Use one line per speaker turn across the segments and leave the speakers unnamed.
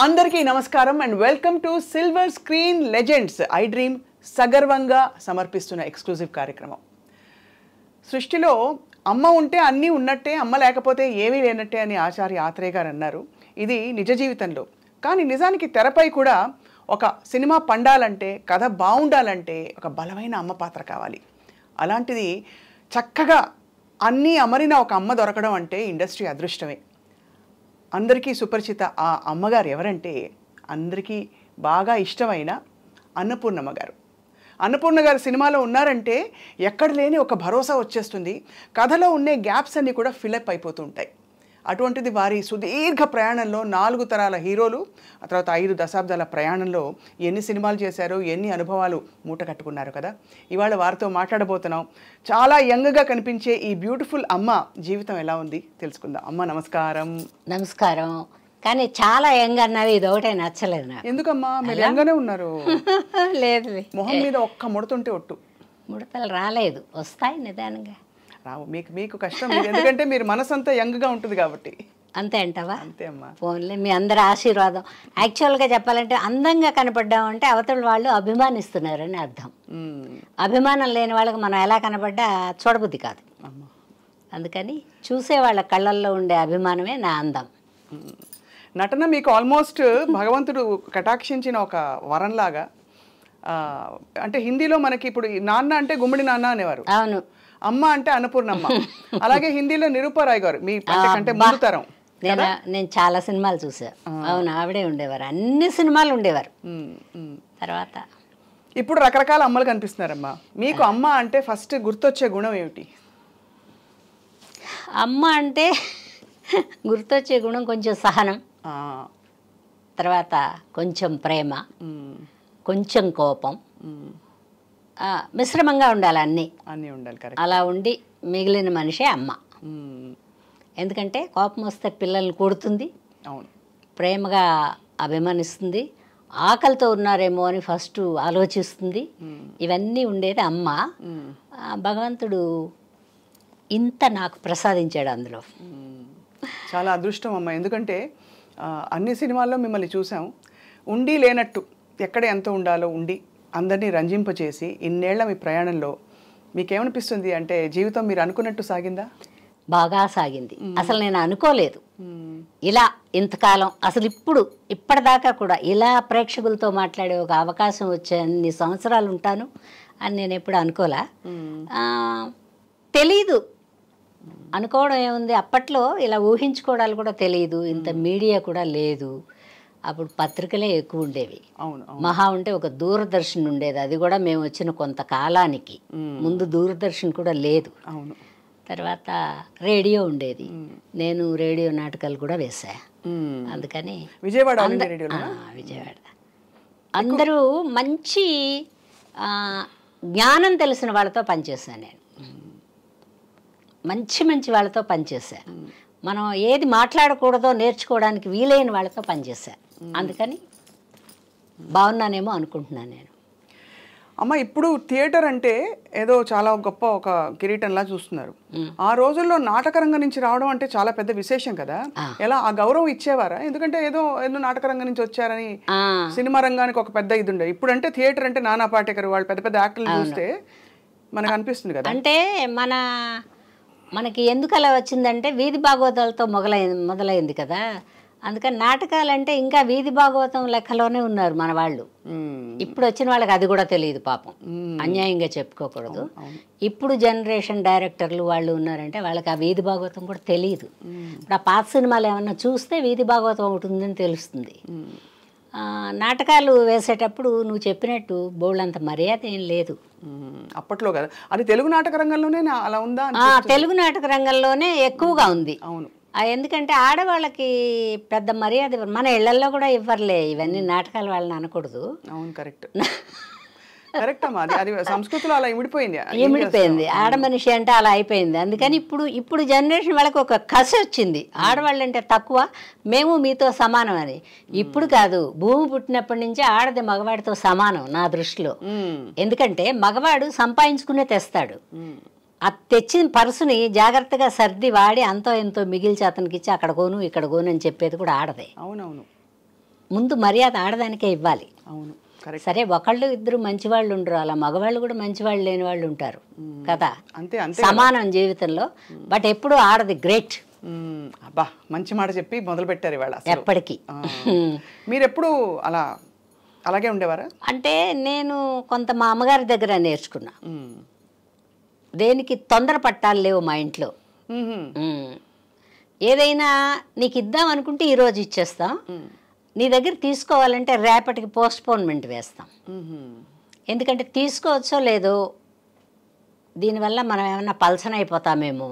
అందరికీ నమస్కారం and welcome to silver screen legends I dream సగర్వంగా సమర్పిస్తున్న ఎక్స్క్లూజివ్ కార్యక్రమం. సృష్టిలో అమ్మ ఉంటే అన్నీ ఉన్నట్టే, అమ్మ లేకపోతే ఏమీ లేనట్టే అని ఆచార్య ఆత్రేయ గారు అన్నారు. ఇది నిజ జీవితంలో. కానీ నిజానికి తెరపై కూడా ఒక సినిమా పండాలంటే, కథ బాగుండాలంటే ఒక బలమైన అమ్మ పాత్ర కావాలి. అలాంటిది చక్కగా అన్నీ అమరిన ఒక అమ్మ దొరకడం అంటే ఇండస్ట్రీ అదృష్టమే. అందరికీ సుపరిచిత ఆ అమ్మగారు ఎవరంటే, అందరికీ బాగా ఇష్టమైన అన్నపూర్ణమ్మ గారు. అన్నపూర్ణ గారు సినిమాలో ఉన్నారంటే ఎక్కడ లేని ఒక భరోసా వచ్చేస్తుంది. కథలో ఉండే గ్యాప్స్ అన్నీ కూడా ఫిలప్ అయిపోతూ ఉంటాయి. అటువంటిది వారి సుదీర్ఘ ప్రయాణంలో 4 తరాల హీరోలు, ఆ తర్వాత 5 దశాబ్దాల ప్రయాణంలో ఎన్ని సినిమాలు చేశారో, ఎన్ని అనుభవాలు మూట కట్టుకున్నారు కదా. ఇవాళ వారితో మాట్లాడబోతున్నాం. చాలా యంగ్గా కనిపించే ఈ బ్యూటిఫుల్ అమ్మ జీవితం ఎలా ఉంది తెలుసుకుందాం. అమ్మ నమస్కారం.
నమస్కారం. కానీ చాలా యంగ్ అన్నది ఇది ఒకటే నచ్చలేదు నాకు.
ఎందుకమ్మా మీరు యంగానే ఉన్నారు?
లేదు,
మొహం మీద ఒక్క ముడతుంటే ఒట్టు.
ముడతలు రాలేదు, వస్తాయి నిదానంగా.
రావు, మీకు కష్టం. ఎందుకంటే మీరు మనసంతా యంగ్గా ఉంటుంది కాబట్టి.
అంతే అంటావా?
అంతే అమ్మా.
ఫోన్లే, మీ అందరి ఆశీర్వాదం. యాక్చువల్గా చెప్పాలంటే అందంగా కనపడ్డామంటే అవతల వాళ్ళు అభిమానిస్తున్నారని అర్థం. అభిమానం లేని వాళ్ళకి మనం ఎలా కనపడ్డా చూడబుద్ధి కాదు. అందుకని చూసే వాళ్ళ కళ్ళల్లో ఉండే అభిమానమే నా అందం.
నటన మీకు ఆల్మోస్ట్ భగవంతుడు కటాక్షించిన ఒక వరంలాగా. అంటే హిందీలో మనకి ఇప్పుడు నాన్న అంటే గుమ్మడి నాన్న అనేవారు.
అవును.
అమ్మ అంటే అన్నపూర్ణమ్మ. అలాగే హిందీలో నిరూపారాయ్ గారు మీ కంటే ముందు తరం.
నేను చాలా సినిమాలు చూసా. అవును, ఆవిడే ఉండేవారు, అన్ని సినిమాలు ఉండేవారు. తర్వాత
ఇప్పుడు రకరకాల అమ్మలు కనిపిస్తున్నారమ్మా. మీకు అమ్మ అంటే ఫస్ట్ గుర్తొచ్చే గుణం ఏమిటి?
అమ్మ అంటే గుర్తొచ్చే గుణం కొంచెం సహనం, తర్వాత కొంచెం ప్రేమ, కొంచెం కోపం, మిశ్రమంగా ఉండాలి. అన్నీ
ఉండాలి.
అలా ఉండి మిగిలిన మనిషే అమ్మ. ఎందుకంటే కోపం వస్తే పిల్లల్ని కొడుతుంది,
అవును,
ప్రేమగా అభిమానిస్తుంది, ఆకలితో ఉన్నారేమో అని ఫస్ట్ ఆలోచిస్తుంది. ఇవన్నీ ఉండేది అమ్మ. భగవంతుడు ఇంత నాకు ప్రసాదించాడు అందులో.
చాలా అదృష్టం అమ్మ. ఎందుకంటే అన్ని సినిమాల్లో మిమ్మల్ని చూసాం. ఉండి లేనట్టు ఎక్కడ ఎంత ఉండాలో ఉండి అందరినీ రంజింపచేసి ఇన్నేళ్ల మీ ప్రయాణంలో మీకేమనిపిస్తుంది? అంటే జీవితం మీరు అనుకున్నట్టు సాగిందా?
బాగా సాగింది. అసలు నేను అనుకోలేదు ఇలా ఇంతకాలం, అసలు ఇప్పటిదాకా కూడా ఇలా ప్రేక్షకులతో మాట్లాడే ఒక అవకాశం వచ్చే అన్ని సంవత్సరాలు ఉంటాను అని నేను ఎప్పుడు అనుకోలే. తెలీదు, అనుకోవడం ఏముంది, అప్పట్లో ఇలా ఊహించుకోవడాలు కూడా తెలియదు. ఇంత మీడియా కూడా లేదు. అప్పుడు పత్రికలే ఎక్కువ ఉండేవి. మహా ఉంటే ఒక దూరదర్శన్ ఉండేది, అది కూడా మేము వచ్చిన కొంతకాలానికి. ముందు దూరదర్శన్ కూడా లేదు. తర్వాత రేడియో ఉండేది. నేను రేడియో నాటకాలు కూడా వేసా. అందుకని
విజయవాడ
అందరూ మంచి జ్ఞానం తెలిసిన వాళ్ళతో పనిచేశాను. నేను మంచి వాళ్ళతో పనిచేశాను. మనం ఏది మాట్లాడకూడదో నేర్చుకోవడానికి వీలైన వాళ్ళతో పనిచేశాను. అందుకని బాగున్నానేమో అనుకుంటున్నాను నేను.
అమ్మ, ఇప్పుడు థియేటర్ అంటే ఏదో చాలా గొప్ప ఒక కిరీటంలా చూస్తున్నారు. ఆ రోజుల్లో నాటకరంగం నుంచి రావడం అంటే చాలా పెద్ద విశేషం కదా. ఎలా ఆ గౌరవం ఇచ్చేవారా? ఎందుకంటే ఏదో నాటకరంగం నుంచి వచ్చారని సినిమా రంగానికి ఒక పెద్ద ఇది ఉండే. ఇప్పుడు అంటే థియేటర్ అంటే నానా పాటేకర్ వాళ్ళు పెద్ద పెద్ద యాక్టర్లు చూస్తే మనకు అనిపిస్తుంది కదా.
అంటే మనకి ఎందుకు అలా వచ్చిందంటే వీధి భాగవతాలతో మొదలైంది కదా. అందుకని నాటకాలంటే ఇంకా వీధి భాగవతం లెక్కలోనే ఉన్నారు మన వాళ్ళు. ఇప్పుడు వచ్చిన వాళ్ళకి అది కూడా తెలియదు పాపం, అన్యాయంగా చెప్పుకోకూడదు. ఇప్పుడు జనరేషన్ డైరెక్టర్లు వాళ్ళు ఉన్నారంటే వాళ్ళకి ఆ వీధి భాగవతం కూడా తెలియదు. ఇప్పుడు ఆ పాత సినిమాలు ఏమన్నా చూస్తే వీధి భాగవతం ఒకటి ఉందని తెలుస్తుంది. నాటకాలు వేసేటప్పుడు నువ్వు చెప్పినట్టు బోళ్ళంత మర్యాద ఏం లేదు
అప్పట్లో కదా. అది తెలుగు నాటక రంగంలోనే అలా ఉందా?
తెలుగు నాటక రంగంలోనే ఎక్కువగా ఉంది.
అవును,
ఎందుకంటే ఆడవాళ్ళకి పెద్ద మర్యాద మన ఇళ్లలో కూడా ఇవ్వర్లే. ఇవన్నీ నాటకాలు వాళ్ళని అనకూడదు.
అవును, కరెక్ట్ కరెక్ట్ అమ్మా. అది సంస్కృతిలో అలా
ఇమిడిపోయింది. ఆడ మనిషి అంటే అలా అయిపోయింది. అందుకని ఇప్పుడు జనరేషన్ వాళ్ళకి ఒక కసి వచ్చింది. ఆడవాళ్ళు అంటే తక్కువ, మేము మీతో సమానం అని. ఇప్పుడు కాదు, భూమి పుట్టినప్పటి నుంచి ఆడది మగవాడితో సమానం నా దృష్టిలో. ఎందుకంటే మగవాడు సంపాదించుకునే తెస్తాడు. ఆ తెచ్చిన పర్సుని జాగ్రత్తగా సర్ది వాడి అంతో ఎంతో మిగిల్చి అతనికి ఇచ్చి అక్కడ కోను ఇక్కడ కోను అని చెప్పేది కూడా ఆడదే.
అవునవును.
ముందు మర్యాద ఆడదానికే ఇవ్వాలి.
అవును, కరెక్ట్.
సరే ఒకళ్ళు ఇద్దరు మంచి వాళ్ళు ఉండరు, అలా మగవాళ్ళు కూడా మంచి వాళ్ళు లేని వాళ్ళు ఉంటారు కదా,
అంతే అంతే.
సమానం జీవితంలో. బట్ ఎప్పుడు ఆడది గ్రేట్.
అబ్బా, మంచి మాట చెప్పి మొదలు పెట్టారు ఇవాళ అసలు.
ఎప్పటికీ.
మీరు ఎప్పుడు అలాగే ఉండేవారా?
అంటే నేను కొంత మా అమ్మగారి దగ్గర నేర్చుకున్నా. దేనికి తొందర పట్టాలు లేవు మా ఇంట్లో. ఏదైనా నీకు ఇద్దాం అనుకుంటే ఈరోజు ఇచ్చేస్తాం, నీ దగ్గర తీసుకోవాలంటే రేపటికి పోస్ట్పోన్మెంట్ వేస్తాం. ఎందుకంటే తీసుకోవచ్చో లేదో, దీనివల్ల మనం ఏమన్నా పల్సన అయిపోతామేమో.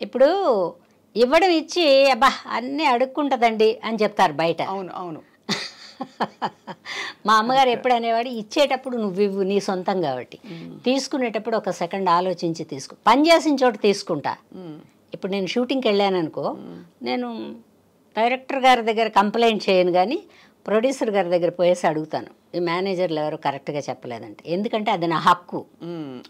ఇప్పుడు ఇవ్వడం ఇచ్చి అబ్బా అన్నీ అడుక్కుంటుందండి అని చెప్తారు బయట.
అవును అవును.
మా అమ్మగారు ఎప్పుడు అనేవాడు, ఇచ్చేటప్పుడు నువ్వు ఇవ్వు, నీ సొంతం కాబట్టి. తీసుకునేటప్పుడు ఒక సెకండ్ ఆలోచించి తీసుకో. పని చేసిన చోట తీసుకుంటా. ఇప్పుడు నేను షూటింగ్కి వెళ్ళాను అనుకో, నేను డైరెక్టర్ గారి దగ్గర కంప్లైంట్ చేయను, కానీ ప్రొడ్యూసర్ గారి దగ్గర పోయేసి అడుగుతాను, ఈ మేనేజర్లు ఎవరు కరెక్ట్గా చెప్పలేదంటే. ఎందుకంటే అది నా హక్కు.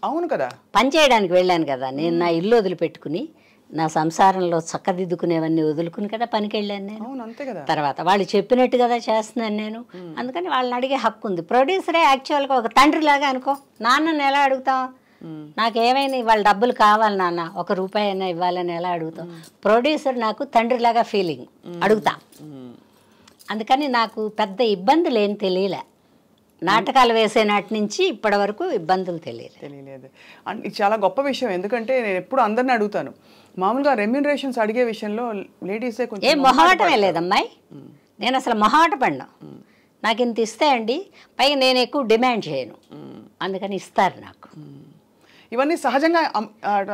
అవును కదా,
పని చేయడానికి వెళ్ళాను కదా నేను. నా ఇల్లు వదిలిపెట్టుకుని, నా సంసారంలో చక్కదిద్దుకునేవన్నీ వదులుకుని కదా పనికి వెళ్ళాను నేను. తర్వాత వాళ్ళు చెప్పినట్టు కదా చేస్తున్నాను నేను. అందుకని వాళ్ళని అడిగే హక్కు ఉంది. ప్రొడ్యూసరే యాక్చువల్గా ఒక తండ్రిలాగా అనుకో. నాన్నని ఎలా అడుగుతాం? నాకేమైనా వాళ్ళ డబ్బులు కావాలి నాన్న, ₹1 అయినా ఇవ్వాలని ఎలా అడుగుతాం? ప్రొడ్యూసర్ నాకు తండ్రిలాగా ఫీలింగ్, అడుగుతా. అందుకని నాకు పెద్ద ఇబ్బందులు ఏం తెలియలే. నాటకాలు వేసే నాటి నుంచి ఇప్పటి వరకు ఇబ్బందులు తెలియలేదు.
ఇది చాలా గొప్ప విషయం. ఎందుకంటే నేను ఎప్పుడు అందరిని అడుగుతాను, మామూలుగా రెమ్యూనరేషన్స్ అడిగే విషయంలో లేడీసే కొంచెం
ఏం మొహమాటమే లేదమ్మాయి. నేను అసలు మొహమాట పడినా. నాకు ఇంత ఇస్తే అండి, పైగా నేను ఎక్కువ డిమాండ్ చేయను, అందుకని ఇస్తారు నాకు.
ఇవన్నీ సహజంగా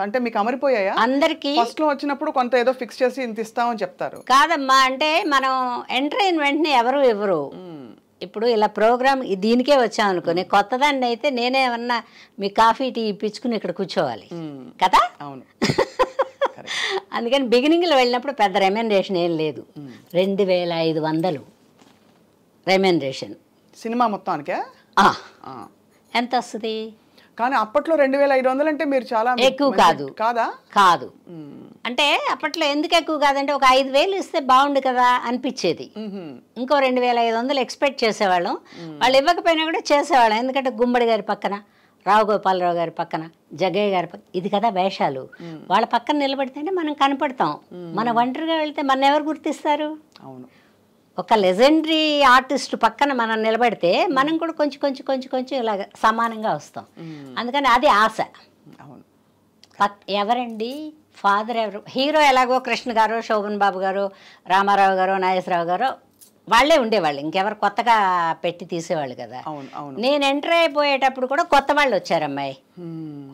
అంటే మీకు అమరిపోయాయా?
అందరికి
ఫస్ట్ లో వచ్చినప్పుడు కొంత ఏదో ఫిక్స్ చేసి ఇంత ఇస్తామని చెప్తారు.
కాదమ్మా, అంటే మనం ఎంటర్ అయిన వెంటనే ఎవరు ఇవ్వరు. ఇప్పుడు ఇలా ప్రోగ్రామ్ దీనికే వచ్చాం అనుకో, నేను కొత్తదాన్ని అయితే నేనేమన్నా మీ కాఫీ టీ ఇప్పించుకుని ఇక్కడ కూర్చోవాలి కదా.
అవును.
అందుకని బిగినింగ్లో వెళ్ళినప్పుడు పెద్ద రెమ్యూనరేషన్ ఏం లేదు. 2500 రెమ్యూనరేషన్
సినిమా మొత్తానికే.
ఎంత వస్తుంది?
కానీ అప్పట్లో 2500 అంటే మీరు చాలా
ఎక్కువ కాదు. కాదు అంటే అప్పట్లో ఎందుకు ఎక్కువ కాదంటే, ఒక 5000 ఇస్తే బాగుండు కదా అనిపించేది. ఇంకో 2500 ఎక్స్పెక్ట్ చేసేవాళ్ళం. వాళ్ళు ఇవ్వకపోయినా కూడా చేసేవాళ్ళం. ఎందుకంటే గుమ్మడి గారి పక్కన, రావు గోపాలరావు గారి పక్కన, జగ్గయ్య గారి పక్కన, ఇది కదా వేషాలు. వాళ్ళ పక్కన నిలబడితేనే మనం కనపడతాం. మన ఒంటరిగా వెళ్తే మన ఎవరు గుర్తిస్తారు?
అవును.
ఒక లెజెండరీ ఆర్టిస్ట్ పక్కన మనం నిలబడితే మనం కూడా కొంచెం కొంచెం కొంచెం కొంచెం ఇలాగ సమానంగా వస్తాం. అందుకని అది ఆశ. ఎవరండి ఫాదర్ ఎవరు? హీరో ఎలాగో కృష్ణ గారు, శోభన్ బాబు గారు, రామారావు గారు, నాగేశ్వరరావు గారు వాళ్ళే ఉండేవాళ్ళు. ఇంకెవరు కొత్తగా పెట్టి తీసేవాళ్ళు కదా. నేను ఎంటర్ అయిపోయేటప్పుడు కూడా కొత్త వాళ్ళు వచ్చారు అమ్మాయి.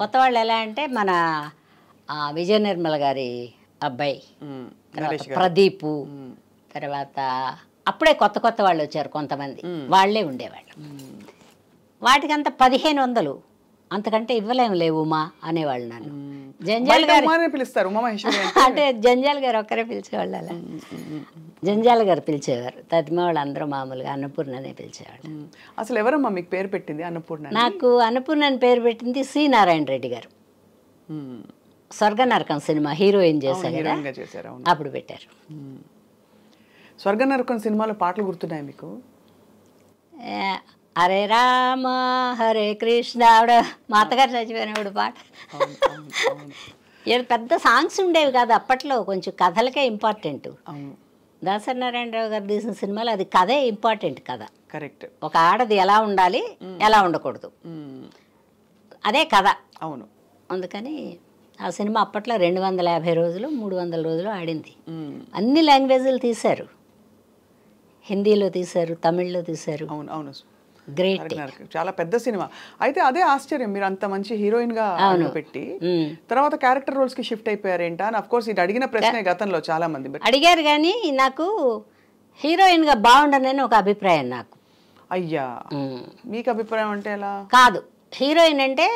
కొత్త వాళ్ళు ఎలా అంటే, మన విజయ నిర్మల గారి అబ్బాయి, తర్వాత ప్రదీపు, తర్వాత అప్పుడే కొత్త కొత్త వాళ్ళు వచ్చారు కొంతమంది. వాళ్ళే ఉండేవాళ్ళు. వాటికంత 1500, అంతకంటే ఇవ్వలేము లేవు ఉమా అనేవాళ్ళు నన్ను. జంజాల్ గారు అంటే జంజాల్ గారు ఒక్కరే పిలిచేవాళ్ళు. అలా జంజాల్ గారు పిలిచేవారు. తదిమ వాళ్ళు అందరూ మామూలుగా అన్నపూర్ణనే పిలిచేవాళ్ళు.
అసలు ఎవరమ్మా మీకు పేరు పెట్టింది అన్నపూర్ణ?
నాకు అన్నపూర్ణ అని పేరు పెట్టింది సి నారాయణ రెడ్డి గారు. స్వర్గనరకం సినిమా హీరోయిన్ చేశారు కదా, అప్పుడు పెట్టారు.
స్వర్గనరకం సినిమాలో పాటలు గుర్తున్నాయి మీకు?
హరే రామ హరే కృష్ణ, ఆవిడ మా అత్తగారు చచ్చిపోయినప్పుడు పాట. ఏదో పెద్ద సాంగ్స్ ఉండేవి కాదు అప్పట్లో, కొంచెం కథలకే ఇంపార్టెంట్. దాసరి నారాయణరావు గారు తీసిన సినిమాలో అది కథే ఇంపార్టెంట్. కథ కరెక్ట్. ఒక ఆడది ఎలా ఉండాలి, ఎలా ఉండకూడదు, అదే కథ. అవును. అందుకని ఆ సినిమా అప్పట్లో 250 రోజులు 300 రోజులు ఆడింది. అన్ని లాంగ్వేజ్లు తీశారు. హిందీలో తీశారు, తమిళ్లో తీశారు.
అవును అవును,
గ్రేట్.
చాలా పెద్ద సినిమా. అయితే అదే ఆశ్చర్యం, మీరు అంత మంచి హీరోయిన్ గా పెట్టి తర్వాత క్యారెక్టర్ రోల్స్ కి షిఫ్ట్ అయిపోయారేంటా అని. అఫ్ కోర్స్ ఇది అడిగిన ప్రశ్నే గతంలో చాలా మంది
అడిగారు, కానీ నాకు హీరోయిన్ గా బాగుండనని ఒక అభిప్రాయం నాకు.
అయ్యా, మీకు అభిప్రాయం అంటే ఎలా?
కాదు, హీరోయిన్ అంటే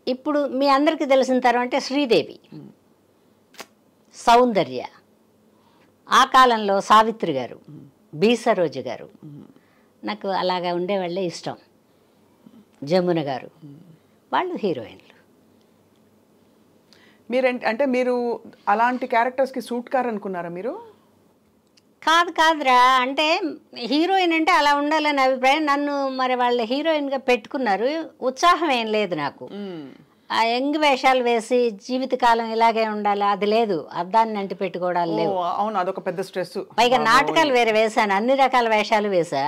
ఇప్పుడు మీ అందరికీ తెలిసిన తర్వాత శ్రీదేవి, సౌందర్య, ఆ కాలంలో సావిత్రి గారు, బి సరోజ గారు, నాకు అలాగా ఉండేవాళ్ళే ఇష్టం. జమున గారు, వాళ్ళు హీరోయిన్లు.
అంటే మీరు అలాంటి క్యారెక్టర్స్కి సూట్ కారు అనుకున్నారా మీరు?
కాదురా, అంటే హీరోయిన్ అంటే అలా ఉండాలని అభిప్రాయం. నన్ను మరి వాళ్ళ హీరోయిన్గా పెట్టుకున్నారు, ఉత్సాహం ఏం లేదు నాకు. ఆ యంగ్ వేషాలు వేసి జీవితకాలం ఇలాగే ఉండాలి అది లేదు, అద్దాన్ని అంటి పెట్టుకోవడాలు లేవు.
అవును, అదొక పెద్ద స్ట్రెస్.
పైగా నాటకాలు వేరే వేశాను, అన్ని రకాల వేషాలు వేసా.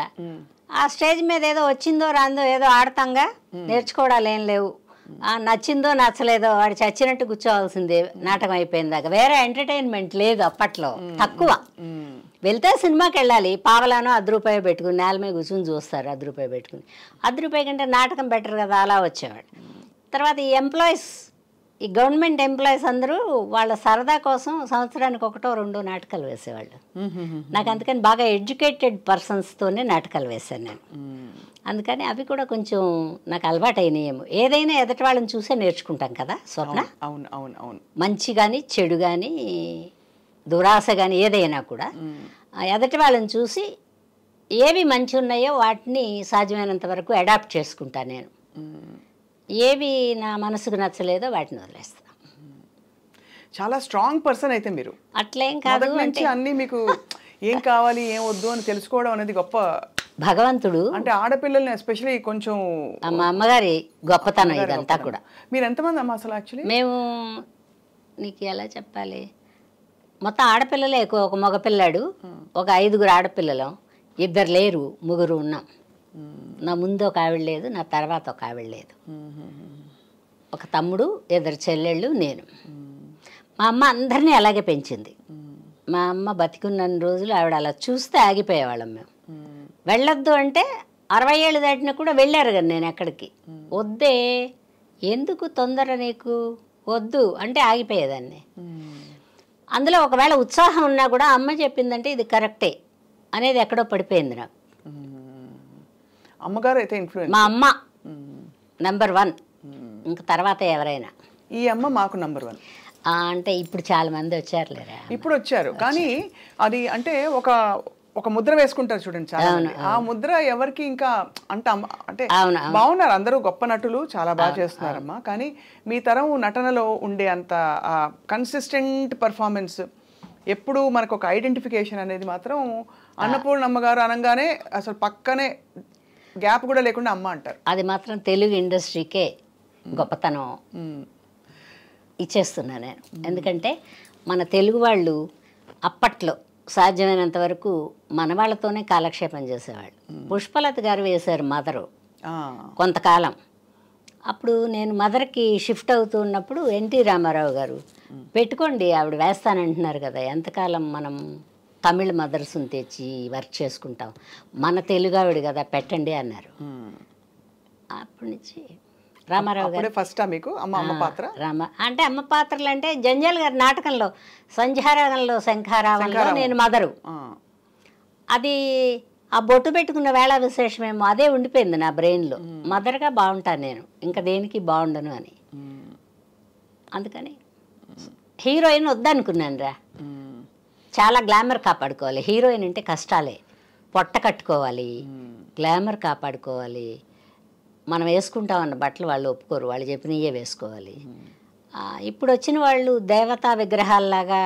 ఆ స్టేజ్ మీద ఏదో వచ్చిందో రాందో ఏదో ఆడతాంగా, నేర్చుకోవడాలు ఏం లేవు. నచ్చిందో నచ్చలేదో వాడు చచ్చినట్టు కూర్చోవాల్సిందే నాటకం అయిపోయిన దాకా. వేరే ఎంటర్టైన్మెంట్ లేదు అప్పట్లో, తక్కువ. వెళ్తే సినిమాకి వెళ్ళాలి, పావలానో ₹10 పెట్టుకుని నేల మీద కూర్చుని చూస్తారు, ₹10 పెట్టుకుని. ₹10 కంటే నాటకం బెటర్ కదా, అలా వచ్చేవాడు. తర్వాత ఈ ఎంప్లాయీస్, ఈ గవర్నమెంట్ ఎంప్లాయీస్ అందరూ వాళ్ళ సరదా కోసం సంవత్సరానికి 1-2 నాటకాలు వేసేవాళ్ళు. నాకు అందుకని బాగా ఎడ్యుకేటెడ్ పర్సన్స్తోనే నాటకాలు వేశాను నేను. అందుకని అవి కూడా కొంచెం నాకు అలవాటు అయినాయేమో. ఏదైనా ఎదటి వాళ్ళని చూసే నేర్చుకుంటాం కదా స్వప్న.
అవును అవును అవును.
మంచి కానీ చెడు కానీ దురాశ కానీ ఏదైనా కూడా ఎదటి వాళ్ళని చూసి ఏవి మంచి ఉన్నాయో వాటిని సాధ్యమైనంత వరకు అడాప్ట్ చేసుకుంటాను నేను. ఏవి నా మనసుకు నచ్చలేదో వాటిని వదిలేస్తాను.
చాలా స్ట్రాంగ్ పర్సన్ అయితే మీరు.
అట్లేం కాదు,
అంటే అన్నీ మీకు ఏం కావాలి ఏం వద్దు అని తెలుసుకోవడం అనేది గొప్ప
భగవంతుడు.
అంటే ఆడపిల్లల్ని ఎస్పెషల్లీ కొంచెం
మా అమ్మగారి గొప్పతనం ఇదంతా కూడా.
మీరు ఎంతమంది అమ్మ అసలు? యాక్చువల్లీ
మేము, నీకు ఎలా చెప్పాలి, మొత్తం ఆడపిల్లలే ఎక్కువ. ఒక మగపిల్లాడు, ఒక 5 ఆడపిల్లలు, 2 లేరు, 3 ఉన్నాం. నా ముందు ఒక ఆవిడ లేదు, నా తర్వాత ఒక ఆవిడ లేదు. ఒక తమ్ముడు, 2 చెల్లెళ్ళు, నేను. మా అమ్మ అందరినీ అలాగే పెంచింది. మా అమ్మ బతికున్న రోజులు ఆవిడ అలా చూస్తే ఆగిపోయేవాళ్ళం మేము. వెళ్ళొద్దు అంటే 60 ఏళ్ళు దాటినా కూడా వెళ్ళారు కదా నేను ఎక్కడికి. వద్దే, ఎందుకు తొందర నీకు, వద్దు అంటే ఆగిపోయేదాన్ని. అందులో ఒకవేళ ఉత్సాహం ఉన్నా కూడా అమ్మ చెప్పిందంటే ఇది కరెక్టే అనేది ఎక్కడో పడిపోయింది నాకు.
అమ్మగారు అయితే ఇన్ఫ్లుయెన్స్.
మా అమ్మ నెంబర్ 1, ఇంక తర్వాత ఎవరైనా.
ఈ అమ్మ మాకు నెంబర్ 1
అంటే ఇప్పుడు చాలా మంది వచ్చారు లేరా,
ఇప్పుడు వచ్చారు. కానీ అది అంటే ఒక ముద్ర వేసుకుంటారు చూడండి చాలా మంది. ఆ ముద్ర ఎవరికి ఇంకా అంటే బాగున్నారు అందరూ, గొప్ప నటులు, చాలా బాగా చేస్తున్నారమ్మా. కానీ మీ తరం నటనలో ఉండే అంత కన్సిస్టెంట్ పర్ఫార్మెన్స్, ఎప్పుడు మనకు ఒక ఐడెంటిఫికేషన్ అనేది మాత్రం అన్నపూర్ణమ్మ గారు అనగానే అసలు పక్కనే గ్యాప్ కూడా లేకుండా అమ్మ అంటారు.
అది మాత్రం తెలుగు ఇండస్ట్రీకే గొప్పతనం ఇచ్చేస్తున్నా నేను. ఎందుకంటే మన తెలుగు వాళ్ళు అప్పట్లో సాధ్యమైనంత వరకు మన వాళ్ళతోనే కాలక్షేపం చేసేవాళ్ళు. పుష్పలత గారు వేశారు మదరు కొంతకాలం. అప్పుడు నేను మదర్కి షిఫ్ట్ అవుతూ ఉన్నప్పుడు ఎన్టీ రామారావు గారు పెట్టుకోండి, ఆవిడ వేస్తానంటున్నారు కదా, ఎంతకాలం మనం తమిళ మదర్స్ని తెచ్చి వర్క్ చేసుకుంటాం, మన తెలుగు ఆవిడ కదా పెట్టండి అన్నారు. అప్పటి నుంచి రామారావు గారు
ఫస్ట్ మీకు అమ్మ పాత్ర.
అంటే అమ్మ పాత్రలు అంటే జంజాల్ గారి నాటకంలో సంధ్యారాగంలో శంఖారావంలో నేను మదరు. అది ఆ బొట్టు పెట్టుకున్న వేళ విశేషమేమో అదే ఉండిపోయింది నా బ్రెయిన్లో. మదర్గా బాగుంటాను నేను, ఇంకా దేనికి బాగుండను అని. అందుకని హీరోయిన్ వద్దనుకున్నాను రా. చాలా గ్లామర్ కాపాడుకోవాలి. హీరోయిన్ అంటే కష్టాలే, పొట్ట కట్టుకోవాలి, గ్లామర్ కాపాడుకోవాలి. మనం వేసుకుంటామన్న బట్టలు వాళ్ళు ఒప్పుకోరు, వాళ్ళు చెప్పినయే వేసుకోవాలి. ఇప్పుడు వచ్చిన వాళ్ళు దేవతా విగ్రహాల్లాగా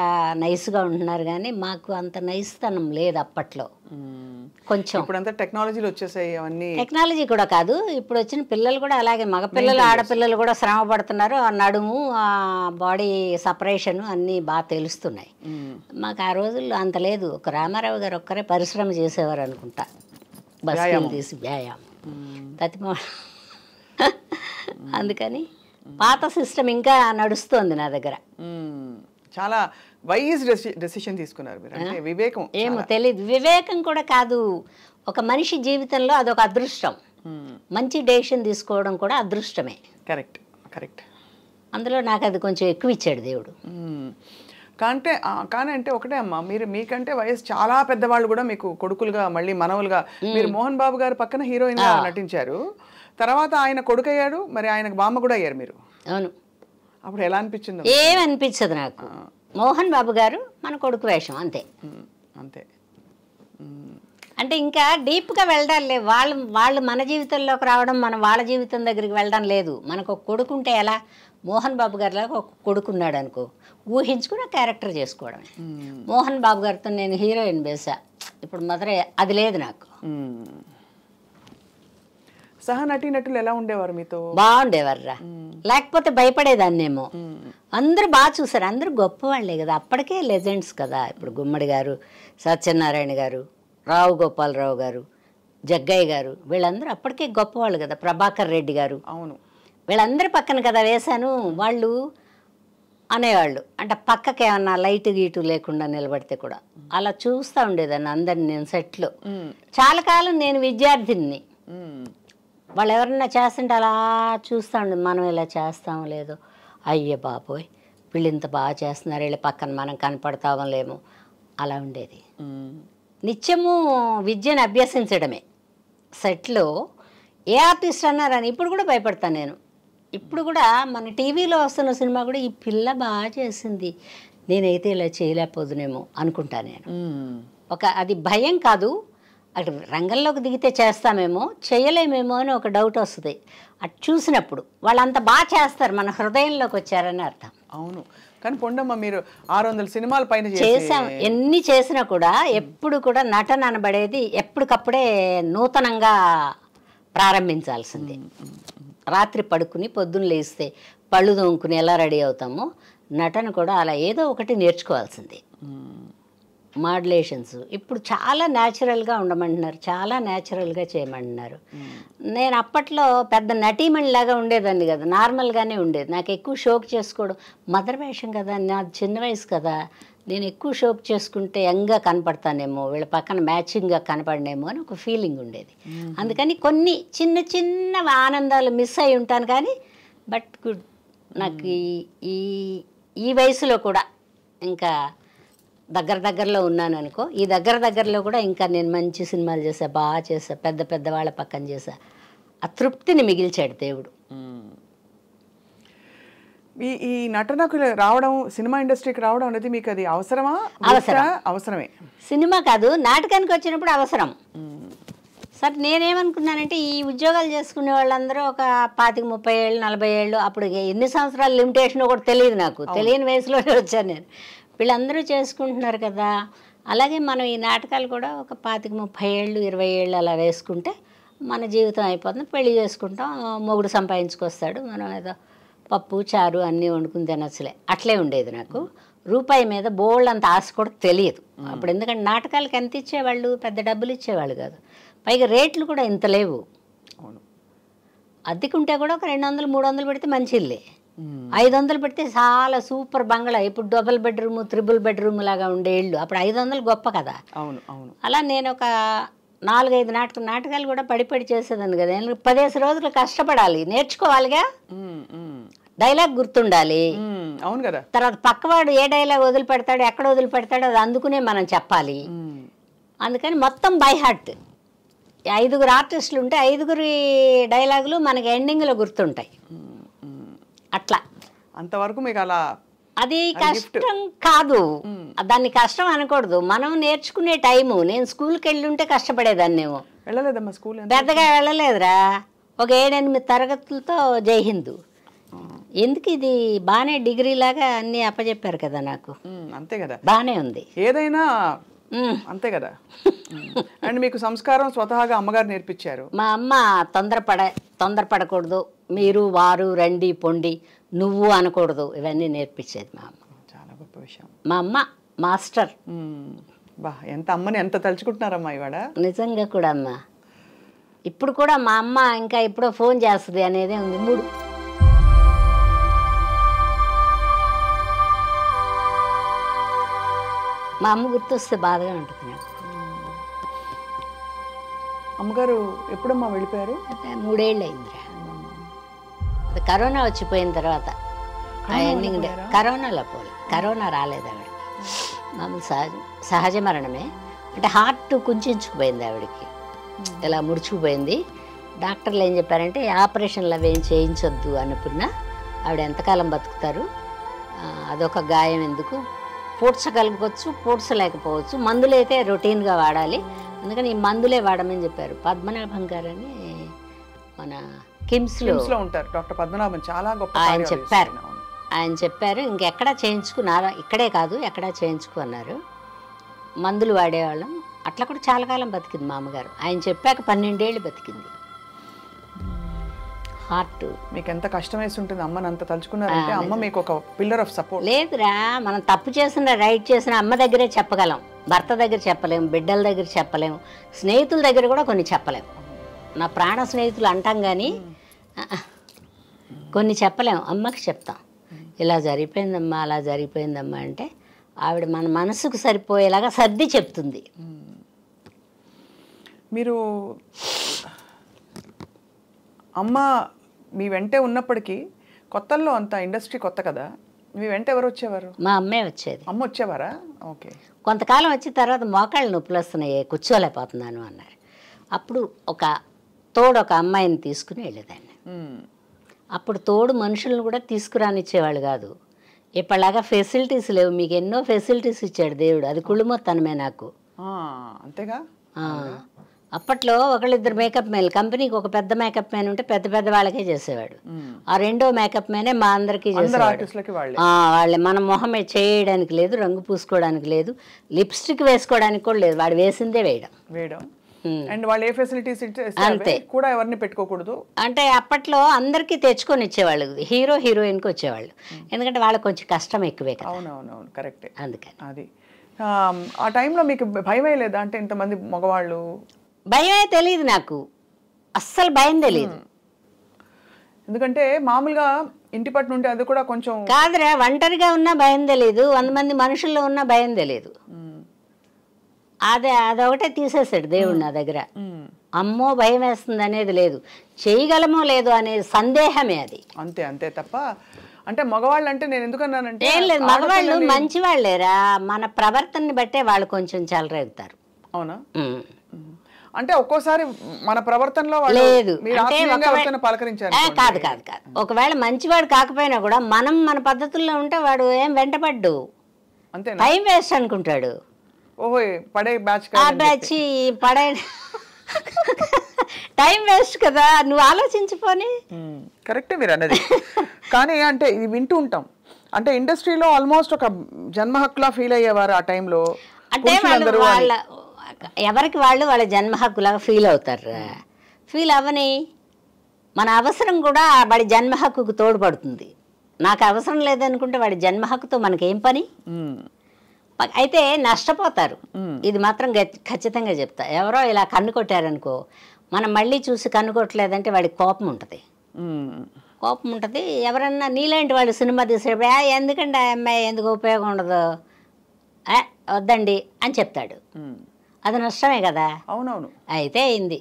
నైస్గా ఉంటున్నారు, కానీ మాకు అంత నైస్తనం లేదు అప్పట్లో. కొంచెం
ఇప్పుడంతా టెక్నాలజీలు వచ్చేసాయి. అవన్నీ
టెక్నాలజీ కూడా కాదు, ఇప్పుడు వచ్చిన పిల్లలు కూడా అలాగే, మగపిల్లలు ఆడపిల్లలు కూడా శ్రమ పడుతున్నారు. ఆ నడుము, ఆ బాడీ సపరేషను అన్నీ బాగా తెలుస్తున్నాయి. మాకు ఆ రోజుల్లో అంత లేదు. ఒక రామారావు గారు ఒక్కరే పరిశ్రమ చేసేవారు అనుకుంటా, బస్సులు తీసి వ్యాయామం తతిమా. అందుకని పాత సిస్టమ్ ఇంకా నడుస్తోంది నా దగ్గర.
చాలా వైజ్ డెసిషన్ తీసుకున్నారు మీరు, అంటే వివేకం.
ఏమో తెలియదు, వివేకం కూడా కాదు, ఒక మనిషి జీవితంలో అదొక అదృష్టం. మంచి డెసిషన్ తీసుకోవడం కూడా అదృష్టమే.
Correct correct.
అందులో నాకు అది కొంచెం ఎక్కువ ఇచ్చాడు దేవుడు.
కానీ అంటే ఒకటే అమ్మా, మీకంటే వయసు చాలా పెద్దవాళ్ళు కూడా మీకు కొడుకులుగా, మళ్ళీ మనవలుగా. మీరు మోహన్ బాబు గారు పక్కన హీరోయిన్ గా నటించారు, తర్వాత ఆయన కొడుకు అయ్యాడు, మరి ఆయనకు బామ్మ కూడా అయ్యారు మీరు.
అవును.
అప్పుడు ఎలా అనిపించింది?
ఏమనిపించదు నాకు. మోహన్ బాబు గారు మన కొడుకు వేషం అంతే అంతే. అంటే ఇంకా డీప్గా వెళ్ళడం లేదు. వాళ్ళు మన జీవితంలోకి రావడం, మనం వాళ్ళ జీవితం దగ్గరికి వెళ్ళడం లేదు. మనకు ఒక కొడుకుంటే ఎలా, మోహన్ బాబు గారిలాగా ఒక కొడుకున్నాడు అనుకో, ఊహించుకుని క్యారెక్టర్ చేసుకోవడం. మోహన్ బాబు గారితో నేను హీరోయిన్ వేసా, ఇప్పుడు మొదలే అది లేదు నాకు.
సహ నటీనటులు ఎలా ఉండేవారు మీతో?
బాగుండేవర్రా, లేకపోతే భయపడేదాన్నేమో. అందరూ బాగా చూసారు, అందరూ గొప్పవాళ్లే కదా, అప్పటికే లెజెండ్స్ కదా. ఇప్పుడు గుమ్మడి గారు, సత్యనారాయణ గారు, రావు గోపాలరావు గారు, జగ్గయ్య గారు, వీళ్ళందరూ అప్పటికే గొప్పవాళ్ళు కదా. ప్రభాకర్ రెడ్డి గారు,
అవును,
వీళ్ళందరి పక్కన కదా వేశాను. వాళ్ళు అనేవాళ్ళు, అంటే పక్కకి ఏమన్నా లైట్ గీటు లేకుండా నిలబడితే కూడా అలా చూస్తూ ఉండేదాన్ని అందరిని. నేను సెట్లో చాలా కాలం నేను విద్యార్థిని, వాళ్ళు ఎవరన్నా చేస్తుంటే అలా చూస్తూ ఉండేది. మనం ఇలా చేస్తామో లేదో, అయ్యే బాబోయ్ వీళ్ళు ఇంత బాగా చేస్తున్నారు, వీళ్ళ పక్కన మనం కనపడతామో లేమో, అలా ఉండేది. నిత్యము విద్యను అభ్యసించడమే. సెట్లో ఏ ఆర్టిస్ట్ అన్నారని ఇప్పుడు కూడా భయపడతాను నేను. ఇప్పుడు కూడా మన టీవీలో వస్తున్న సినిమా కూడా ఈ పిల్ల బాగా చేసింది, నేనైతే ఇలా చేయలేకపోదునేమో అనుకుంటా నేను. అది భయం కాదు, అటు రంగంలోకి దిగితే చేస్తామేమో, చేయలేమేమో అని ఒక డౌట్ వస్తుంది. అటు చూసినప్పుడు వాళ్ళంత బాగా చేస్తారు, మన హృదయంలోకి వచ్చారని అర్థం.
అవును, కానీ పొండమ్మ మీరు 600 సినిమాల పైన
చేసాం. ఎన్ని చేసినా కూడా ఎప్పుడు కూడా నటన అనబడేది ఎప్పటికప్పుడే నూతనంగా ప్రారంభించాల్సిందే. రాత్రి పడుకుని పొద్దున్న లేస్తే పళ్ళు తోముకుని ఎలా రెడీ అవుతామో, నటన కూడా అలా ఏదో ఒకటి నేర్చుకోవాల్సిందే. మాడ్యులేషన్స్ ఇప్పుడు చాలా న్యాచురల్గా ఉండమంటున్నారు, చాలా న్యాచురల్గా చేయమంటున్నారు. నేను అప్పట్లో పెద్ద నటీమణిలాగా ఉండేదాన్ని కదా, నార్మల్గానే ఉండేది. నాకు ఎక్కువ షోక్ చేసుకోవడం, మదర్ వేషం కదా, నాది చిన్న వయసు కదా, నేను ఎక్కువ షోక్ చేసుకుంటే యంగ్గా కనపడతానేమో, వీళ్ళ పక్కన మ్యాచింగ్గా కనపడనేమో అని ఒక ఫీలింగ్ ఉండేది. అందుకని కొన్ని చిన్న చిన్న ఆనందాలు మిస్ అయి ఉంటాను. కానీ బట్ గుడ్, నాకు ఈ వయసులో కూడా ఇంకా దగ్గరలో ఉన్నాను అనుకో. ఈ దగ్గరలో కూడా ఇంకా నేను మంచి సినిమాలు చేసా, బాగా చేసా, పెద్ద వాళ్ళ పక్కన చేసా. ఆ తృప్తిని మిగిల్చాడు దేవుడు.
ఈ నటనకు రావడం, సినిమా ఇండస్ట్రీకి రావడం అనేది మీకు అది అవసరమా? అవసరమే.
సినిమా కాదు, నాటకానికి వచ్చినప్పుడు అవసరం. సరే నేనేమనుకున్నానంటే, ఈ ఉద్యోగాలు చేసుకునే వాళ్ళందరూ ఒక 25-30 ఏళ్ళు 40 ఏళ్ళు, అప్పుడు ఎన్ని సంవత్సరాలు లిమిటేషన్ కూడా తెలియదు నాకు, తెలియని వయసులోనే వచ్చాను నేను. వీళ్ళందరూ చేసుకుంటున్నారు కదా, అలాగే మనం ఈ నాటకాలు కూడా ఒక 25-30 ఏళ్ళు 20 ఏళ్ళు అలా వేసుకుంటే మన జీవితం అయిపోతుంది. పెళ్లి చేసుకుంటాం, మొగుడు సంపాదించుకొస్తాడు, మనం ఏదో పప్పు చారు అన్నీ వండుకుని తినచ్చులే, అట్లే ఉండేది నాకు. రూపాయి మీద బోల్డ్ అంత ఆశ కూడా తెలియదు అప్పుడు, ఎందుకంటే నాటకాలకి ఎంత ఇచ్చేవాళ్ళు, పెద్ద డబ్బులు ఇచ్చేవాళ్ళు కాదు, పైగా రేట్లు కూడా ఇంత లేవు. అద్దెకుంటే కూడా ఒక 200-300 పెడితే మంచి ఇల్లే, 500 పెడితే చాలా సూపర్ బంగ్లా. ఇప్పుడు డబుల్ బెడ్రూమ్, త్రిబుల్ బెడ్రూమ్ లాగా ఉండే ఇళ్ళు, అప్పుడు 500 గొప్ప కదా. అలా నేను ఒక 4-5 నాటకాలు కూడా పడి చేసేదాన్ని కదా. 10 రోజులు కష్టపడాలి, నేర్చుకోవాలిగా, డైలాగ్ గుర్తుండాలి.
అవును కదా.
తర్వాత పక్కవాడు ఏ డైలాగ్ వదిలిపెడతాడు, ఎక్కడ వదిలిపెడతాడో అది అందుకునే మనం చెప్పాలి. అందుకని మొత్తం బై హార్ట్. 5 ఆర్టిస్టులు ఉంటే 5 డైలాగులు మనకి ఎండింగ్లో గుర్తుంటాయి. అట్లా
అంతవరకు మీకు అలా
అది కష్టం కాదు, దాన్ని కష్టం అనకూడదు, మనం నేర్చుకునే టైము. నేను స్కూల్కి వెళ్ళి ఉంటే కష్టపడేదాన్నేమో.
వెళ్ళలేదమ్మా స్కూల్?
పెద్దగా వెళ్ళలేదురా, ఒక 7-8 తరగతులతో జై హిందూ. ఎందుకు ఇది బాగానే డిగ్రీ లాగా అన్నీ అప్పచెప్పారు కదా నాకు.
అంతే కదా,
బాగానే ఉంది
ఏదైనా అంతే కదా. అండ్ మీకు సంస్కారం స్వతహాగా అమ్మగారు నేర్పించారు.
మా అమ్మ తొందరపడకూడదు, మీరు వారు రండి పొండి నువ్వు అనకూడదు, ఇవన్నీ నేర్పించేది మా అమ్మ.
చాలా గొప్ప విషయం.
మా అమ్మ మాస్టర్.
బా, ఎంత అమ్మని ఎంత తలుచుకుంటున్నారమ్మా ఇవాడ.
నిజంగా కూడా అమ్మ, ఇప్పుడు కూడా మా అమ్మ ఇంకా ఎప్పుడో ఫోన్ చేస్తుంది అనేదే ఉంది. మా అమ్మ గుర్తొస్తే బాధగా ఉంటుంది నాకు.
అమ్మగారు ఎప్పుడమ్మా వెళ్ళిపోయారు?
3 ఏళ్ళు అయిందిరా. అది కరోనా వచ్చిపోయిన తర్వాత ఎండింగ్ కరోనాలో పోలే, కరోనా రాలేదు ఆవిడకి, మామూలు సహజ మరణమే. అంటే హార్ట్ కుంచుకుపోయింది ఆవిడకి, ఇలా ముడుచుకుపోయింది. డాక్టర్లు ఏం చెప్పారంటే ఆపరేషన్లు అవి ఏం చేయించొద్దు అనుకున్నా, ఆవిడ ఎంతకాలం బతుకుతారు, అదొక గాయం ఎందుకు, పూడ్చగలగవచ్చు పూడ్చలేకపోవచ్చు, మందులు అయితే రొటీన్గా వాడాలి, అందుకని ఈ మందులే వాడమని చెప్పారు. పద్మనాభం గారని మన కిమ్స్లో
ఉంటారు డాక్టర్ పద్మనాభన్, చాలా గొప్ప
ఆయన చెప్పారు. ఆయన చెప్పారు ఇంకెక్కడా చేయించుకున్నారా, ఇక్కడే కాదు ఎక్కడా చేయించుకు అన్నారు. మందులు వాడేవాళ్ళం. అట్లా కూడా చాలా కాలం బతికింది మా అమ్మగారు. ఆయన చెప్పాక 12 ఏళ్ళు బతికింది. హార్ట్
మీకు ఎంత కష్టం వేసి ఉంటుంది అమ్మని అంత తలుచుకున్నారంటే. అమ్మ మీకు ఒక పిల్లర్ ఆఫ్ సపోర్ట్.
లేదురా, మనం తప్పు చేసిన రైట్ చేసిన అమ్మ దగ్గరే చెప్పగలం, భర్త దగ్గర చెప్పలేము, బిడ్డల దగ్గర చెప్పలేము, స్నేహితుల దగ్గర కూడా కొన్ని చెప్పలేము. నా ప్రాణ స్నేహితులు అంటాం కానీ కొన్ని చెప్పలేము. అమ్మకి చెప్తాం, ఇలా జరిగిపోయిందమ్మా అలా జరిగిపోయిందమ్మా అంటే ఆవిడ మన మనసుకు సరిపోయేలాగా సర్ది చెప్తుంది.
మీరు అమ్మ మీ వెంటే ఉన్నప్పటికీ కొత్తల్లో అంత ఇండస్ట్రీ కొత్త కదా, మీ వెంట ఎవరు వచ్చేవారు?
మా అమ్మే వచ్చేది.
అమ్మ వచ్చేవారా? ఓకే.
కొంతకాలం వచ్చిన తర్వాత మోకాళ్ళు నొప్పులు వస్తున్నాయి, కూర్చోలేకపోతున్నాను అన్నారు. అప్పుడు ఒక అమ్మాయిని తీసుకుని వెళ్ళేదాన్ని. అప్పుడు తోడు మనుషులను కూడా తీసుకురానిచ్చేవాళ్ళు కాదు. ఇప్పటిలాగా ఫెసిలిటీస్ లేవు. మీకు ఎన్నో ఫెసిలిటీస్ ఇచ్చాడు దేవుడు, అది కుళ్ళుమొత్తనమే నాకు.
అంతేగా.
అప్పట్లో ఒకళ్ళిద్దరు మేకప్ మ్యాన్, కంపెనీకి ఒక పెద్ద మేకప్ మ్యాన్ ఉంటే పెద్ద పెద్ద వాళ్ళకే చేసేవాడు. ఆ రెండో మేకప్ మ్యానే మా అందరికీ చేసేవాడు. వాళ్ళే మన మొహం చేయడానికి లేదు, రంగు పూసుకోవడానికి లేదు, లిప్స్టిక్ వేసుకోవడానికి కూడా లేదు, వాడు వేసిందే వేయడం.
అండ్ వాళ్ళు ఏ ఫెసిలిటీస్ అంతే కూడా ఎవరిని పెట్టుకోకూడదు
అంటే అప్పట్లో అందరికీ తెచ్చుకొని ఇచ్చేవాళ్ళు, హీరో హీరోయిన్కి వచ్చేవాళ్ళు. ఎందుకంటే వాళ్ళకి కొంచెం కష్టం ఎక్కువే కదా.
అవునవునవును, కరెక్టే.
అందుకని
అది ఆ టైంలో మీకు భయమే లేదా? అంటే ఇంతమంది మగవాళ్ళు.
భయమే తెలియదు నాకు, అస్సలు భయం తెలియదు.
ఎందుకంటే మామూలుగా ఇంటి పట్టు నుండి అది కూడా కొంచెం
కాదురా, ఒంటరిగా ఉన్నా భయం తెలియదు, 100 మంది మనుషుల్లో ఉన్నా భయం తెలియదు. అదొకటే తీసేసాడు దేవుడు నా దగ్గర. అమ్మో భయం వేస్తుంది అనేది లేదు, చేయగలమో లేదు అనే సందేహమే అది.
అంతే అంతే తప్ప. అంటే మగవాళ్ళు అంటే నేను ఎందుకన్నానంటే
ఏం లేదు, మగవాళ్ళు మంచివాళ్ళేరా, మన ప్రవర్తనని బట్టే వాళ్ళు కొంచెం చెలరేగుతారు.
అవునా? అంటే ఒక్కోసారి మన ప్రవర్తనలో
లేదు
పలకరించారు
కాదు కాదు కాదు ఒకవేళ మంచివాడు కాకపోయినా కూడా మనం మన పద్ధతుల్లో ఉంటే వాడు ఏం వెంటపడ్డు,
అంతే
టైం వేస్ట్ అనుకుంటాడు.
ఓహో పడే బ్యాచ్
పడే టైం వేస్ట్ కదా, నువ్వు ఆలోచించిపోని.
కరెక్టే మీరు అన్నది. కానీ అంటే ఇది వింటూ ఉంటాం, అంటే ఇండస్ట్రీలో ఆల్మోస్ట్ ఒక జన్మ హక్కులా ఫీల్ అయ్యేవారు ఆ టైంలో.
అంటే వాళ్ళ ఎవరికి వాళ్ళు వాళ్ళ జన్మ హక్కులాగా ఫీల్ అవుతారు. ఫీల్ అవ్వని, మన అవసరం కూడా వాడి జన్మ హక్కుకు తోడ్పడుతుంది. నాకు అవసరం లేదనుకుంటే వాడి జన్మ హక్కుతో మనకేం పని? అయితే నష్టపోతారు. ఇది మాత్రం ఖచ్చితంగా చెప్తా. ఎవరో ఇలా కన్ను కొట్టారనుకో, మనం మళ్ళీ చూసి కన్ను కొట్టలేదంటే వాడికి కోపం ఉంటుంది. కోపం ఉంటుంది. ఎవరన్నా నీలాంటి వాళ్ళు సినిమా తీసేటప్పుడు ఎందుకంటే ఆ అమ్మాయి ఎందుకు ఉపయోగం ఉండదు, వద్దండి అని చెప్తాడు. అది నష్టమే కదా.
అవునవును.
అయితే అయింది.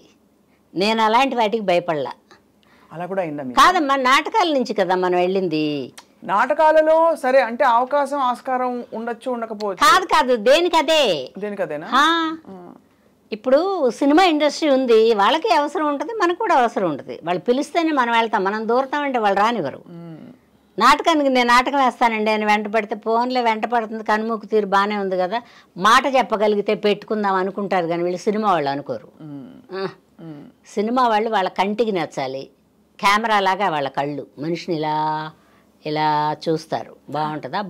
నేను అలాంటి వాటికి భయపడలా.
అలా కూడా అయిందా?
కాదమ్మా, నాటకాల నుంచి కదా మనం వెళ్ళింది.
నాటకాలలో సరే అంటే అవకాశం ఆస్కారం ఉండొచ్చు ఉండకపోవచ్చు.
కాదు కాదు, దేనికదే.
దేనికదేనా?
ఇప్పుడు సినిమా ఇండస్ట్రీ ఉంది, వాళ్ళకి అవసరం ఉంటుంది, మనకు కూడా అవసరం ఉంటుంది. వాళ్ళు పిలిస్తేనే మనం వెళ్తాం, మనం దూరతామంటే వాళ్ళు రానివ్వరు. నాటకానికి నేను నాటకం వేస్తానండి అని వెంట పడితే ఫోన్లో వెంట పడుతుంది, కనుమూకు తీరు బాగానే ఉంది కదా, మాట చెప్పగలిగితే పెట్టుకుందాం అనుకుంటారు కానీ వీళ్ళు సినిమా వాళ్ళు అనుకోరు. సినిమా వాళ్ళు వాళ్ళ కంటికి నచ్చాలి, కెమెరా లాగా వాళ్ళ కళ్ళు మనిషిని ఇలా ఇలా చూస్తారు. బాగుంటుందా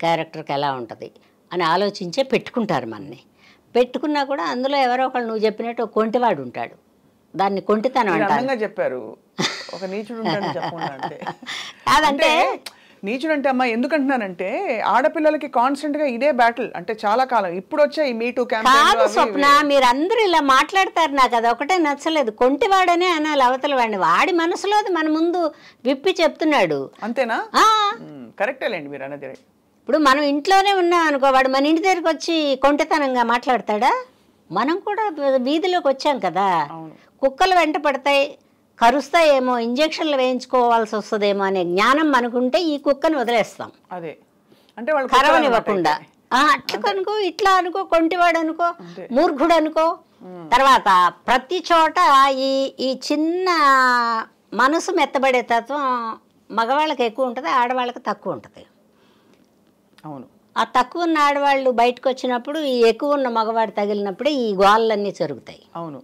క్యారెక్టర్కి ఎలా ఉంటుంది అని ఆలోచించే పెట్టుకుంటారు. మనని పెట్టుకున్నా కూడా అందులో ఎవరో ఒకళ్ళు నువ్వు చెప్పినట్టు కొంటివాడు ఉంటాడు, దాన్ని కొంటితనం అంటారు.
చెప్పారు ఒక నీచుడు చెప్పండి.
కాదంటే
నీచుడు అంటే అమ్మా ఎందుకంటున్నానంటే ఆడపిల్లలకి కాన్స్టెంట్ గా ఇదే బ్యాటిల్ అంటే చాలా కాలం. ఇప్పుడు వచ్చే ఈ మీటూ
క్యాంపెయిన్ స్వప్న మీరందరూ ఇలా మాట్లాడతారు, నాకు అది ఒకటే నచ్చలేదు. కొంటివాడనే అనాలి అవతల వాడిని, వాడి మనసులోది మన ముందు విప్పి చెప్తున్నాడు.
అంతేనా? కరెక్టేలేండి మీరు అన్నది.
ఇప్పుడు మనం ఇంట్లోనే ఉన్నాం అనుకో, వాడు మన ఇంటి దగ్గరికి వచ్చి కొంటితనంగా మాట్లాడతాడా? మనం కూడా వీధిలోకి వచ్చాం కదా, కుక్కలు వెంట పడతాయి, కరుస్తాయేమో, ఇంజక్షన్లు వేయించుకోవాల్సి వస్తుందేమో అనే జ్ఞానం మనకుంటే ఈ కుక్కని వదిలేస్తాం.
అదే అంటే వాళ్ళు
కరవనివ్వకుండా. అట్లా అనుకో, ఇట్లా అనుకో, కొంటివాడు అనుకో, మూర్ఖుడు అనుకో. తర్వాత ప్రతి చోట ఈ చిన్న మనసు మెత్తబడే తత్వం మగవాళ్ళకి ఎక్కువ ఉంటుంది, ఆడవాళ్ళకి తక్కువ ఉంటుంది.
అవును.
ఆ తక్కువ ఉన్న ఆడవాళ్ళు బయటకు వచ్చినప్పుడు ఈ ఎక్కువ ఉన్న మగవాడు తగిలినప్పుడే ఈ గోళ్ళన్నీ జరుగుతాయి.
అవును.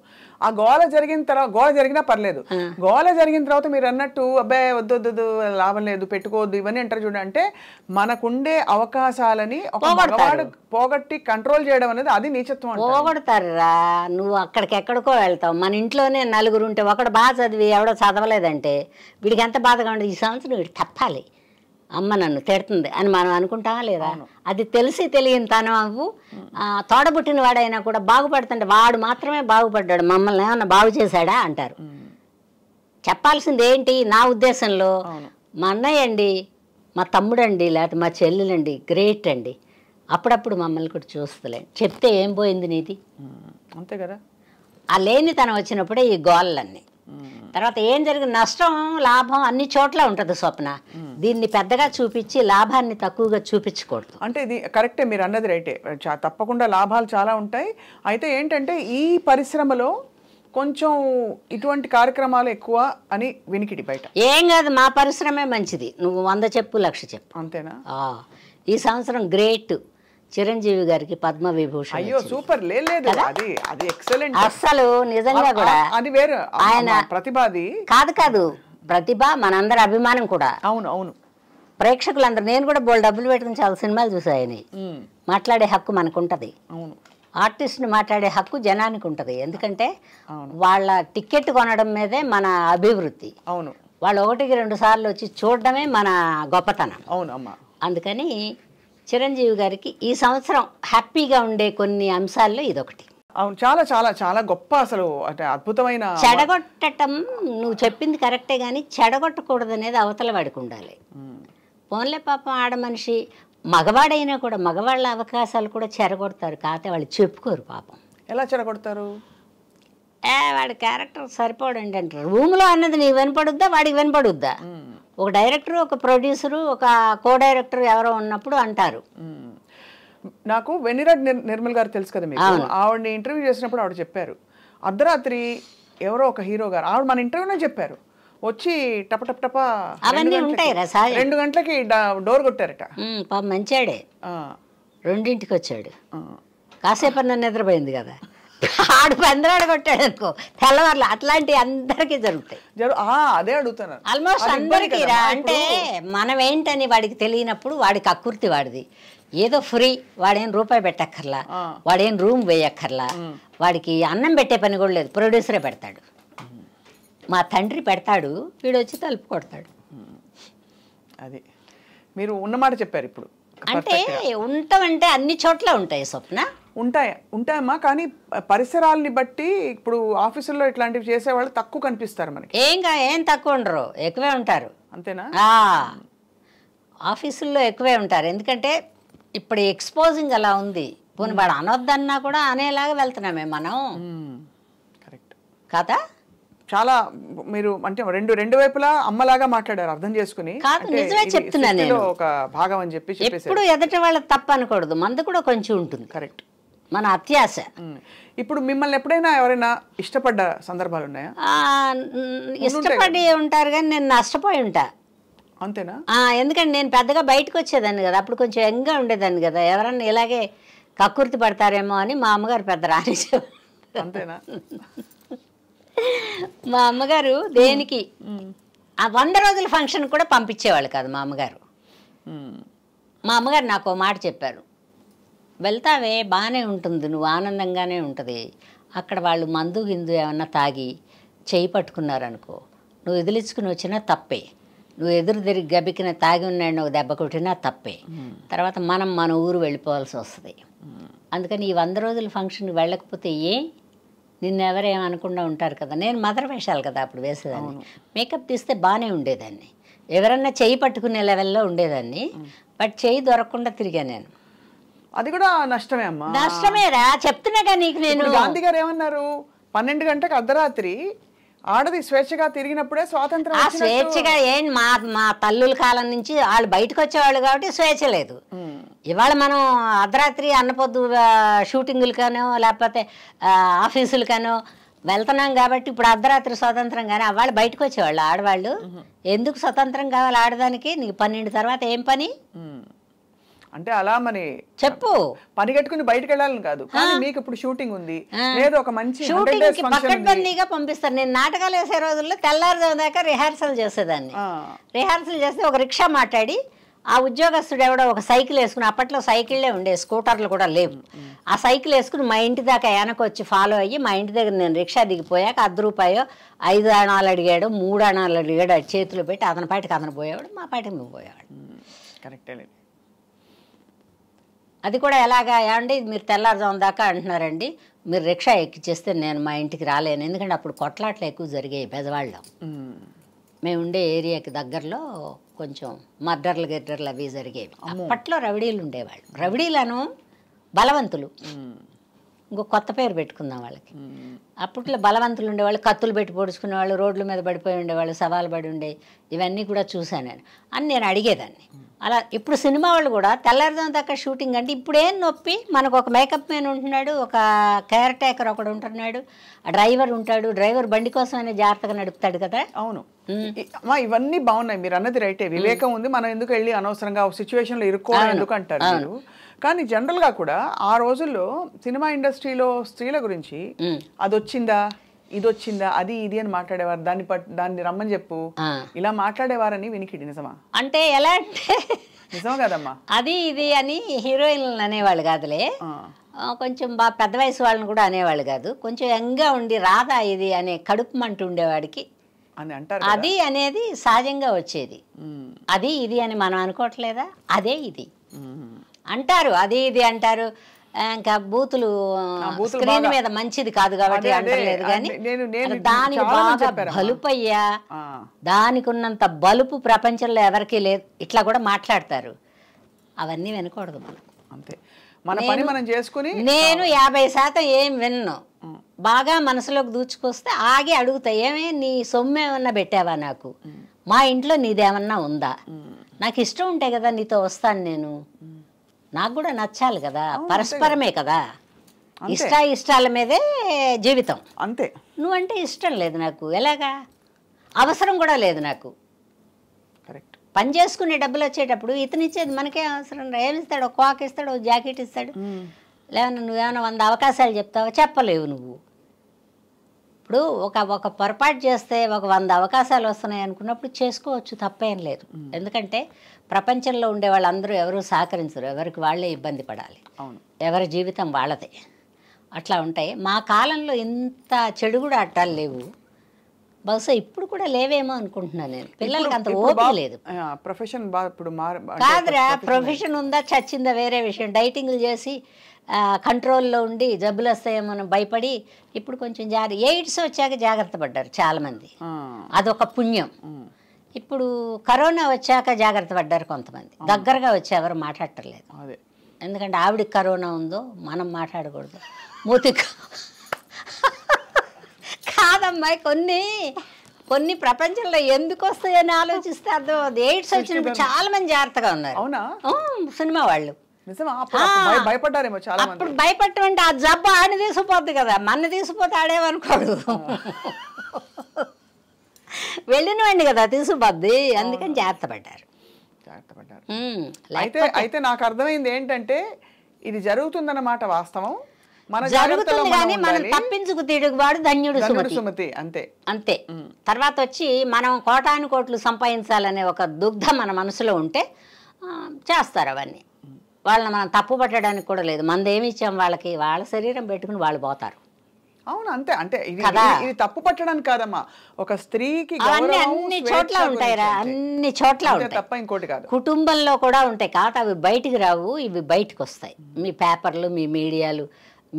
ఆ గోల జరిగిన తర్వాత, గోల జరిగినా పర్లేదు, గోల జరిగిన తర్వాత మీరు అన్నట్టు అబ్బాయి వద్దు లాభం లేదు పెట్టుకోవద్దు ఇవన్నీ అంటారు చూడండి. అంటే మనకుండే అవకాశాలని ఒక మగవాడు పోగొట్టి కంట్రోల్ చేయడం అనేది అది నీచత్వం.
పోగొడతారా, నువ్వు అక్కడికెక్కడికో వెళ్తావు. మన ఇంట్లోనే నలుగురు ఉంటే ఒకడు బాగా చదివి ఎవడో చదవలేదంటే వీడికి ఎంత బాధగా ఉండదు. ఈ సంవత్సరం వీడు తప్పాలి, అమ్మ నన్ను తిడుతుంది అని మనం అనుకుంటామా లేదా? అది తెలిసి తెలియని తనవు తోడబుట్టిన వాడైనా కూడా బాగుపడుతుంటే వాడు మాత్రమే బాగుపడ్డాడు, మమ్మల్ని ఏమన్నా బాగు చేశాడా అంటారు. చెప్పాల్సింది ఏంటి నా ఉద్దేశంలో, మా అన్నయ్య అండి, మా తమ్ముడండి, లేకపోతే మా చెల్లెలండి గ్రేట్ అండి, అప్పుడప్పుడు మమ్మల్ని కూడా చూస్తలే, చెప్తే ఏం పోయింది నీది,
అంతే కదా.
ఆ లేనితనం వచ్చినప్పుడే ఈ గోళ్ళన్నీ. తర్వాత ఏం జరిగింది, నష్టం లాభం అన్ని చోట్ల ఉంటుంది స్వప్న. దీన్ని పెద్దగా చూపించి లాభాన్ని తక్కువగా చూపించకూడదు.
అంటే ఇది కరెక్టే, మీరు అన్నది రైటే, తప్పకుండా లాభాలు చాలా ఉంటాయి. అయితే ఏంటంటే ఈ పరిశ్రమలో కొంచెం ఇటువంటి కార్యక్రమాలు ఎక్కువ అని వినికిడి బయట.
ఏం కాదు, మా పరిశ్రమే మంచిది, నువ్వు 100 చెప్పు 1,00,000 చెప్పు.
అంతేనా?
ఈ సంవత్సరం గ్రేట్ చిరంజీవి గారికి పద్మవిభూషణ్.
అయ్యో సూపర్, లేదు అది ఎక్సలెంట్
అస్సలు నిజంగా కూడా.
అది వేరు,
ఆయన
ప్రతిభాది
కాదు ప్రతిభ మనందరి అభిమానం కూడా.
అవును అవును.
ప్రేక్షకులందరూ, నేను కూడా బోల్ డబ్బులు పెట్టుకుని చాలా సినిమాలు చూసాయని. మాట్లాడే హక్కు మనకుంటది,
అవును.
ఆర్టిస్ట్ని మాట్లాడే హక్కు జనానికి ఉంటుంది. ఎందుకంటే వాళ్ళ టికెట్ కొనడం మీదే మన అభివృద్ధి.
అవును.
వాళ్ళు 1-2 సార్లు వచ్చి చూడడమే మన గొప్పతనం.
అవును అమ్మా.
అందుకని చిరంజీవి గారికి ఈ సంవత్సరం హ్యాపీగా ఉండే కొన్ని అంశాల్లో ఇదొకటి.
అవును, చాలా చాలా చాలా గొప్ప, అసలు అంటే అద్భుతమైన.
చెడగొట్టడం నువ్వు చెప్పింది కరెక్టే, కానీ చెడగొట్టకూడదు అనేది అవతల వాడికి ఉండాలి. పోన్లే పాపం ఆడ మనిషి, మగవాడైనా కూడా మగవాళ్ళ అవకాశాలు కూడా చెడగొడతారు, కాకపోతే వాళ్ళు చెప్పుకోరు పాపం.
ఎలా చెడగొడతారు?
వాడి క్యారెక్టర్ సరిపోడండి అంటారు. రూమ్లో అన్నది నీకు వినపడుద్దా, వాడికి వినపడుద్దా? ఒక డైరెక్టరు, ఒక ప్రొడ్యూసరు, ఒక కో డైరెక్టర్ ఎవరో ఉన్నప్పుడు అంటారు.
నాకు వెన్నిరెడ్డి నిర్మల్ గారు తెలుసు కదా మీకు, ఆవిడని ఇంటర్వ్యూ చేసినప్పుడు ఆవిడ చెప్పారు, అర్ధరాత్రి ఎవరో ఒక హీరో గారు, ఆవిడ మన ఇంటర్వ్యూనే చెప్పారు, వచ్చి టప టప టప
అవన్నీ ఉంటాయి రా సార్.
2 గంటలకి డోర్ కొట్టారట.
మంచాడే 2ంటికి వచ్చాడు, కాసేపు నన్ను నిద్రపోయింది కదా, ఆడు పంద్రాడు కొట్టాడు అనుకో తెల్లవారులు. అట్లాంటి అందరికీ జరుగుతాయి.
అదే అడుగుతున్నారు
ఆల్మోస్ట్ అందరికీ రా. అంటే మనం ఏంటని వాడికి తెలియనప్పుడు వాడికి అకృతి వాడిది. ఏదో ఫ్రీ, వాడేం రూపాయి పెట్టక్కర్లా, వాడేం రూమ్ వేయక్కర్లా, వాడికి అన్నం పెట్టే పని కూడా లేదు, ప్రొడ్యూసరే పెడతాడు. మా తండ్రి పెడతాడు, వీడు వచ్చి తలుపు కొడతాడు.
అది మీరు ఉన్నమాట చెప్పారు. ఇప్పుడు
అంటే ఉంటామంటే అన్ని చోట్ల ఉంటాయి స్వప్న,
ఉంటాయమ్మా. కానీ పరిసరాలని బట్టి ఇప్పుడు ఆఫీసుల్లో ఇట్లాంటివి చేసేవాళ్ళు తక్కువ కనిపిస్తారు మనకి.
ఏం తక్కువ ఉండరు, ఎక్కువే ఉంటారు.
అంతేనా?
ఆఫీసుల్లో ఎక్కువే ఉంటారు. ఎందుకంటే ఇప్పుడు ఎక్స్పోజింగ్ అలా ఉంది. పోనీ వాడు అనొద్దన్నా కూడా అనేలాగా వెళ్తున్నామే మనం.
కరెక్ట్
కదా.
చాలా మీరు అంటే రెండు వైపులా అమ్మలాగా మాట్లాడారు, అర్థం చేసుకుని.
నిజమే చెప్తున్నా నేను,
ఒక భాగం అని చెప్పి
ఎప్పుడు ఎదుటి వాళ్ళ తప్పు అనకూడదు, మంది కూడా కొంచెం ఉంటుంది.
కరెక్ట్.
మన అత్యాశ.
ఇప్పుడు మిమ్మల్ని ఎప్పుడైనా ఎవరైనా ఇష్టపడ్డ సందర్భాలు ఉన్నాయా?
ఇష్టపడి ఉంటారు కానీ నేను నష్టపోయి ఉంటా.
అంతేనా?
ఎందుకంటే నేను పెద్దగా బయటకు వచ్చేదాన్ని కదా, అప్పుడు కొంచెం యంగ్గా ఉండేదాన్ని కదా, ఎవరన్నా ఇలాగే కక్కుర్తి పడతారేమో అని మా అమ్మగారు పెద్ద రాణించే.
అంతేనా?
మా అమ్మగారు దేనికి ఆ 100 రోజుల ఫంక్షన్ కూడా పంపించేవాళ్ళు కాదు మా అమ్మగారు. మా అమ్మగారు నాకు మాట చెప్పారు, వెళ్తావే బాగానే ఉంటుంది, నువ్వు ఆనందంగానే ఉంటుంది, అక్కడ వాళ్ళు మందు గిందు ఏమన్నా తాగి చేయి పట్టుకున్నారనుకో, నువ్వు ఎదిలించుకుని వచ్చినా తప్పే, నువ్వు ఎదురు తిరిగి గబికిన తాగి ఉన్నాడు ఒక దెబ్బ కొట్టినా తప్పే, తర్వాత మన ఊరు వెళ్ళిపోవాల్సి వస్తుంది. అందుకని ఈ 100 రోజుల ఫంక్షన్కి వెళ్ళకపోతే నిన్నెవరేమనకుండా ఉంటారు కదా. నేను మదర్ వేషాలు కదా అప్పుడు వేసేదాన్ని, మేకప్ తీస్తే బాగానే ఉండేదాన్ని, ఎవరన్నా చేయి పట్టుకునే లెవెల్లో ఉండేదాన్ని. బట్ చేయి దొరకకుండా తిరిగా నేను.
అది కూడా నష్టమే అమ్మా.
నష్టమేరా, చెప్తున్నాగా నీకు నేను.
గాంధీ గారు ఏమన్నారు, 12 గంటలకు అర్ధరాత్రి ఆడది స్వేచ్ఛగా తిరిగినప్పుడే స్వాతంత్రం.
ఆ స్వేచ్ఛగా మా తల్లుల కాలం నుంచి వాళ్ళు బయటకు వచ్చేవాళ్ళు కాబట్టి స్వేచ్ఛ లేదు. ఇవాళ మనం అర్ధరాత్రి అన్నపొద్దు షూటింగులకనో లేకపోతే ఆఫీసులకనో వెళ్తున్నాం కాబట్టి ఇప్పుడు అర్ధరాత్రి స్వతంత్రం. కానీ వాళ్ళు బయటకు వచ్చేవాళ్ళు ఆడవాళ్ళు. ఎందుకు స్వతంత్రం కావాలి ఆడదానికి? నీకు 12 తర్వాత ఏం పని?
అంటే అలా మరి
చెప్పు
పని కట్టుకుని బయటకు వెళ్ళాలని కాదు, కానీ మీకు ఇప్పుడు షూటింగ్ ఉంది లేదా ఒక మంచి
షూటింగ్ పక్కడ్బందీగా పంపిస్తారు. నేను నాటకాలు వేసే రోజుల్లో తెల్లారుజాము దాకా రిహార్సల్ చేసేదాన్ని. రిహార్సల్ చేస్తే ఒక రిక్షా మాట్లాడి ఆ ఉద్యోగస్తుడు ఎవడో ఒక సైకిల్ వేసుకుని, అప్పట్లో సైకిళ్ళే ఉండే, స్కూటర్లు కూడా లేవు, ఆ సైకిల్ వేసుకుని మా ఇంటి దాకా వెనక వచ్చి ఫాలో అయ్యి మా ఇంటి దగ్గర నేను రిక్షా దిగిపోయాక 10 రూపాయో 5 అణాలు అడిగాడు, 3 అణాలు అడిగాడు, అది చేతిలో పెట్టి అతని పాటికి అతను పోయేవాడు, మా పాటికి మేము పోయేవాడు.
కరెక్టే.
అది కూడా ఎలాగా ఏమండి మీరు తెల్లారుజాము దాకా అంటున్నారండి, మీరు రిక్షా ఎక్కిచ్చేస్తే నేను మా ఇంటికి రాలేను. ఎందుకంటే అప్పుడు కొట్లాట్లు ఎక్కువ జరిగాయి బెజవాడలో. మేము ఉండే ఏరియాకి దగ్గరలో కొంచెం మర్డర్లు గిడ్డర్లు అవి జరిగేవి. అప్పట్లో రౌడీలు ఉండేవాళ్ళు. రౌడీలను బలవంతులు, ఇంకో కొత్త పేరు పెట్టుకుందాం వాళ్ళకి. అప్పట్లో బలవంతులు ఉండేవాళ్ళు, కత్తులు పెట్టి పొడుచుకునేవాళ్ళు, రోడ్ల మీద పడిపోయి ఉండేవాళ్ళు, సవాలు పడి ఉండే, ఇవన్నీ కూడా చూశాను నేను అని నేను అడిగేదాన్ని. అలా ఇప్పుడు సినిమా వాళ్ళు కూడా తెల్లారుజాము దాకా షూటింగ్ అంటే ఇప్పుడేం నొప్పి, మనకు ఒక మేకప్ మ్యాన్ ఉంటున్నాడు, ఒక కేర్ టేకర్ ఒకడు ఉంటున్నాడు, డ్రైవర్ ఉంటాడు, డ్రైవర్ బండి కోసమైనా జాగ్రత్తగా నడుపుతాడు కదా.
అవును ఇవన్నీ బాగున్నాయి, మీరు అన్నది రైటే, వివేకం ఉంది, మనం ఎందుకు వెళ్ళి అనవసరంగా ఒక సిచ్యువేషన్లో ఇరుక్కోవడం ఎందుకు అంటారు మీరు. కానీ జనరల్గా కూడా ఆ రోజుల్లో సినిమా ఇండస్ట్రీలో స్త్రీల గురించి అది వచ్చిందా ఇది వచ్చిందా అది ఇది అని మాట్లాడేవారు, దాన్ని రమ్మని చెప్పు ఇలా మాట్లాడేవారని వినికిడి నిజమా?
అంటే ఎలా అంటే
నిజమా కదమ్మా,
అది ఇది అని హీరోయిన్లు అనేవాళ్ళు కాదులే, కొంచెం బాగా పెద్ద వయసు వాళ్ళని కూడా అనేవాళ్ళు కాదు, కొంచెం యంగ్గా ఉండి రాదా ఇది అనే కడుపు మంట ఉండేవాడికి
అని అంటారు.
అది అనేది సహజంగా వచ్చేది. అది ఇది అని మనం అనుకోవట్లేదా, అదే ఇది అంటారు, అది ఇది అంటారు. ఇంకా బూతులు స్క్రీన్ మీద మంచిది కాదు కాబట్టి అంటలేదు, కానీ దానికి బాగా బలుపయ్యా, దానికి ఉన్నంత బలుపు ప్రపంచంలో ఎవరికీ లేదు, ఇట్లా కూడా మాట్లాడతారు. అవన్నీ వినకూడదు మనం.
అంతే, మన పని మనం చేసుకుని.
నేను 50% ఏం విన్ను, బాగా మనసులోకి దూచుకొస్తే ఆగి అడుగుతా, ఏమే నీ సొమ్ము ఏమన్నా పెట్టావా నాకు, మా ఇంట్లో నీదేమన్నా ఉందా, నాకు ఇష్టం ఉంటే కదా నీతో వస్తాను నేను, నాకు కూడా నచ్చాలి కదా, పరస్పరమే కదా, ఇష్టాల మీదే జీవితం.
అంతే,
నువ్వంటే ఇష్టం లేదు నాకు, ఎలాగా, అవసరం కూడా లేదు నాకు.
కరెక్ట్,
పని చేసుకునే డబ్బులు వచ్చేటప్పుడు ఇతనిచ్చేది మనకే అవసరం, ఏమిస్తాడు, ఒక కాక్ ఇస్తాడు, ఒక జాకెట్ ఇస్తాడు, లేవన్నా నువ్వేమైనా 100 అవకాశాలు చెప్తావా, చెప్పలేవు నువ్వు. ఇప్పుడు ఒక పొరపాటు చేస్తే ఒక 100 అవకాశాలు వస్తున్నాయి అనుకున్నప్పుడు చేసుకోవచ్చు, తప్పేం లేదు. ఎందుకంటే ప్రపంచంలో ఉండే వాళ్ళందరూ ఎవరు సహకరించరు, ఎవరికి వాళ్ళే ఇబ్బంది పడాలి, ఎవరి జీవితం వాళ్ళదే, అట్లా ఉంటాయి. మా కాలంలో ఇంత చెడు కూడా అట్టాలు లేవు, బహుశా ఇప్పుడు కూడా లేవేమో అనుకుంటున్నాను నేను. పిల్లలకి అంత ఓపిక లేదు.
ప్రొఫెషన్
కాదురా, ప్రొఫెషన్ ఉందా చచ్చిందా వేరే విషయం. డైటింగ్లు చేసి కంట్రోల్లో ఉండి జబ్బులు వస్తాయేమో భయపడి ఇప్పుడు కొంచెం ఎయిడ్స్ వచ్చాక జాగ్రత్త పడ్డారు చాలామంది, అదొక పుణ్యం. ఇప్పుడు కరోనా వచ్చాక జాగ్రత్త పడ్డారు కొంతమంది, దగ్గరగా వచ్చి ఎవరు మాట్లాడటలేదు. ఎందుకంటే ఆవిడకి కరోనా ఉందో మనం మాట్లాడకూడదు, మూతి కాదమ్మాయి. కొన్ని ప్రపంచంలో ఎందుకు వస్తాయని ఆలోచిస్తే అర్థం. ఎయిడ్స్ వచ్చినప్పుడు చాలా మంది జాగ్రత్తగా ఉన్నారు సినిమా వాళ్ళు.
భయపడ్డారేమో చాలా.
అప్పుడు భయపడటం అంటే ఆ జబ్బు ఆడిని తీసుకుపోద్ది కదా, మన తీసుకుపోతే ఆడేమనుకోడు, వెళ్ళినవండి కదా తీసుకుపోద్ది, అందుకని జాగ్రత్త పడ్డారు.
అయితే నాకు అర్థమైంది ఏంటంటే ఇది జరుగుతుందన్నమాట, వాస్తవం
జరుగుతుంది, కానీ మనం తప్పించుకు తిరుగువాడు ధన్యుడు సుమతి,
అంతే
అంతే. తర్వాత వచ్చి మనం కోటాను కోట్లు సంపాదించాలనే ఒక దుగ్ధ మన మనసులో ఉంటే చేస్తారు అవన్నీ. వాళ్ళని మనం తప్పు పట్టడానికి కూడా లేదు, మనదేమి ఇచ్చాం వాళ్ళకి, వాళ్ళ శరీరం పెట్టుకుని వాళ్ళు పోతారు.
అవును అంతే. అంటే ఇది తప్పు పట్టడానికి కాదమ్మా, ఒక స్త్రీకి
అన్ని చోట్ల ఉంటాయిరా, అన్ని చోట్ల ఉంటాయి,
తప్ప ఇంకోటి కాదు.
కుటుంబంలో కూడా ఉంటాయి, కాకపోతే అవి బయటికి రావు, ఇవి బయటకు వస్తాయి. మీ పేపర్లు, మీ మీడియాలు,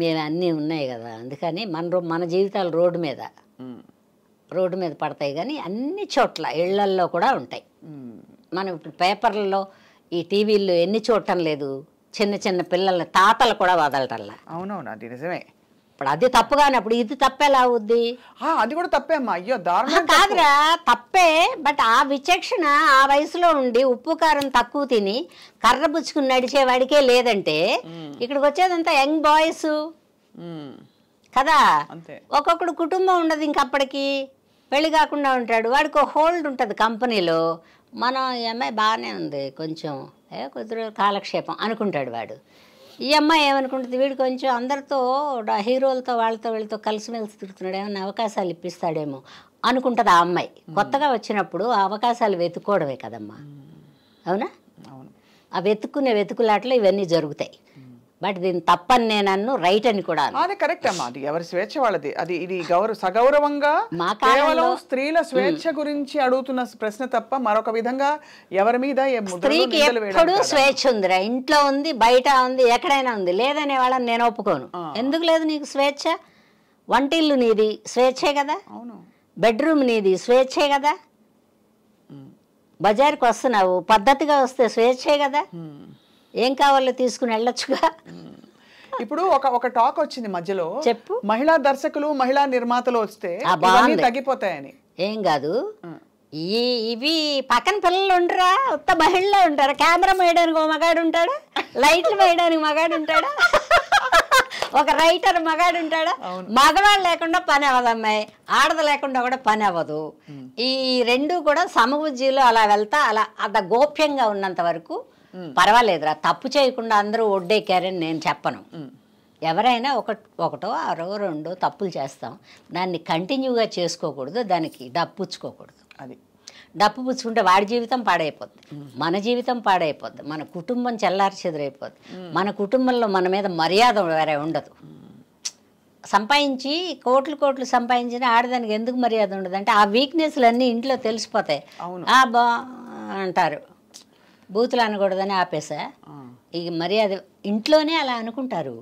మేము అన్నీ ఉన్నాయి కదా, అందుకని మన జీవితాలు రోడ్డు మీద పడతాయి, కానీ అన్ని చోట్ల ఇళ్లల్లో కూడా ఉంటాయి. మనం ఇప్పుడు పేపర్లలో ఈ టీవీల్లో ఎన్ని చూడటం లేదు, చిన్న చిన్న పిల్లల్ని తాతలు కూడా వదలటల్లా.
అవునవును, అది నిజమే.
ఇప్పుడు అది తప్పు కానప్పుడు ఇది తప్పేలా అవుద్ది,
అది కూడా తప్పే అమ్మా. అయ్యో
కాదురా, తప్పే. బట్ ఆ విచక్షణ ఆ వయసులో ఉండి ఉప్పు కారం తక్కువ తిని కర్ర పుచ్చుకుని నడిచేవాడికే లేదంటే ఇక్కడికి వచ్చేదంతా యంగ్ బాయ్స్ కదా. ఒక్కొక్కడు కుటుంబం ఉండదు ఇంకప్పటికి, పెళ్లి కాకుండా ఉంటాడు, వాడికి ఒక హోల్డ్ ఉంటుంది కంపెనీలో, మనం ఈ అమ్మాయి బాగానే ఉంది, కొంచెం కొద్దిగా కాలక్షేపం అనుకుంటాడు వాడు. ఈ అమ్మాయి ఏమనుకుంటుంది, వీడు కొంచెం అందరితో హీరోలతో వాళ్ళతో వీళ్ళతో కలిసిమెలిసి తిరుగుతున్నాడు, ఏమైనా అవకాశాలు ఇప్పిస్తాడేమో అనుకుంటుంది ఆ అమ్మాయి. కొత్తగా వచ్చినప్పుడు ఆ అవకాశాలు వెతుక్కోవడమే కదమ్మా, అవునా? ఆ వెతుకులాటలో ఇవన్నీ జరుగుతాయి. బట్ దీన్ని తప్పని నేను రైట్ అని కూడా
అదే కరెక్ట్ అమ్మా, అది ఎవరి స్వేచ్ఛ వాళ్ళది. అది ఇది సగౌరవంగా కేవలం స్త్రీల స్వేచ్ఛ గురించి అడుగుతున్న ప్రశ్న తప్ప మరొక విధంగా ఎవరి మీద
స్త్రీకి ఎప్పుడు స్వేచ్ఛ ఉందిరా, ఇంట్లో ఉంది, బయట ఉంది, ఎక్కడైనా ఉంది. లేదనే వాళ్ళని నేను ఒప్పుకోను. ఎందుకు లేదు నీకు స్వేచ్ఛ? వంటిల్లు నీది, స్వేచ్ఛే కదా.
అవును.
బెడ్రూమ్ నీది, స్వేచ్ఛే కదా. బజార్కి వస్తున్నావు, పద్ధతిగా వస్తే స్వేచ్ఛే కదా. ఏం కావాలో తీసుకుని వెళ్ళొచ్చుగా.
ఇప్పుడు ఒక టాక్ వచ్చింది మధ్యలో,
చెప్పు,
మహిళా దర్శకులు మహిళా నిర్మాతలు వస్తే తగ్గిపోతాయని.
ఏం కాదు, ఇవి పక్కన పిల్లలు ఉండరా, ఉత్త మహిళలో ఉంటారా? కెమెరా వేయడానికి ఒక మగాడు ఉంటాడా, లైట్లు వేయడానికి మగాడు ఉంటాడా, ఒక రైటర్ మగాడు ఉంటాడా? మగవాళ్ళు లేకుండా పని అవ్వదు అమ్మాయి, ఆడది లేకుండా కూడా పని అవ్వదు. ఈ రెండు కూడా సమబుజ్జిలో అలా వెళ్తా అలా అంత గోప్యంగా ఉన్నంత వరకు పర్వాలేదురా. తప్పు చేయకుండా అందరూ ఒడ్డెక్కారని నేను చెప్పను. ఎవరైనా ఒకటో అరో రెండో తప్పులు చేస్తాం, దాన్ని కంటిన్యూగా చేసుకోకూడదు, దానికి డప్పుచ్చుకోకూడదు.
అది
డప్పు పుచ్చుకుంటే వాడి జీవితం పాడైపోద్ది, మన జీవితం పాడైపోద్ది, మన కుటుంబం చెల్లారి చెదిరైపోద్ది, మన కుటుంబంలో మన మీద మర్యాద వేరే ఉండదు. సంపాదించి కోట్లు సంపాదించిన ఆడదానికి ఎందుకు మర్యాద ఉండదు అంటే ఆ వీక్నెస్లు అన్నీ ఇంట్లో తెలిసిపోతాయి. బా అంటారు, బూతులు అనకూడదని ఆపేసా. ఇక మర్యాద ఇంట్లోనే అలా అనుకుంటారు.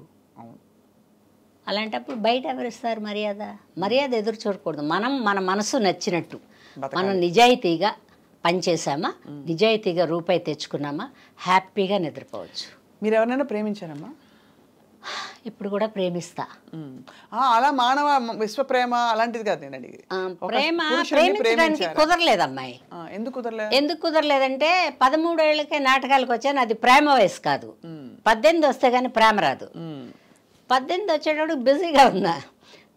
అలాంటప్పుడు బయట ఎవరిస్తారు మర్యాద ఎదురు చూడకూడదు. మన మనసు నచ్చినట్టు మనం నిజాయితీగా పనిచేసామా, నిజాయితీగా రూపాయి తెచ్చుకున్నామా, హ్యాపీగా నిద్రపోవచ్చు.
మీరు ఎవరైనా ప్రేమించారమ్మా?
ఇప్పుడు కూడా ప్రేమిస్తా.
అలా మానవ విశ్వ ప్రేమ అలాంటిది కాదు నేను అడిగి.
ప్రేమించడానికి కుదరలేదు అమ్మాయి. ఎందుకు కుదరలేదంటే 13 ఏళ్ళకే నాటకాలకు వచ్చాను, అది ప్రేమ వయసు కాదు. 18 వస్తే కానీ ప్రేమ రాదు. 18 వచ్చేటప్పుడు బిజీగా ఉన్నా.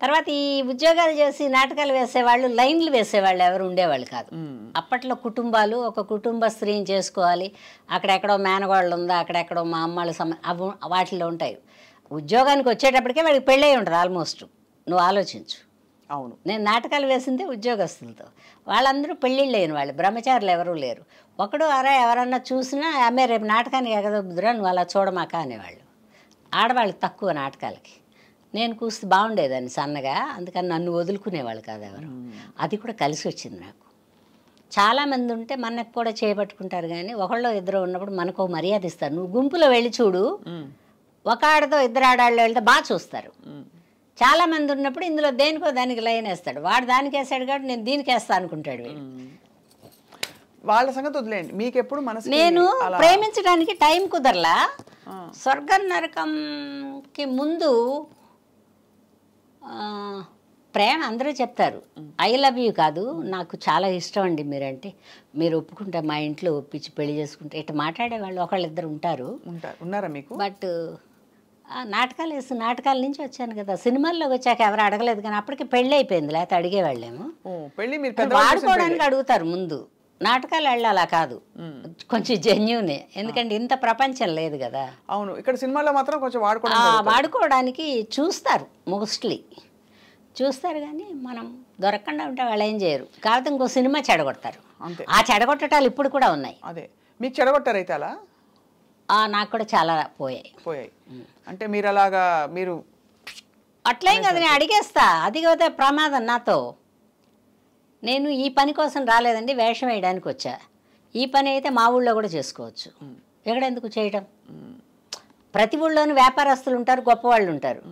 తర్వాత ఈ ఉద్యోగాలు చేసి నాటకాలు వేసేవాళ్ళు, లైన్లు వేసేవాళ్ళు ఎవరు ఉండేవాళ్ళు కాదు. అప్పట్లో కుటుంబాలు, ఒక కుటుంబ స్త్రీని చేసుకోవాలి, అక్కడెక్కడో మేనగోళ్ళు ఉందా, అక్కడెక్కడో మా అమ్మాళ్ళ వాటిలో ఉంటాయి. ఉద్యోగానికి వచ్చేటప్పటికే వాడికి పెళ్ళై ఉంటుంది ఆల్మోస్ట్. నువ్వు ఆలోచించు.
అవును,
నేను నాటకాలు వేసిందే ఉద్యోగస్తులతో, వాళ్ళందరూ పెళ్ళిళ్ళు అయిన వాళ్ళు, బ్రహ్మచారులు ఎవరూ లేరు. ఒకడు ఎవరన్నా చూసినా ఆమె రేపు నాటకానికి ఎగదొద్దురా నువ్వు అలా చూడమాక అనేవాళ్ళు. ఆడవాళ్ళు తక్కువ నాటకాలకి. నేను కూస్తే బాగుండేదాన్ని సన్నగా, అందుకని నన్ను వదులుకునేవాళ్ళు కాదు ఎవరు. అది కూడా కలిసి వచ్చింది నాకు. చాలామంది ఉంటే మనకు కూడా చేపట్టుకుంటారు, కానీ ఒకళ్ళు ఇద్దరు ఉన్నప్పుడు మనకు మర్యాద ఇస్తారు. నువ్వు గుంపులో వెళ్ళి చూడు, ఒక ఆడతో ఇద్దరు ఆడాళ్ళు వెళ్తే బాగా చూస్తారు. చాలామంది ఉన్నప్పుడు ఇందులో దేనికో దానికి లైన్ వేస్తాడు, వాడు దానికి వేస్తాడు కాబట్టి నేను దీనికి వేస్తా అనుకుంటాడు.
వాళ్ళ సంగతి వదిలేండి, మీకు ఎప్పుడు మనసు
నేను ప్రేమించడానికి టైం కుదరలా. స్వర్గం నరకంకి ముందు ప్రేమ అందరూ చెప్తారు, ఐ లవ్ యూ కాదు, నాకు చాలా ఇష్టం అండి మీరంటే, మీరు ఒప్పుకుంటే మా ఇంట్లో ఒప్పించి పెళ్లి చేసుకుంటే ఇట్లా మాట్లాడేవాళ్ళు ఒకళ్ళిద్దరు ఉన్నారా మీకు? బట్ నాటకాలు వేసి నాటకాల నుంచి వచ్చాను కదా, సినిమాల్లోకి వచ్చాక ఎవరు అడగలేదు, కానీ అప్పటికి పెళ్ళి అయిపోయింది, లేకపోతే అడిగేవాళ్ళేమో. వాడుకోవడానికి అడుగుతారు ముందు, నాటకాలు వెళ్ళాలా కాదు, కొంచెం జెన్యూనే, ఎందుకంటే ఇంత ప్రపంచం లేదు కదా.
అవును, ఇక్కడ సినిమాలో మాత్రం కొంచెం
వాడుకోవడానికి చూస్తారు, మోస్ట్లీ చూస్తారు, కానీ మనం దొరకకుండా ఉంటే వాళ్ళు ఏం చేయరు. కాకపోతే ఇంకో సినిమా చెడగొడతారు. ఆ చెడగొట్టటాలు ఇప్పుడు కూడా ఉన్నాయి.
అదే మీకు చెడగొట్టారు అయితే అలా?
నాకు కూడా చాలా పోయాయి.
అంటే మీరు అలాగా మీరు
అట్లేం కదా, నేను అడిగేస్తా, అది కదా ప్రమాదం నాతో. నేను ఈ పని కోసం రాలేదండి, వేషం వేయడానికి వచ్చా. ఈ పని అయితే మా ఊళ్ళో కూడా చేసుకోవచ్చు, ఎక్కడెందుకు చేయడం? ప్రతి ఊళ్ళోనూ వ్యాపారస్తులు ఉంటారు, గొప్పవాళ్ళు ఉంటారు.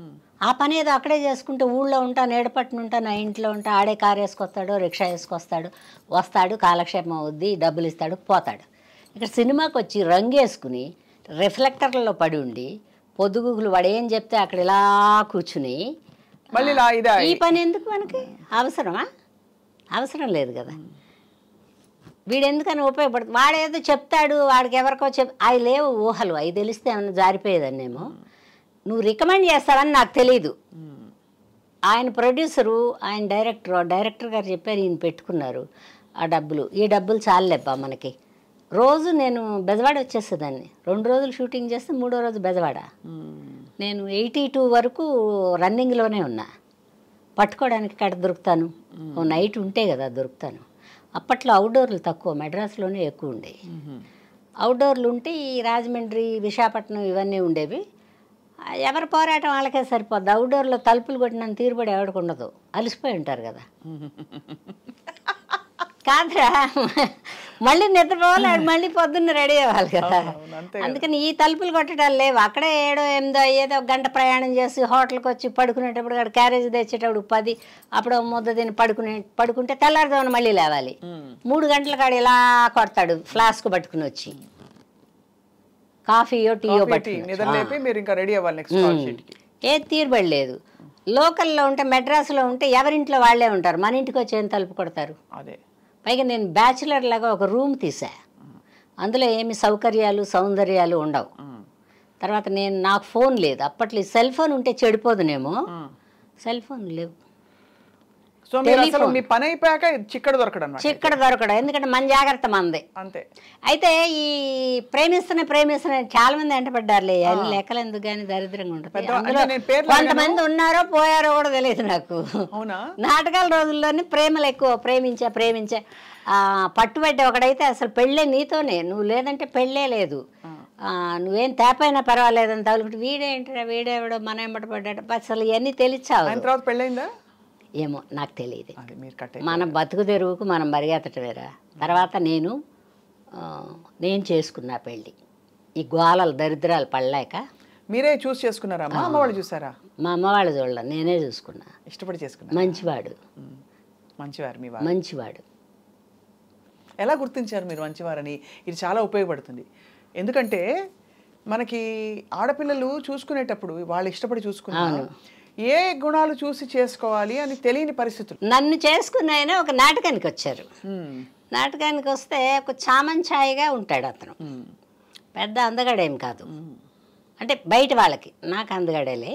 ఆ పని ఏదో అక్కడే చేసుకుంటే ఊళ్ళో ఉంటా, నేడపట్టున ఉంటా, నా ఇంట్లో ఉంటా, ఆడే కారు వేసుకొస్తాడు, రిక్షా వేసుకొస్తాడు, వస్తాడు, కాలక్షేపం అవుద్ది, డబ్బులు ఇస్తాడు, పోతాడు. ఇక్కడ సినిమాకి వచ్చి రంగేసుకుని రిఫ్లెక్టర్లలో పడి ఉండి పొద్దుగుగులు వాడు ఏం చెప్తే అక్కడ ఇలా కూర్చుని ఈ పని ఎందుకు మనకి? అవసరమా? అవసరం లేదు కదా. వీడెందుకని ఉపయోగపడుతుంది? వాడేదో చెప్తాడు, వాడికి ఎవరికో అవి లేవు ఊహలు, అవి తెలిస్తే ఏమన్నా జారిపోయేదన్నేమో. నువ్వు రికమెండ్ చేస్తావని నాకు తెలీదు. ఆయన ప్రొడ్యూసరు, ఆయన డైరెక్టర్ గారు చెప్పారు, ఈయన పెట్టుకున్నారు. ఆ డబ్బులు ఈ డబ్బులు చాలులేబ్బా మనకి. రోజు నేను బెజవాడ వచ్చేసేదాన్ని. 2 రోజులు షూటింగ్ చేస్తే 3వ రోజు బెజవాడ. నేను 82 వరకు రన్నింగ్లోనే ఉన్నా. పట్టుకోవడానికి కడ దొరుకుతాను, ఓ నైట్ ఉంటే కదా దొరుకుతాను. అప్పట్లో అవుట్డోర్లు తక్కువ, మెడ్రాస్లోనే ఎక్కువ ఉండేవి. అవుట్డోర్లు ఉంటే ఈ రాజమండ్రి, విశాఖపట్నం ఇవన్నీ ఉండేవి. ఎవరి పోరాటం వాళ్ళకే సరిపోద్ది. అవుట్డోర్లో తలుపులు కొట్టినంత తీరుబడి ఎవరికి ఉండదు, అలసిపోయి ఉంటారు కదా. కాదురా, మళ్ళీ నిద్రపోవాలి, మళ్ళీ పొద్దున్న రెడీ అవ్వాలి కదా. అందుకని ఈ తలుపులు కొట్టడాలు లేవు. అక్కడే 7, 8 అయ్యేదో, 1 గంట ప్రయాణం చేసి హోటల్కి వచ్చి పడుకునేటప్పుడు అక్కడ క్యారేజ్ తెచ్చేటప్పుడు 10, అప్పుడు ముద్ద తిని పడుకుంటే తెల్లారుదామని మళ్ళీ లేవాలి. 3 గంటల కాడ ఇలా కొడతాడు ఫ్లాస్క్ పట్టుకుని వచ్చి, కాఫీయో టీయో పట్టుకుని. ఏది తీరుబడలేదు. లోకల్లో ఉంటే, మెడ్రాస్లో ఉంటే ఎవరింట్లో వాళ్ళే ఉంటారు, మన ఇంటికి వచ్చి ఏం తలుపు కొడతారు. పైగా నేను బ్యాచులర్ లాగా ఒక రూమ్ తీసా, అందులో ఏమి సౌకర్యాలు సౌందర్యాలు ఉండవు. తర్వాత నాకు ఫోన్ లేదు అప్పట్లో. సెల్ ఫోన్ ఉంటే చెడిపోదునేమో, సెల్ ఫోన్ లేవు. చిక్కడ దొరకడం, ఎందుకంటే మన జాగ్రత్త మంది అంతే. అయితే ఈ ప్రేమిస్తున్న చాలా మంది వెంటపడ్డారులే, అన్ని లెక్కలు ఎందుకు కానీ దరిద్రంగా ఉంటుంది. అందులో కొంతమంది ఉన్నారో పోయారో కూడా తెలియదు నాకు. నాటకాల రోజుల్లోనే ప్రేమలు ఎక్కువ, ప్రేమించే పట్టుబట్టి ఒకడైతే అసలు పెళ్ళే నీతోనే, నువ్వు లేదంటే పెళ్ళే లేదు, నువ్వేం తేపైనా పర్వాలేదని తగులుకుంటే వీడేవిడో మన ఎంబట పడ్డాడు. అసలు ఇవన్నీ తెలిసావు.
పెళ్ళైందా
ఏమో నాకు తెలియదు. మన బతుకు తెరువుకు మనం పరిగెత్తటమేరా. తర్వాత నేను చేసుకున్నా పెళ్ళి. ఈ గోళాలు దరిద్రాలు పడలేక.
మీరే చూసి చేసుకున్నారా? మా అమ్మ వాళ్ళు చూసారా?
మా అమ్మ వాళ్ళు చూడలే, నేనే చూసుకున్నా.
ఇష్టపడి చేసుకున్నా.
మంచివాడు.
మంచివాడు. ఎలా గుర్తించారు మీరు మంచివారని? ఇది చాలా ఉపయోగపడుతుంది. ఎందుకంటే మనకి ఆడపిల్లలు చూసుకునేటప్పుడు వాళ్ళు ఇష్టపడి చూసుకున్నారు, ఏ గుణాలు చూసి చేసుకోవాలి అని తెలియని పరిస్థితులు.
నన్ను చేసుకున్న ఆయన ఒక నాటకానికి వచ్చారు. నాటకానికి వస్తే ఒక చామంచాయిగా ఉంటాడు అతను. పెద్ద అందగాడేం కాదు, అంటే బయట వాళ్ళకి. నాకు అందగాడేలే.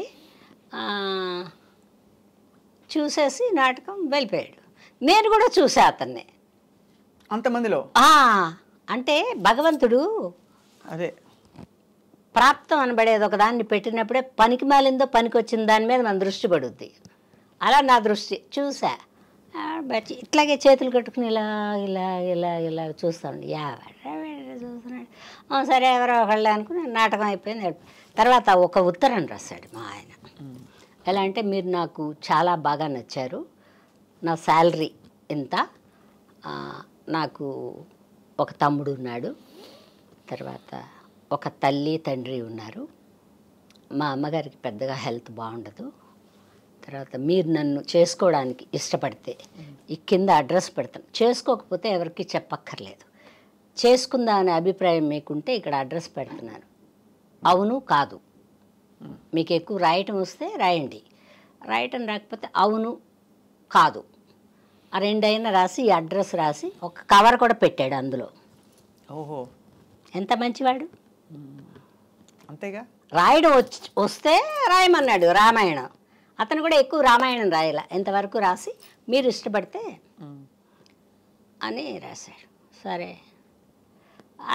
చూసేసి నాటకం వెళ్ళిపోయాడు. నేను కూడా చూసా అతన్ని
అంతమందిలో.
అంటే భగవంతుడు
అదే
ప్రాప్తం అనబడేది ఒక దాన్ని పెట్టినప్పుడే పనికి మాలిందో పనికి వచ్చిన దాని మీద మన దృష్టి పడుద్ది. అలా నా దృష్టి చూసా. ఇట్లాగే చేతులు కట్టుకుని ఇలా ఇలా ఇలా ఇలా చూస్తాను. చూస్తున్నాడు. సరే ఎవరో ఒకళ్ళు అనుకుని నాటకం అయిపోయింది. తర్వాత ఒక ఉత్తరం రాశాడు మా ఆయన. ఎలా అంటే, మీరు నాకు చాలా బాగా నచ్చారు, నా శాలరీ ఇంత, నాకు ఒక తమ్ముడు ఉన్నాడు, తర్వాత ఒక తల్లి తండ్రి ఉన్నారు, మా అమ్మగారికి పెద్దగా హెల్త్ బాగుండదు, తర్వాత మీరు నన్ను చేసుకోవడానికి ఇష్టపడితే ఈ కింద అడ్రస్ పెడతాను, చేసుకోకపోతే ఎవరికి చెప్పక్కర్లేదు, చేసుకుందా అనే అభిప్రాయం మీకుంటే ఇక్కడ అడ్రస్ పెడుతున్నాను, అవును కాదు, మీకు ఎక్కువ రాయటం వస్తే రాయండి, రాయటం రాకపోతే అవును కాదు ఆ రెండైనా రాసి ఈ అడ్రస్ రాసి ఒక కవర్ కూడా పెట్టాడు అందులో.
ఓహో,
ఎంత మంచివాడు.
అంతేగా,
రాయడం వస్తే రాయమన్నాడు రామాయణం. అతను కూడా ఎక్కువ రామాయణం రాయాల, ఎంతవరకు రాసి మీరు ఇష్టపడితే అని రాశాడు. సరే,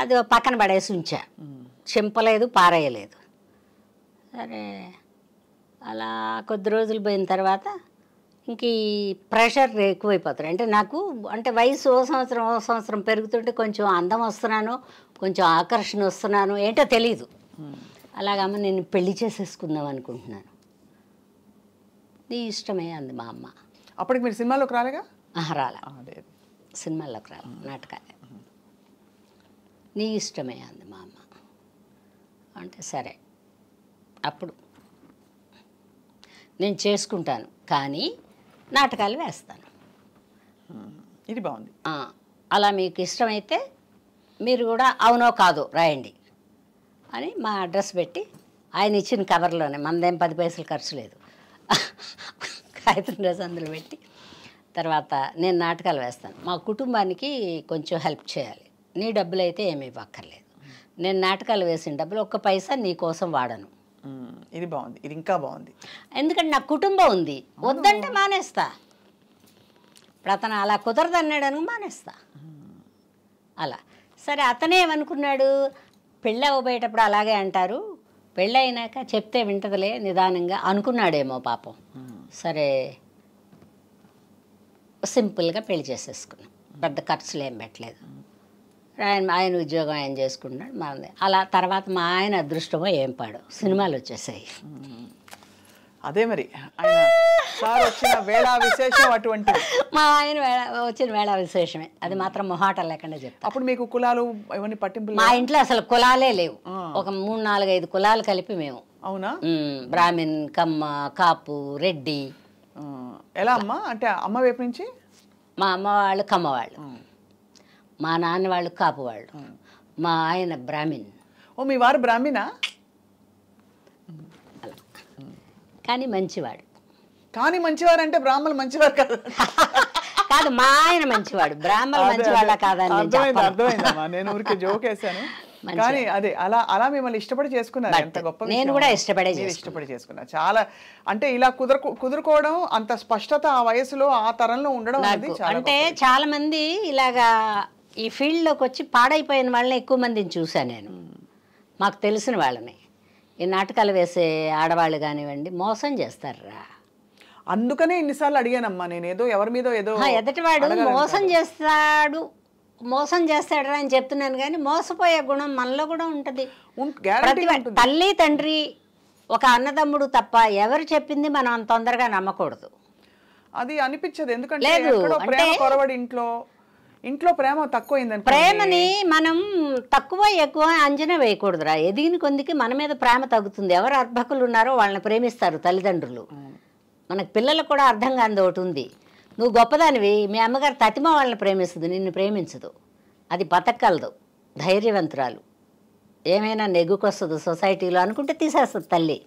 అది పక్కన పడేసి ఉంచా, చింపలేదు పారేయలేదు. సరే, అలా కొద్ది రోజులు పోయిన తర్వాత ఇంక ఈ ప్రెషర్ ఎక్కువైపోతుంది. అంటే నాకు అంటే వయసు ఓ సంవత్సరం పెరుగుతుంటే కొంచెం అందం వస్తున్నాను, కొంచెం ఆకర్షణ వస్తున్నాను, ఏంటో తెలీదు. అలాగమ్మ నేను పెళ్లి చేసేసుకుందాం అనుకుంటున్నాను. నీ ఇష్టమే అంది మా అమ్మ.
అప్పటికి మీరు సినిమాలోకి రాలేగా?
రాలే, సినిమాల్లోకి రాలే, నాటకాలే. నీ ఇష్టమే అంది మా అమ్మ. అంటే సరే, అప్పుడు నేను చేసుకుంటాను కానీ నాటకాలు వేస్తాను.
ఇది బాగుంది.
అలా మీకు ఇష్టమైతే మీరు కూడా అవునో కాదో రాయండి అని మా అడ్రస్ పెట్టి ఆయన ఇచ్చిన కవర్లోనే, మనదేం 10 పైసలు ఖర్చు లేదు, కాగితం డ్రెస్ అందులో పెట్టి, తర్వాత నేను నాటకాలు వేస్తాను, మా కుటుంబానికి కొంచెం హెల్ప్ చేయాలి, నీ డబ్బులు అయితే ఏమీ ఇవ్వక్కర్లేదు, నేను నాటకాలు వేసిన డబ్బులు 1 పైసా నీ కోసం వాడను.
ఇది బాగుంది, ఇది ఇంకా బాగుంది.
ఎందుకంటే నాకు కుటుంబం ఉంది, వద్దంటే మానేస్తా. ఇప్పుడు అతను అలా కుదరదు అన్నాడని మానేస్తా. అలా సరే అతనేమనుకున్నాడు, పెళ్ళి అవ్వబోయేటప్పుడు అలాగే అంటారు, పెళ్ళి అయినాక చెప్తే వింటదిలే నిదానంగా అనుకున్నాడేమో పాపం. సరే సింపుల్గా పెళ్లి చేసేసుకున్నాం, పెద్ద ఖర్చులు ఏం పెట్టలేదు. ఆయన ఉద్యోగం ఆయన చేసుకున్నాడు మనది. అలా తర్వాత మా ఆయన అదృష్టమో ఏం పాడో సినిమాలు వచ్చేసాయి.
అదే మరి ఆయన సార్ వచ్చిన వేళ విశేషం అటువంటిది.
మా ఆయన వచ్చిన వేళ విశేషమే, అది మాత్రం మొహాటం లేకుండా చెప్తా.
అప్పుడు మీకు కులాలు ఇవన్నీ పట్టింపు?
మా ఇంట్లో అసలు కులాలే లేవు, ఒక 3, 4, 5 కులాలు కలిపి మేము.
అవునా?
బ్రాహ్మిన్, కమ్మ, కాపు, రెడ్డి.
ఎలా అమ్మా? అంటే అమ్మ వైపు నుంచి
మా అమ్మ వాళ్ళు కమ్మ వాళ్ళు, మా నాన్న వాళ్ళు కాపు వాళ్ళు, మా ఆయన బ్రాహ్మిన్.
ఓ మీ వారు బ్రాహ్మినా?
అలా కానీ మంచివాడు.
కానీ మంచివారు అంటే బ్రాహ్మణులు మంచివారు కాదు.
కాదు, మా ఆయన మంచివాడు, బ్రాహ్మణులు మంచివాళ్ళ కాదని
అర్థమైందమ్మా, నేను ఊరికి జోక్ వేసాను. కానీ అదే అలా అలా మిమ్మల్ని ఇష్టపడి చేసుకున్నారు, ఎంత గొప్ప.
నేను కూడా ఇష్టపడి
చేసుకున్నారు. చాలా అంటే ఇలా కుదురుకోవడం, అంత స్పష్టత ఆ వయసులో ఆ తరంలో ఉండడం
అంటే చాలా మంది ఇలాగా ఈ ఫీల్డ్లోకి వచ్చి పాడైపోయిన వాళ్ళని ఎక్కువ మందిని చూశాను నేను, మాకు తెలిసిన వాళ్ళని. ఈ నాటకాలు వేసే ఆడవాళ్ళు కానివ్వండి మోసం చేస్తారా.
అందుకనే ఇన్నిసార్లు అడిగానమ్మా నేను, ఏదో ఎవరి మీద ఏదో
ఎదుటివాడు మోసం చేస్తాడు అని చెప్తున్నాను, కానీ మోసపోయే గుణం మనలో కూడా ఉంటుంది. తల్లి తండ్రి ఒక అన్నదమ్ముడు తప్ప ఎవరు చెప్పింది మనం అంత తొందరగా నమ్మకూడదు.
అది అనిపించదు, ఎందుకంటే ప్రేమ కొరవడి ఇంట్లో ప్రేమ తక్కువైందని,
ప్రేమని మనం తక్కువ ఎక్కువ అంచనా వేయకూడదురా. ఎదిగిన కొందికి మన మీద ప్రేమ తగ్గుతుంది. ఎవరు అర్భకులు ఉన్నారో వాళ్ళని ప్రేమిస్తారు తల్లిదండ్రులు. మనకు పిల్లలకు కూడా అర్థం కానిది ఒకటి ఉంది, నువ్వు గొప్పదానివి, మీ అమ్మగారు తతిమ వాళ్ళని ప్రేమిస్తుంది, నిన్ను ప్రేమించదు. అది బతకగలదు, ధైర్యవంతురాలు, ఏమైనా నెగ్గుకొస్తుంది సొసైటీలో అనుకుంటే తీసేస్తుంది తల్లి.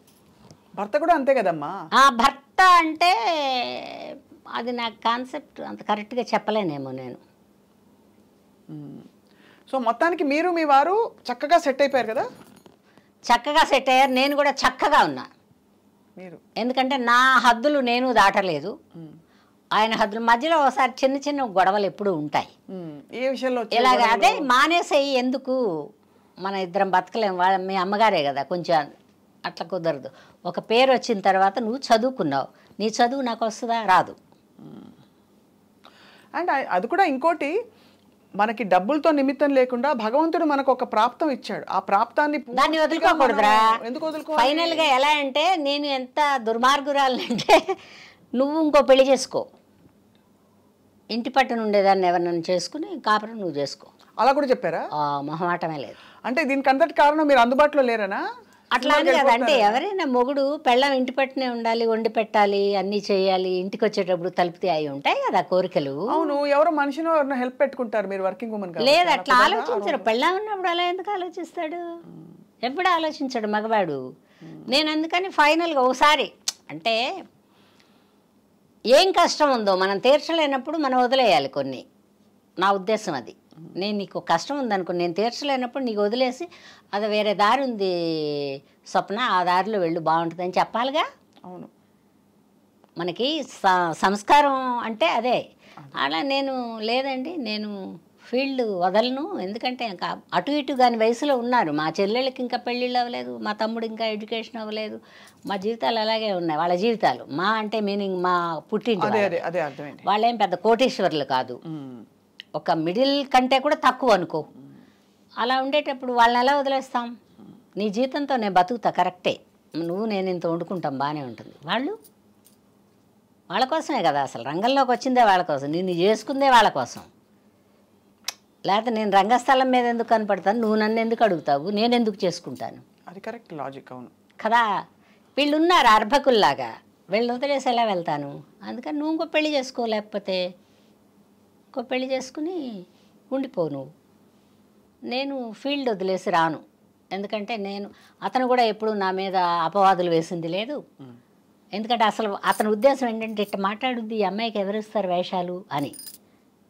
భర్త కూడా అంతే కదమ్మా.
భర్త అంటే అది నాకు కాన్సెప్ట్ అంత కరెక్ట్గా చెప్పలేనేమో నేను.
సో మొత్తానికి మీరు మీ వారు చక్కగా సెట్ అయిపోయారు కదా?
చక్కగా సెట్ అయ్యారు, నేను కూడా చక్కగా ఉన్నా.
మీరు
ఎందుకంటే నా హద్దులు నేను దాటలేదు, ఆయన హద్దుల మధ్యలో ఒకసారి చిన్న చిన్న గొడవలు ఎప్పుడు ఉంటాయి.
ఏ విషయంలో?
ఇలాగ అదే మానేసేయి, ఎందుకు మన ఇద్దరం బతకలేం, వాళ్ళ మీ అమ్మగారే కదా, కొంచెం అట్లా కుదరదు. ఒక పేరు వచ్చిన తర్వాత నువ్వు చదువుకున్నావు, నీ చదువు నాకు వస్తుందా? రాదు.
అండ్ అది కూడా ఇంకోటి, మనకి డబ్బులతో నిమిత్తం లేకుండా భగవంతుడు మనకు ఒక ప్రాప్తం ఇచ్చాడు, ఆ ప్రాప్తాన్ని
దాన్ని వదులుకోకూడదురా.
ఎందుకు వదులుకో?
ఫైనల్గా ఎలా అంటే, నేను ఎంత దుర్మార్గురాలంటే, నువ్వు ఇంకో పెళ్లి చేసుకో, ఇంటి పట్టున ఉండేదాన్ని ఎవరినైనా చేసుకుని కాపురం నువ్వు చేసుకో.
అలా కూడా చెప్పారా?
మొహమాటమే లేదు.
అంటే దీనికి అంతటి కారణం మీరు అందుబాటులో లేరనా?
అట్లా అని కదా, అంటే ఎవరైనా మొగుడు పెళ్ళం ఇంటి పట్టునే ఉండాలి, వండి పెట్టాలి, అన్నీ చేయాలి, ఇంటికి వచ్చేటప్పుడు తలుపుతే అయి ఉంటాయి కదా కోరికలు.
అవును, ఎవరో మనిషిని ఎవరిని హెల్ప్ పెట్టుకుంటారు, మీరు వర్కింగ్ ఉమెన్
లేదు అట్లా ఆలోచించరు. పెళ్ళం ఉన్నప్పుడు అలా ఎందుకు ఆలోచిస్తాడు? ఎప్పుడు ఆలోచించాడు మగవాడు. నేను అందుకని ఫైనల్గా ఒకసారి అంటే ఏం కష్టం ఉందో మనం తీర్చలేనప్పుడు మనం వదిలేయాలి కొన్ని. నా ఉద్దేశం అది. నేను నీకు కష్టం ఉందనుకో, నేను తీర్చలేనప్పుడు నీకు వదిలేసి అది వేరే దారి ఉంది స్వప్న, ఆ దారిలో వెళ్ళు బాగుంటుందని చెప్పాలిగా.
అవును,
మనకి సంస్కారం అంటే అదే. అలా నేను లేదండి, నేను ఫీల్డ్ వదలను, ఎందుకంటే ఇంకా అటు ఇటు కాని వయసులో ఉన్నారు. మా చెల్లెళ్ళకి ఇంకా పెళ్ళిళ్ళు అవ్వలేదు, మా తమ్ముడు ఇంకా ఎడ్యుకేషన్ అవ్వలేదు, మా జీవితాలు అలాగే ఉన్నాయి వాళ్ళ జీవితాలు. మా అంటే మీనింగ్ మా పుట్టింటి వాళ్ళేం పెద్ద కోటీశ్వర్లు కాదు, ఒక మిడిల్ కంటే కూడా తక్కువ అనుకో. అలా ఉండేటప్పుడు వాళ్ళని ఎలా వదిలేస్తాం? నీ జీతంతో నేను బతుకుతా, కరెక్టే, నువ్వు నేను ఇంత వండుకుంటాం బాగానే ఉంటుంది. వాళ్ళ కోసమే కదా అసలు రంగంలోకి వచ్చిందే, వాళ్ళ కోసం, నిన్ను చేసుకుందే వాళ్ళ కోసం. లేకపోతే నేను రంగస్థలం మీద ఎందుకు కనపడతాను, నువ్వు నన్ను ఎందుకు అడుగుతావు, నేను ఎందుకు చేసుకుంటాను?
అది కరెక్ట్ లాజిక్. అవును
కదా, వీళ్ళు ఉన్నారు అర్భకుల్లాగా, వీళ్ళు వదిలేసి ఎలా వెళ్తాను? అందుకని నువ్వు ఇంకో పెళ్లి చేసుకో, లేకపోతే ఇంకో పెళ్లి చేసుకుని ఉండిపో నువ్వు. నేను ఫీల్డ్ వదిలేసి రాను, ఎందుకంటే అతను కూడా ఎప్పుడు నా మీద అపవాదులు వేసింది లేదు. ఎందుకంటే అసలు అతని ఉద్దేశం ఏంటంటే, ఇట్లా మాట్లాడుద్ది ఈ అమ్మాయికి ఎవరిస్తారు వేషాలు అని.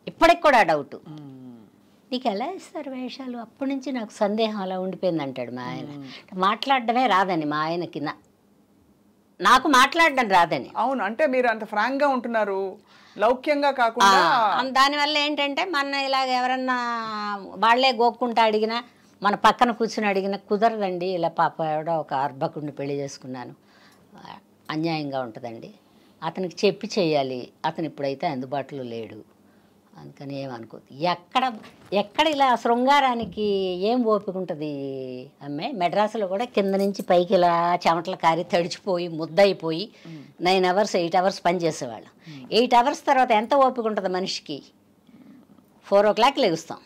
ఇప్పటికి కూడా డౌట్, నీకు ఎలా ఇస్తారు వేషాలు? అప్పటి నుంచి నాకు సందేహం అలా ఉండిపోయింది అంటాడు మా ఆయన. మాట్లాడడమే రాదని మా ఆయనకి నాకు మాట్లాడడం రాదని.
అవును, అంటే మీరు అంత ఫ్రాంక్ గా ఉంటున్నారు, లౌక్యంగా కాకుండా.
దానివల్ల ఏంటంటే మన ఇలాగ ఎవరన్నా వాళ్ళే గోక్కుంటా అడిగినా, మన పక్కన కూర్చుని అడిగినా కుదరదండి, ఇలా పాప ఎవడో ఒక అర్భకుడిని పెళ్లి చేసుకున్నాను, అన్యాయంగా ఉంటుందండి, అతనికి చెప్పి చేయాలి, అతను ఇప్పుడైతే అందుబాటులో లేడు, అందుకని ఏమనుకోదు. ఎక్కడ ఇలా శృంగారానికి ఏం ఓపిక ఉంటుంది అమ్మే. మెడ్రాసులో కూడా కింద నుంచి పైకి ఇలా చెమటలు కారి తడిచిపోయి ముద్దయిపోయి 9 hours 8 hours పనిచేసేవాళ్ళం. 8 hours తర్వాత ఎంత ఓపిక ఉంటుంది మనిషికి? 4 o'clock లేగుస్తాం,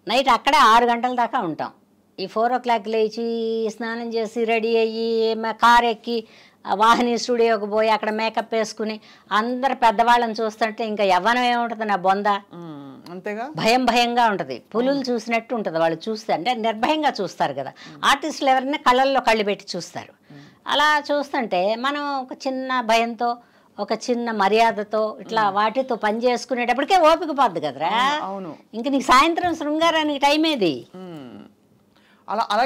నైట్ అక్కడే 6 గంటల దాకా ఉంటాం. ఈ 4 o'clock లేచి స్నానం చేసి రెడీ అయ్యి కార్ ఎక్కి వాహిని స్టూడియోకి పోయి అక్కడ మేకప్ వేసుకుని అందరు పెద్దవాళ్ళని చూస్తుంటే ఇంకా యవ్వనం ఏముంటుంది నా బొంద,
అంతేగా
భయంగా ఉంటుంది. పులులు చూసినట్టు ఉంటుంది వాళ్ళు చూస్తే, అంటే నిర్భయంగా చూస్తారు కదా. ఆర్టిస్టులు ఎవరైనా కళ్ళల్లో కళ్ళు పెట్టి చూస్తారు. అలా చూస్తుంటే మనం ఒక చిన్న భయంతో ఒక చిన్న మర్యాదతో ఇట్లా వాటితో పని చేసుకునేటప్పటికే ఓపిక పోద్ది కదరా.
అవును,
ఇంక నీకు సాయంత్రం శృంగారానికి టైం ఏది?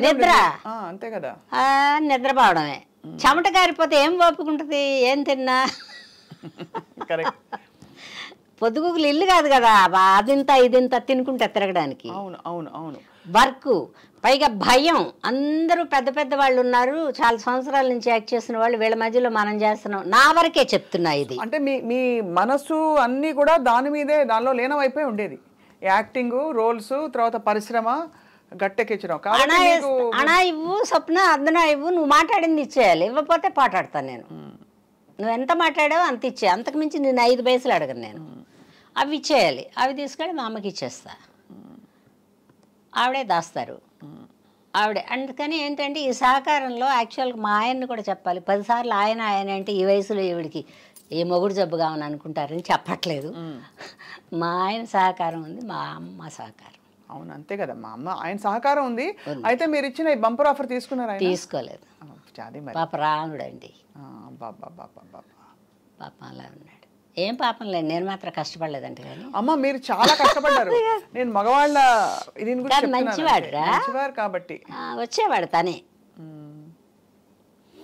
నిద్ర, అంతే కదా,
నిద్రపోవడమే. చెమట కారిపోతే ఏం ఓపిక ఉంటుంది? ఏం తిన్నా పొద్దుగుకులు ఇల్లు కాదు కదా, అదింత ఇదింత తినుకుంటా తిరగడానికి.
అవును అవును అవును.
వర్క్, పైగా భయం. అందరూ పెద్ద పెద్ద వాళ్ళు ఉన్నారు, చాలా సంవత్సరాల నుంచి యాక్ట్ చేసిన వాళ్ళు, వీళ్ళ మధ్యలో మనం చేస్తున్నాం. నా వరకే చెప్తున్నా ఇది.
అంటే మీ మనసు అన్నీ కూడా దాని మీదే, దానిలో లీనమైపోయి ఉండేది. యాక్టింగ్, రోల్స్, తర్వాత పరిశ్రమ గట్టెక్కించడం.
అనా ఇవ్వు స్వప్న, అద్దనా ఇవ్వు, నువ్వు మాట్లాడింది ఇచ్చేయాలి, ఇవ్వకపోతే పాటాడతాను నేను. నువ్వు ఎంత మాట్లాడావో అంత ఇచ్చే, అంతకు మించి నేను 5 పైసలు అడగను నేను. అవి ఇచ్చేయాలి, అవి తీసుకెళ్ళి మా అమ్మకి ఇచ్చేస్తా, ఆవిడే దాస్తారు ఆవిడే. అందుకని ఏంటంటే ఈ సహకారంలో యాక్చువల్గా మా ఆయన్ని కూడా చెప్పాలి. 10 సార్లు ఆయన అంటే ఈ వయసులో ఈవిడికి ఏ మొగుడు జబ్బుగా అని అనుకుంటారని చెప్పట్లేదు. మా ఆయన సహకారం ఉంది, మా అమ్మ సహకారం.
అవును, అంతే కదా, మా అమ్మ ఆయన సహకారం ఉంది. అయితే మీరు ఇచ్చిన ఈ బంపర్ ఆఫర్ తీసుకున్నారా?
తీసుకోలేదు. పాప రానుడండి, పాపం అలా ఉన్నాడు. ఏం పాపం లేదు, నేను మాత్రం కష్టపడలేదంటే. కానీ
అమ్మ మీరు చాలా కష్టపడ్డారు. నేను మగవాళ్ళ
మంచివాడు
కాబట్టి
వచ్చేవాడు,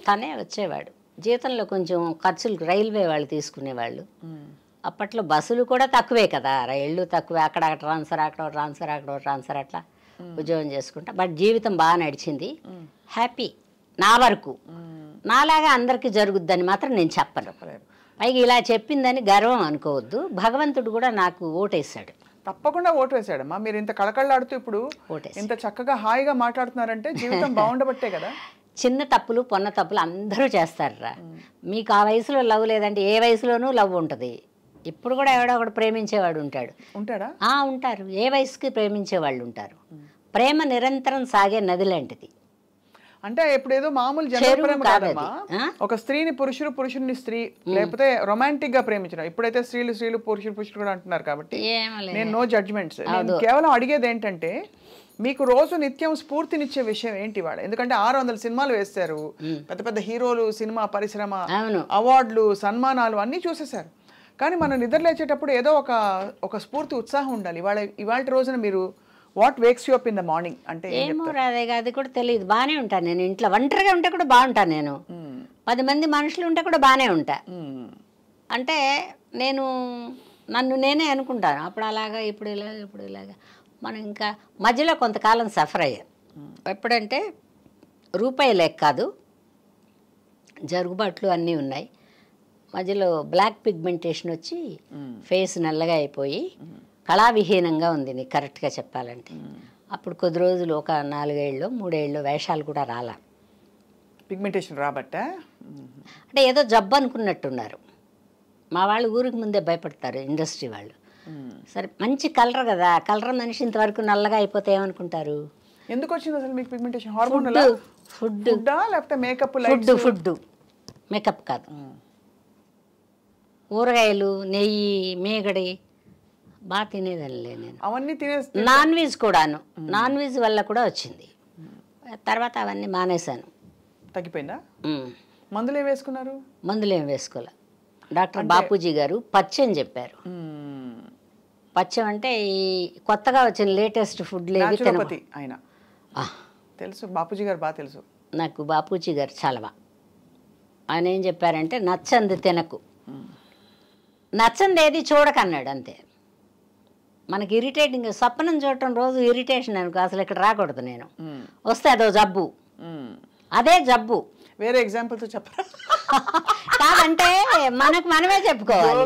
తనే వచ్చేవాడు. జీతంలో కొంచెం ఖర్చులు రైల్వే వాళ్ళు తీసుకునేవాళ్ళు. అప్పట్లో బస్సులు కూడా తక్కువే కదా, రైళ్ళు తక్కువే, అక్కడ ట్రాన్స్ఫర్, అక్కడ ట్రాన్స్ఫర్ అట్లా ఉద్యోగం చేసుకుంటా. బట్ జీవితం బాగా నడిచింది, హ్యాపీ. నా వరకు నాలాగా అందరికీ జరుగుద్దని మాత్రం నేను చెప్పను. పైగా ఇలా చెప్పిందని గర్వం అనుకోవద్దు. భగవంతుడు కూడా నాకు ఓటేశాడు.
తప్పకుండా ఓటు వేసాడమ్మా. మీరు ఇంత కళకళలాడుతూ ఇప్పుడు ఇంత చక్కగా హాయిగా మాట్లాడుతున్నారంటే జీవితం బాగుండబట్టే కదా.
చిన్న తప్పులు పొన్న తప్పులు అందరూ చేస్తారా. మీకు ఆ వయసులో లవ్ లేదంటే ఏ వయసులోనూ లవ్ ఉంటుంది. ఇప్పుడు కూడా ఎవడో ఒకడు ప్రేమించేవాడు
ఉంటాడా?
ఉంటారు. ఏ వయసుకి ప్రేమించేవాళ్ళు ఉంటారు. ప్రేమ నిరంతరం సాగే నది లాంటిది.
అంటే ఇప్పుడు ఏదో మామూలు జనరల్ ప్రేమ కాదమ్మా. ఒక స్త్రీని పురుషుడు, పురుషుడిని స్త్రీ, లేకపోతే రొమాంటిక్ గా ప్రేమించడం. ఇప్పుడైతే స్త్రీలు పురుషుడు కూడా అంటున్నారు కాబట్టి నేను నో జడ్జ్మెంట్స్. నేను కేవలం అడిగేది ఏంటంటే మీకు రోజు నిత్యం స్ఫూర్తినిచ్చే విషయం ఏంటి వాడు? ఎందుకంటే 600 సినిమాలు వేస్తారు, పెద్ద పెద్ద హీరోలు, సినిమా పరిశ్రమ, అవార్డులు, సన్మానాలు అన్నీ చూసేశారు. కానీ మనం నిద్ర లేచేటప్పుడు ఏదో ఒక స్ఫూర్తి, ఉత్సాహం ఉండాలి. ఇవాళ రోజున మీరు what wakes you up in the morning అంటే
ఏమో రాదే, అది కూడా తెలియదు. బాగానే ఉంటాను నేను. ఇంట్లో ఒంటరిగా ఉంటే కూడా బాగుంటాను నేను. 10 మంది మనుషులు ఉంటే కూడా బాగానే ఉంటా. అంటే నేను నన్ను నేనే అనుకుంటాను. అప్పుడు అలాగా, ఇప్పుడు ఇలాగా. మనం ఇంకా మధ్యలో కొంతకాలం సఫర్ అయ్యాం. ఎప్పుడంటే రూపాయి లేక కాదు, జరుగుబాట్లు అన్నీ ఉన్నాయి. మధ్యలో బ్లాక్ పిగ్మెంటేషన్ వచ్చి ఫేస్ నల్లగా అయిపోయి కళావిహీనంగా ఉంది, నీకు కరెక్ట్గా చెప్పాలంటే. అప్పుడు కొద్ది రోజులు ఒక 4 ఏళ్ళు 3 ఏళ్ళు వేషాలు కూడా రాలా.
పిగ్మెంటేషన్ రాబట్ట
అంటే ఏదో జబ్బు అనుకున్నట్టున్నారు మా వాళ్ళు. ఊరికి ముందే భయపడతారు ఇండస్ట్రీ వాళ్ళు. సరే మంచి కలర్ కదా, కలర్ మనిషి ఇంతవరకు నల్లగా అయిపోతే ఏమనుకుంటారు?
ఎందుకు వచ్చింది అసలు మీకు పిగ్మెంటేషన్? హార్మోనల్? ఫుడ్ లేకపోతే మేకప్?
ఫుడ్ మేకప్ కాదు. ఊరగాయలు, నెయ్యి, మేగడి బాగా తినేదానిలే నేను.
అవన్నీ తినేసి
నాన్ వెజ్ కూడాను. నాన్ వెజ్ వల్ల కూడా వచ్చింది. తర్వాత అవన్నీ మానేశాను.
తగ్గిపోయిందా? మందులు ఏం వేసుకున్నారు?
మందులు ఏం వేసుకోలే. డాక్టర్ బాపూజీ గారు పచ్చం చెప్పారు. పచ్చం అంటే ఈ కొత్తగా వచ్చిన లేటెస్ట్ ఫుడ్ లేవి తినపతి.
ఆయన తెలుసు, బాపూజీ గారు బాగా తెలుసు
నాకు. బాపూజీ గారు చాలా ఆయన ఏం చెప్పారంటే నచ్చంది తినకు, నచ్చంది ఏది చూడకన్నాడు అంతే. మనకి ఇరిటేటింగ్ స్వప్నం చూడటం రోజు ఇరిటేషన్ అనుకో, అసలు ఇక్కడ రాకూడదు నేను, వస్తే అదో జబ్బు, అదే జబ్బు.
వేరే ఎగ్జాంపుల్తో చెప్పరా?
కాదంటే మనకు మనమే చెప్పుకోవాలి.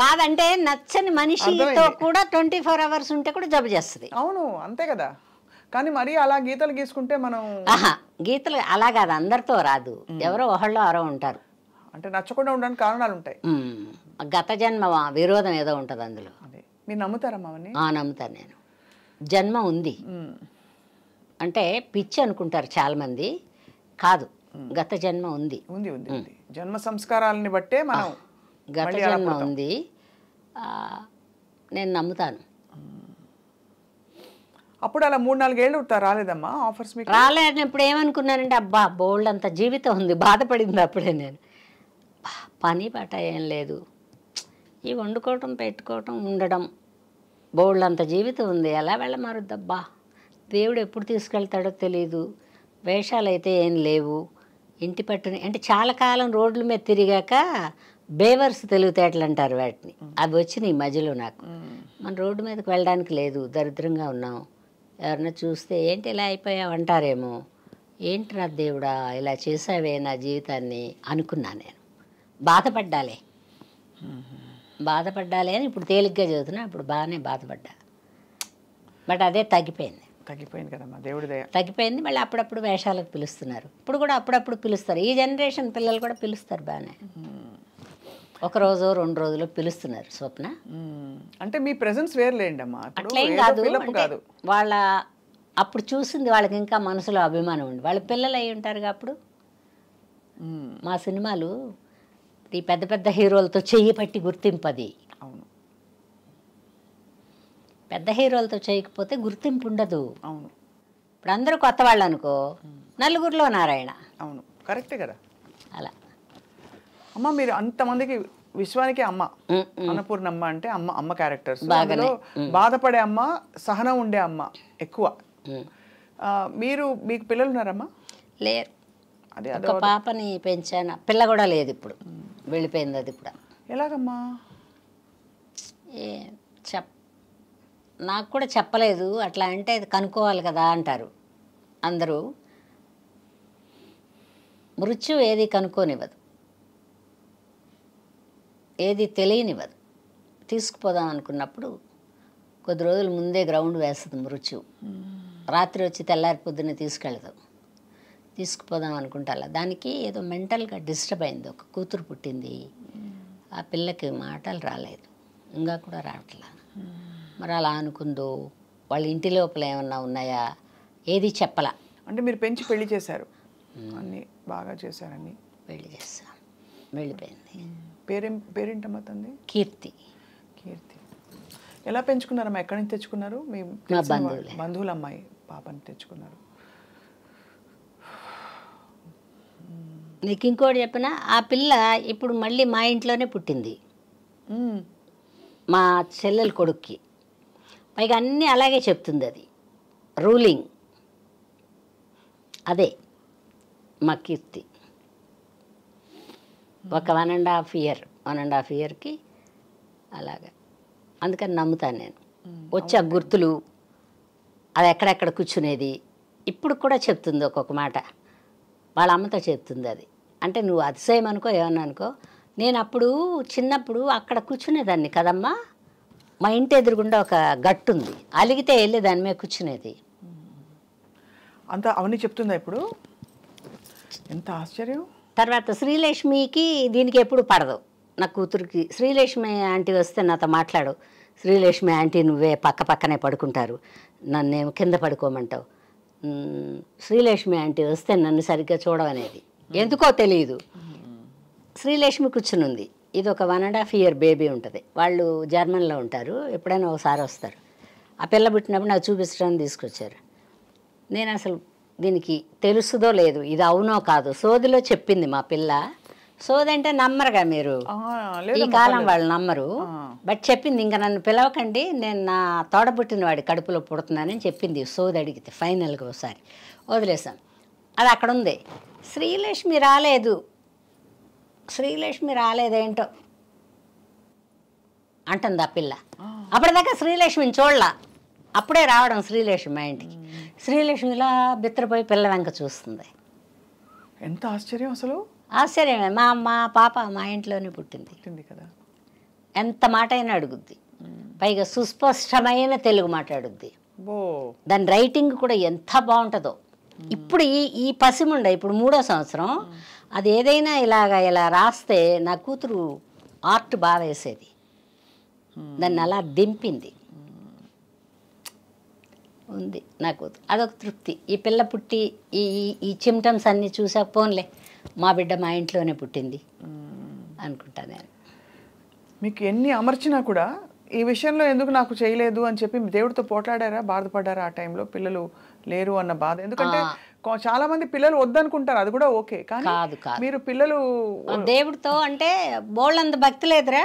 కాదంటే నచ్చని మనిషితో కూడా 24 hours ఉంటే కూడా జబ్బు చేస్తుంది.
అవును అంతే కదా. కానీ మరి అలా గీతలు గీసుకుంటే మనం
గీతలు అలా కాదు, అందరితో రాదు, ఎవరో ఒకళ్ళు అరో ఉంటారు.
అంటే నచ్చకుండా ఉండడానికి కారణాలు ఉంటాయి.
గత జన్మ విరోధం ఏదో ఉంటుంది అందులో.
అదే మీరు నమ్ముతారమ్మా అవన్నీ?
నమ్ముతాను నేను. జన్మ ఉంది అంటే పిచ్చి అనుకుంటారు చాలా మంది, కాదు, గత జన్మ ఉంది.
ఉంది ఉంది ఉంది. జన్మ సంస్కారాలని బట్టే మనం
గత జన్మ ఉంది, నేను నమ్ముతాను.
అప్పుడు అలా 3-4 ఏళ్ళు రాలేదమ్మా ఆఫర్స్? మీకు
రాలేనప్పుడు ఏమనుకున్నానంటే అబ్బా బోల్డ్ అంత జీవితం ఉంది, బాధపడింది అప్పుడే నేను. పని పాట ఏం లేదు, ఈ వండుకోవటం పెట్టుకోవటం ఉండడం, బోల్డ్ అంత జీవితం ఉంది, ఎలా వెళ్ళమారుద్దబ్బా, దేవుడు ఎప్పుడు తీసుకెళ్తాడో తెలీదు, వేషాలు అయితే ఏం లేవు, ఇంటి పట్టుని అంటే చాలా కాలం రోడ్ల మీద తిరిగాక బేవర్స్ తెలివితేటలు అంటారు వాటిని, అవి వచ్చినాయి మధ్యలో నాకు. మన రోడ్డు మీదకి వెళ్ళడానికి లేదు, దరిద్రంగా ఉన్నాం, ఎవరన్నా చూస్తే ఏంటి ఇలా అయిపోయావు అంటారేమో, ఏంటి నా దేవుడా ఇలా చేసావే నా జీవితాన్ని అనుకున్నా నేను. బాధపడ్డాలే అని ఇప్పుడు తేలిగ్గా చదువుతున్నా, ఇప్పుడు బాగానే బాధపడ్డా. బట్ అదే తగ్గిపోయింది
కదమ్మా, దేవుడి దయ
తగ్గిపోయింది. మళ్ళీ అప్పుడప్పుడు వేషాలకు పిలుస్తున్నారు, ఇప్పుడు కూడా అప్పుడప్పుడు పిలుస్తారు. ఈ జనరేషన్ పిల్లలు కూడా పిలుస్తారు బాగానే, ఒకరోజు 2 రోజులు పిలుస్తున్నారు. స్వప్న
అంటే మీ ప్రెజెన్స్ వేర్లేండి అమ్మా,
అట్లేం కాదు, వాళ్ళ అప్పుడు చూసింది వాళ్ళకి ఇంకా మనసులో అభిమానం ఉంది, వాళ్ళ పిల్లలు అయి ఉంటారుగా అప్పుడు. మా సినిమాలు ఈ పెద్ద పెద్ద హీరోలతో చెయ్యి పట్టి గుర్తింపది.
అవును,
పెద్ద హీరోలతో చేయకపోతే గుర్తింపు ఉండదు.
అవును,
ఇప్పుడు అందరూ కొత్త వాళ్ళు అనుకో, నలుగురిలో నారాయణ.
అవును, కరెక్టే కదా.
అలా
అమ్మ మీరు అంతమందికి విశ్వానికి అమ్మ, అన్నపూర్ణమ్మ అంటే అమ్మ క్యారెక్టర్స్, అందులో బాధపడే అమ్మ, సహనం ఉండే అమ్మ ఎక్కువ. మీకు పిల్లలు ఉన్నారమ్మా?
లేరు, ఒక పాపని పెంచాను, పిల్ల కూడా లేదు, ఇప్పుడు వెళ్ళిపోయింది అది కూడా.
ఎలాగమ్మా?
నాకు కూడా చెప్పలేదు, అట్లా అంటే అది కనుక్కోవాలి కదా అంటారు అందరూ. మృత్యు ఏది కనుక్కోనివ్వదు, ఏది తెలియనివ్వదు. తీసుకుపోదాం అనుకున్నప్పుడు కొద్ది రోజుల ముందే గ్రౌండ్ వేస్తుంది మృత్యు, రాత్రి వచ్చి తెల్లారి పొద్దున్నే తీసుకెళ్తాం. తీసుకుపోదాం అనుకుంటా దానికి ఏదో మెంటల్గా డిస్టర్బ్ అయింది, ఒక కూతురు పుట్టింది, ఆ పిల్లకి మాటలు రాలేదు, ఇంకా కూడా రావట్లా. మరి అలా అనుకుందో, వాళ్ళ ఇంటి లోపల ఏమన్నా ఉన్నాయా, ఏది చెప్పలా.
అంటే మీరు పెంచి పెళ్లి చేశారు, అన్నీ బాగా చేశారని
పెళ్లి చేస్తాం, వెళ్ళిపోయింది.
పేరేంటమ్మా తంది?
కీర్తి.
ఎలా పెంచుకున్నారమ్మా? ఎక్కడి నుంచి తెచ్చుకున్నారు? మీ బంధువుల అమ్మాయి పాపని తెచ్చుకున్నారు.
నీకు ఇంకోటి చెప్పినా, ఆ పిల్ల ఇప్పుడు మళ్ళీ మా ఇంట్లోనే పుట్టింది, మా చెల్లెల కొడుక్కి. పైగా అన్నీ అలాగే చెప్తుంది, అది రూలింగ్ అదే మా కీర్తి. ఒక 1.5 yearకి అలాగా. అందుకని నమ్ముతాను నేను. వచ్చి ఆ గుర్తులు, అది ఎక్కడెక్కడ కూర్చునేది ఇప్పుడు కూడా చెప్తుంది ఒక్కొక్క మాట, వాళ్ళ అమ్మతో చెప్తుంది. అది అంటే నువ్వు అతిశయం అనుకో ఏమన్నా అనుకో, నేను అప్పుడు చిన్నప్పుడు అక్కడ కూర్చునేదాన్ని కదమ్మా, మా ఇంటి ఎదురుగుండా ఒక గట్టు ఉంది, అలిగితే వెళ్ళి దాని మీద కూర్చునేది.
అంతా అవన్నీ చెప్తుందా ఇప్పుడు? ఎంత ఆశ్చర్యం.
తర్వాత శ్రీలక్ష్మికి దీనికి ఎప్పుడు పడదు, నా కూతురికి. శ్రీలక్ష్మి ఆంటీ వస్తే నాతో మాట్లాడు, శ్రీలక్ష్మి ఆంటీ నువ్వే పక్కనే పడుకుంటారు, నన్నేమో కింద పడుకోమంటావు, శ్రీలక్ష్మి ఆంటీ వస్తే నన్ను సరిగ్గా చూడవనేది. ఎందుకో తెలియదు. శ్రీలక్ష్మి కూర్చునుంది, ఇది ఒక 1.5 year బేబీ ఉంటుంది, వాళ్ళు జర్మన్లో ఉంటారు, ఎప్పుడైనా ఒకసారి వస్తారు. ఆ పిల్ల పుట్టినప్పుడు నాకు చూపించడానికి తీసుకొచ్చారు. నేను అసలు దీనికి తెలుసుదో లేదు, ఇది అవునో కాదు, సోదిలో చెప్పింది మా పిల్ల. సోది అంటే నమ్మరుగా మీరు, ఈ కాలం వాళ్ళు నమ్మరు. బట్ చెప్పింది, ఇంకా నన్ను పిలవకండి, నేను నా తోడబుట్టిన వాడి కడుపులో పుడుతున్నానని చెప్పింది. సోది అడిగితే ఫైనల్గా ఒకసారి వదిలేసాం. అది అక్కడ ఉంది. శ్రీలక్ష్మి రాలేదు, శ్రీలక్ష్మి రాలేదేంటో అంటుంది ఆ పిల్ల. అప్పటిదాకా శ్రీలక్ష్మిని చూడలా, అప్పుడే రావడం శ్రీలక్ష్మి మా ఇంటికి. శ్రీలక్ష్మి ఇలా బిత్తరపోయి పిల్ల వెంక చూస్తుంది.
ఎంత ఆశ్చర్యం అసలు.
ఆశ్చర్యమే. మా పాప మా ఇంట్లోనే పుట్టింది
కదా.
ఎంత మాట అయినా అడుగుద్ది, పైగా సుస్పష్టమైన తెలుగు మాట్లాడుద్ది. దాని రైటింగ్ కూడా ఎంత బాగుంటుందో. ఇప్పుడు ఈ పసిముండ ఇప్పుడు 3వ సంవత్సరం, అది ఏదైనా ఇలా రాస్తే నా కూతురు ఆర్ట్ బాగా వేసేది, దాన్ని అలా దింపింది. ఉంది నా కూతురు, అదొక తృప్తి. ఈ పిల్ల పుట్టి ఈ చిమ్టమ్స్ అన్నీ చూసాక పోన్లే మా బిడ్డ మా ఇంట్లోనే పుట్టింది అనుకుంటా నేను.
మీకు ఎన్ని అమర్చినా కూడా ఈ విషయంలో ఎందుకు నాకు చేయలేదు అని చెప్పి దేవుడితో పోట్లాడారా, బాధపడ్డారా ఆ టైంలో? పిల్లలు లేరు అన్న బాధ. ఎందుకంటే చాలా మంది పిల్లలు వద్దనుకుంటారు, అది కూడా ఓకే, కానీ మీరు పిల్లలు
దేవుడితో అంటే బోళ్ళంత భక్తి లేదురా,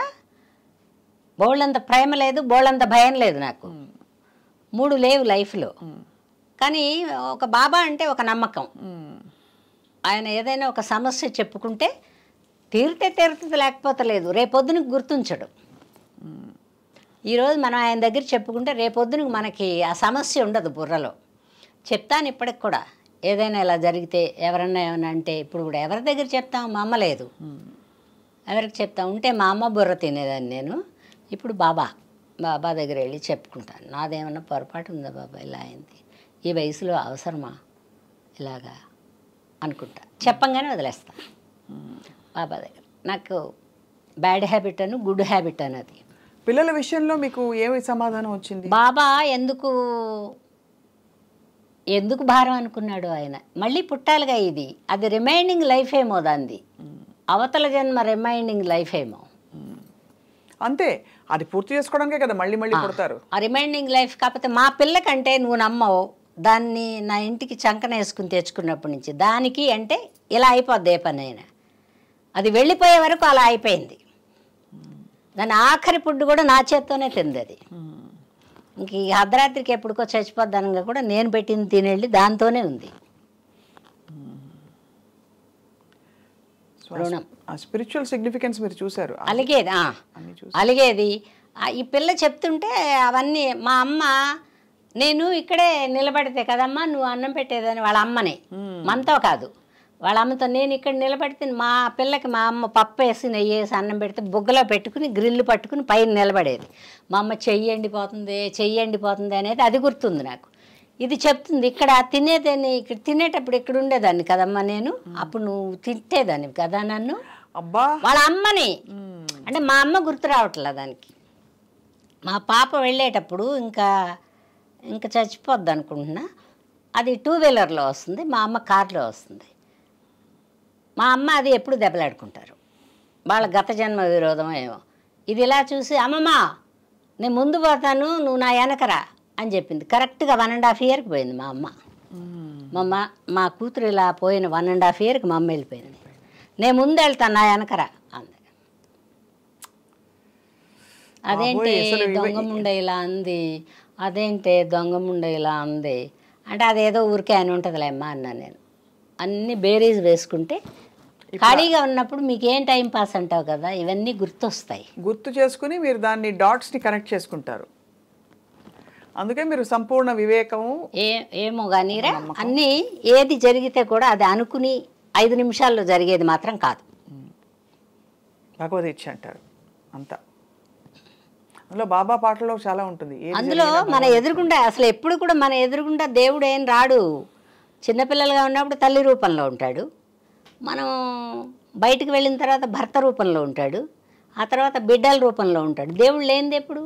బోళ్ళంత ప్రేమ లేదు, బోళ్ళంత భయం లేదు నాకు. 3 లేవు లైఫ్లో. కానీ ఒక బాబా అంటే ఒక నమ్మకం. ఆయన ఏదైనా ఒక సమస్య చెప్పుకుంటే తీరుతుంది, లేకపోతే లేదు. రేపొద్దునకి గుర్తుంచడు. ఈరోజు మనం ఆయన దగ్గర చెప్పుకుంటే రేపొద్దునకి మనకి ఆ సమస్య ఉండదు బుర్రలో. చెప్తాను ఇప్పటికి కూడా, ఏదైనా ఇలా జరిగితే ఎవరన్నా ఏమన్నా అంటే ఇప్పుడు కూడా ఎవరి దగ్గర చెప్తాం? మా అమ్మ లేదు, ఎవరికి చెప్తాం? ఉంటే మా అమ్మ బుర్ర తినేదాన్ని నేను. ఇప్పుడు బాబా దగ్గర వెళ్ళి చెప్పుకుంటాను. నాదేమన్నా పొరపాటు ఉందా బాబా, ఇలా అయింది, ఈ వయసులో అవసరమా ఇలాగా అనుకుంటా. చెప్పంగానే వదిలేస్తా బాబా దగ్గర. నాకు బ్యాడ్ హ్యాబిట్ అను గుడ్ హ్యాబిట్ అన్నది.
పిల్లల విషయంలో మీకు ఏమి సమాధానం వచ్చింది?
బాబా ఎందుకు భారం అనుకున్నాడు ఆయన? మళ్ళీ పుట్టాలిగా, ఇది అది రిమైండింగ్ లైఫ్ ఏమో, దాన్ని అవతల జన్మ రిమైండింగ్ లైఫ్ ఏమో,
అంతే. అది పూర్తి చేసుకోవడానికే కదా మళ్ళీ పుడతారు.
ఆ రిమైండింగ్ లైఫ్. కాకపోతే మా పిల్లకంటే నువ్వు నమ్మవు, దాన్ని నా ఇంటికి చంకన వేసుకుని తెచ్చుకున్నప్పటి నుంచి దానికి అంటే ఇలా అయిపోద్ది ఏ పని అయినా. అది వెళ్ళిపోయే వరకు అలా అయిపోయింది. దాని ఆఖరి పుడ్డు కూడా నా చేత్తోనే తింది అది. ఇంక ఈ అర్ధరాత్రికి ఎప్పుడుకో చచ్చిపోద్దనగా కూడా నేను పెట్టింది తినేళ్ళి దాంతోనే ఉంది. రుణం,
స్పిరిచువల్ సిగ్నిఫికెన్స్ మీరు చూసారు.
అలిగేది ఈ పిల్ల చెప్తుంటే అవన్నీ. మా అమ్మ, నేను ఇక్కడే నిలబడితే కదమ్మా నువ్వు అన్నం పెట్టేదని వాళ్ళ అమ్మనే, మనతో కాదు వాళ్ళ అమ్మతో. నేను ఇక్కడ నిలబడితే మా పిల్లకి మా అమ్మ పప్పు వేసి నెయ్యి వేసి అన్నం పెడితే బుగ్గలో పెట్టుకుని గ్రిల్లు పట్టుకుని పైన నిలబడేది. మా అమ్మ చెయ్యి ఎండిపోతుంది అనేది అది గుర్తుంది నాకు. ఇది చెప్తుంది ఇక్కడ తినేదాన్ని, ఇక్కడ తినేటప్పుడు ఇక్కడ ఉండేదాన్ని కదమ్మా నేను, అప్పుడు నువ్వు తిట్టేదాన్ని కదా నన్ను.
అబ్బా,
వాళ్ళ అమ్మని అంటే మా అమ్మ గుర్తు రావట్లే దానికి. మా పాప వెళ్ళేటప్పుడు ఇంకా చచ్చిపోద్ది అనుకుంటున్నా. అది 2 వీలర్లో వస్తుంది, మా అమ్మ కార్లో వస్తుంది. మా అమ్మ అది ఎప్పుడు దెబ్బలాడుకుంటారు, వాళ్ళ గత జన్మ విరోధం ఏమో. ఇది ఇలా చూసి అమ్మమ్మ నేను ముందు పోతాను నువ్వు నా వెనకరా అని చెప్పింది. కరెక్ట్గా 1.5 ఇయర్కి పోయింది మా అమ్మ. మా కూతురు ఇలా పోయిన 1.5 ఇయర్కి మా అమ్మ వెళ్ళిపోయింది. నేను ముందు వెళ్తాను నా వెనకరా అంది. అదేంటి దొంగముండ ఇలా అంది, అదేంటి దొంగముండ ఇలా అంది అంటే అదేదో ఊరికే అని ఉంటుందిలే అమ్మా అన్నాను నేను. అన్నీ బేరీజ్ వేసుకుంటే ఖాళీగా ఉన్నప్పుడు మీకు ఏం టైం పాస్ అంటావు కదా, ఇవన్నీ గుర్తొస్తాయి.
గుర్తు చేసుకుని మీరు దాన్ని డాట్స్ని కనెక్ట్ చేసుకుంటారు. అందుకే మీరు సంపూర్ణ వివేకము
ఏమో కానీ అన్నీ ఏది జరిగితే కూడా అది అనుకుని 5 నిమిషాల్లో జరిగేది మాత్రం కాదు.
భగవద్ ఇచ్ఛ అంటారు అంతా. అందులో బాబా పాటలో చాలా ఉంటుంది.
అందులో మన ఎదురుగుండా అసలు ఎప్పుడు కూడా మన ఎదురుగుండా దేవుడు ఏం రాడు. చిన్నపిల్లలుగా ఉన్నప్పుడు తల్లి రూపంలో ఉంటాడు, మనం బయటకు వెళ్ళిన తర్వాత భర్త రూపంలో ఉంటాడు, ఆ తర్వాత బిడ్డల రూపంలో ఉంటాడు. దేవుడు లేనిది ఎప్పుడు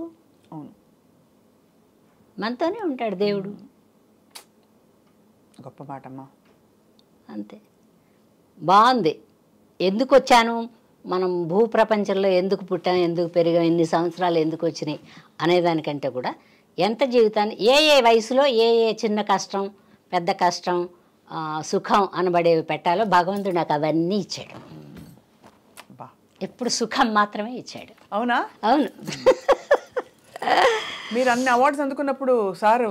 మనతోనే ఉంటాడు దేవుడు.
గొప్ప మాటమ్మా.
అంతే. బాగుంది. ఎందుకు వచ్చాను, మనం భూప్రపంచంలో ఎందుకు పుట్టాం, ఎందుకు పెరిగాం, ఎన్ని సంవత్సరాలు ఎందుకు వచ్చినాయి అనేదానికంటే కూడా ఎంత జీవితాన్ని ఏ వయసులో ఏ చిన్న కష్టం పెద్ద కష్టం సుఖం అనబడేవి పెట్టాలో భగవంతుడు నాకు అవన్నీ ఇచ్చాడు. ఎప్పుడు సుఖం మాత్రమే ఇచ్చాడు.
అవునా?
అవును.
మీరు అన్ని అవార్డ్స్ అందుకున్నప్పుడు సారు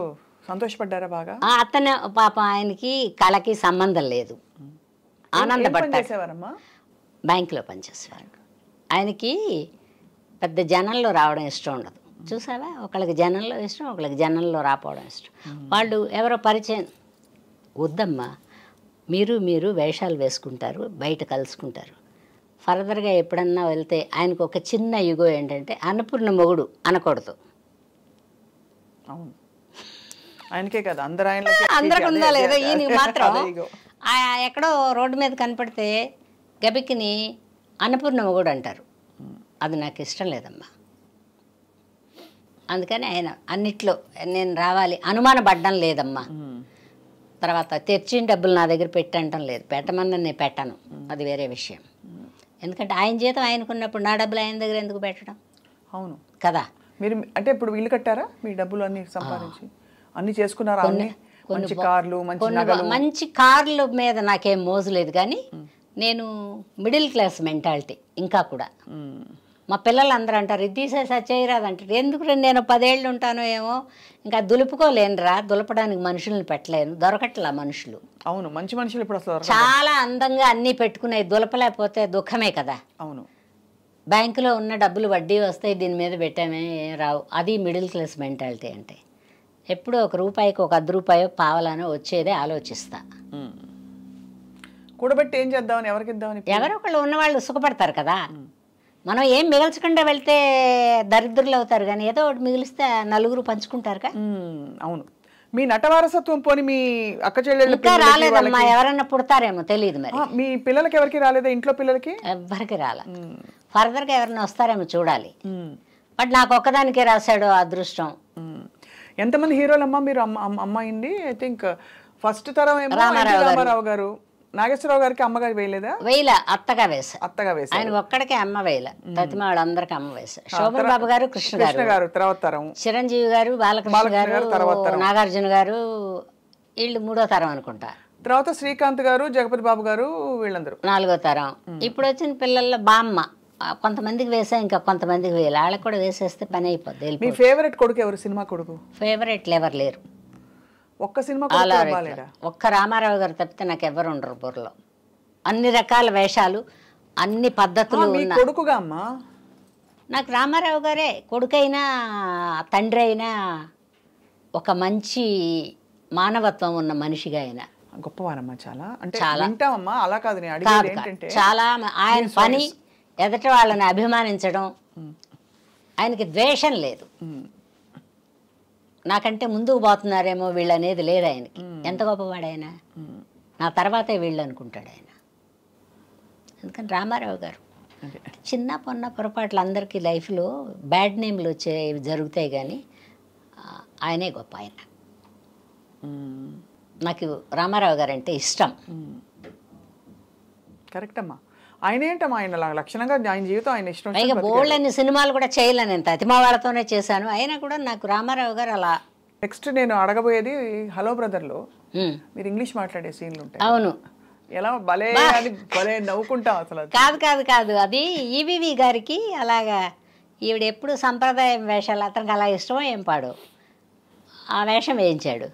సంతోషపడ్డారా బాగా?
అతను పాప ఆయనకి కళకి సంబంధం లేదు, ఆనందపడ్డాడు.
చేసేవారమ్మా?
బ్యాంకులో పనిచేసేవారు. ఆయనకి పెద్ద జనంలో రావడం ఇష్టం ఉండదు. చూసావా, ఒకళ్ళకి జనంలో ఇష్టం, ఒకళ్ళకి జనంలో రాపోవడం ఇష్టం. వాళ్ళు ఎవరో పరిచయం వద్దమ్మా, మీరు వేషాలు వేసుకుంటారు, బయట కలుసుకుంటారు. ఫర్దర్గా ఎప్పుడన్నా వెళ్తే ఆయనకు ఒక చిన్న యుగో ఏంటంటే అన్నపూర్ణ మొగుడు అనకూడదు.
అవును, ఆయనకే కదా,
అందరికి ఉందా లేదా, ఈయన మాత్రం ఎక్కడో రోడ్డు మీద కనపడితే గబిక్కిని అన్నపూర్ణ మొగుడు అంటారు. అది నాకు ఇష్టం లేదమ్మా. అందుకని ఆయన అన్నిట్లో నేను రావాలి, అనుమానపడ్డం లేదమ్మా. తర్వాత తెచ్చిన డబ్బులు నా దగ్గర పెట్టంటం లేదు, పెట్టమన్నా నేను పెట్టను, అది వేరే విషయం. ఎందుకంటే ఆయన జీతం ఆయనకున్నప్పుడు నా డబ్బులు ఆయన దగ్గర ఎందుకు పెట్టడం?
అవును కదా.
మీరు
అంటే ఇప్పుడు ఇల్లు కట్టారా, మీ డబ్బులు అన్ని సంపాదించి అన్ని చేసుకున్నారా? మంచి కార్లు,
మంచి కార్ల మీద నాకేం మోజు లేదు, కానీ నేను మిడిల్ క్లాస్ మెంటాలిటీ ఇంకా కూడా. మా పిల్లలు అందరూ అంటారు ఇది తీసేసి చేయరాదు అంటారు. ఎందుకు నేను 10 ఏళ్ళు ఉంటానో ఏమో, ఇంకా దులుపుకోలేనురా, దులపడానికి మనుషుల్ని పెట్టలేను, దొరకట్లా మనుషులు.
అవును, మంచి మనుషులు ఇప్పుడు అసలు
చాలా అందంగా అన్నీ పెట్టుకునే దులపలేకపోతే దుఃఖమే కదా.
అవును,
బ్యాంకులో ఉన్న డబ్బులు వడ్డీ వస్తాయి, దీని మీద పెట్టామే రావు. అది మిడిల్ క్లాస్ మెంటాలిటీ అంటే. ఎప్పుడూ ₹1 ఒక ₹10 పావలానో వచ్చేదే ఆలోచిస్తా.
కూడబెట్టి ఏం చేద్దామని, ఎవరికి ఇద్దామని.
ఎవరో ఒకళ్ళు ఉన్నవాళ్ళు సుఖపడతారు కదా. మనం ఏం మిగల్చకుండా వెళ్తే దరిద్రులు అవుతారు, కానీ ఏదో ఒకటి మిగిలిస్తే నలుగురు పంచుకుంటారుగా.
అవును. మీ నట వారసత్వం పోని మీ అక్క చెల్లెళ్ళు
ఇంకా రాలేదమ్మా, ఎవరన్నా పుడతారేమో తెలియదు. మరి
మీ పిల్లలకి ఎవరికి రాలేదా? ఇంట్లో పిల్లలకి
ఎవరికి రాలే. ఫర్దర్గా ఎవరైనా వస్తారేమో చూడాలి. బట్ నాకు ఒక్కదానికే రాశాడు అదృష్టం.
ఎంతమంది హీరోలమ్మా మీరు అమ్మాయింది? ఐ థింక్ ఫస్ట్ తరం ఏమో రామారావు గారు, నాగేశ్వరరావు గారికి అమ్మగారు వేయలేదా?
వేయల, అత్తగా వేసా. ఆయన ఒక్కడికే అమ్మ వేయల, ప్రతిమ వాళ్ళందరికీ అమ్మ వేసా. శోభన్ బాబు గారు, కృష్ణ గారు
తర్వాత తరం,
చిరంజీవి గారు, బాలకృష్ణ గారు, నాగార్జున గారు, వీళ్ళు 3వ తరం అనుకుంటా.
తర్వాత శ్రీకాంత్ గారు, జగపతి బాబు గారు, వీళ్ళందరూ
4వ తరం. ఇప్పుడు వచ్చిన పిల్లల్లో బామ్మ కొంతమందికి వేసా, ఇంకా కొంతమందికి వేయాలి. వాళ్ళకి కూడా వేసేస్తే పని అయిపోద్ది.
మీ ఫేవరెట్ కొడుకు ఎవరు? సినిమా కొడుకు
ఫేవరెట్లు ఎవరు లేరు.
ఒక్క సినిమా
ఒక్క రామారావు గారు తప్పితే నాకు ఎవరు ఉండరు బుర్రలో. అన్ని రకాల వేషాలు, అన్ని పద్ధతులు
కొడుకుగా అమ్మా.
నాకు రామారావు గారే కొడుకైనా తండ్రి అయినా ఒక మంచి మానవత్వం ఉన్న మనిషిగా అయినా
గొప్పవారమ్మా. చాలా అంటే వింటామమ్మా, అలా కాదు నేను అడిగేది ఏంటంటే,
చాలా ఆయన పని ఎదటి వాళ్ళని అభిమానించడం, ఆయనకి ద్వేషం లేదు. నాకంటే ముందుకు పోతున్నారేమో వీళ్ళు అనేది లేదు ఆయనకి. ఎంత గొప్పవాడైనా నా తర్వాతే వీళ్ళు అనుకుంటాడు ఆయన. అందుకని రామారావు గారు చిన్న పొన్న పొరపాట్లు అందరికీ లైఫ్లో బ్యాడ్ నేమ్లు వచ్చేవి జరుగుతాయి, కానీ ఆయనే గొప్ప. ఆయన నాకు రామారావు గారు అంటే ఇష్టం.
కరెక్ట్ అమ్మా. ఆయన ఏంటమ్మా, ఆయన లక్షణంగా ఆయన జీవితం ఆయన ఇష్టం.
పైగా బోల్డన్ని సినిమాలు కూడా చేయలేను, నేను ప్రతిమ వాళ్ళతోనే చేశాను. అయినా కూడా నాకు రామారావు గారు అలా.
నెక్స్ట్ నేను అడగబోయేది, హలో బ్రదర్లో మీరు ఇంగ్లీష్ మాట్లాడే సీన్లు ఉంటాయి.
అవును,
ఎలా భలే అని భలే నవ్వుకుంటాం అసలు.
కాదు అది ఈవీవి గారికి అలాగా. ఈవిడ ఎప్పుడు సంప్రదాయం వేషాలు, అతనికి అలా ఇష్టమో ఏం పాడు ఆ వేషం వేయించాడు.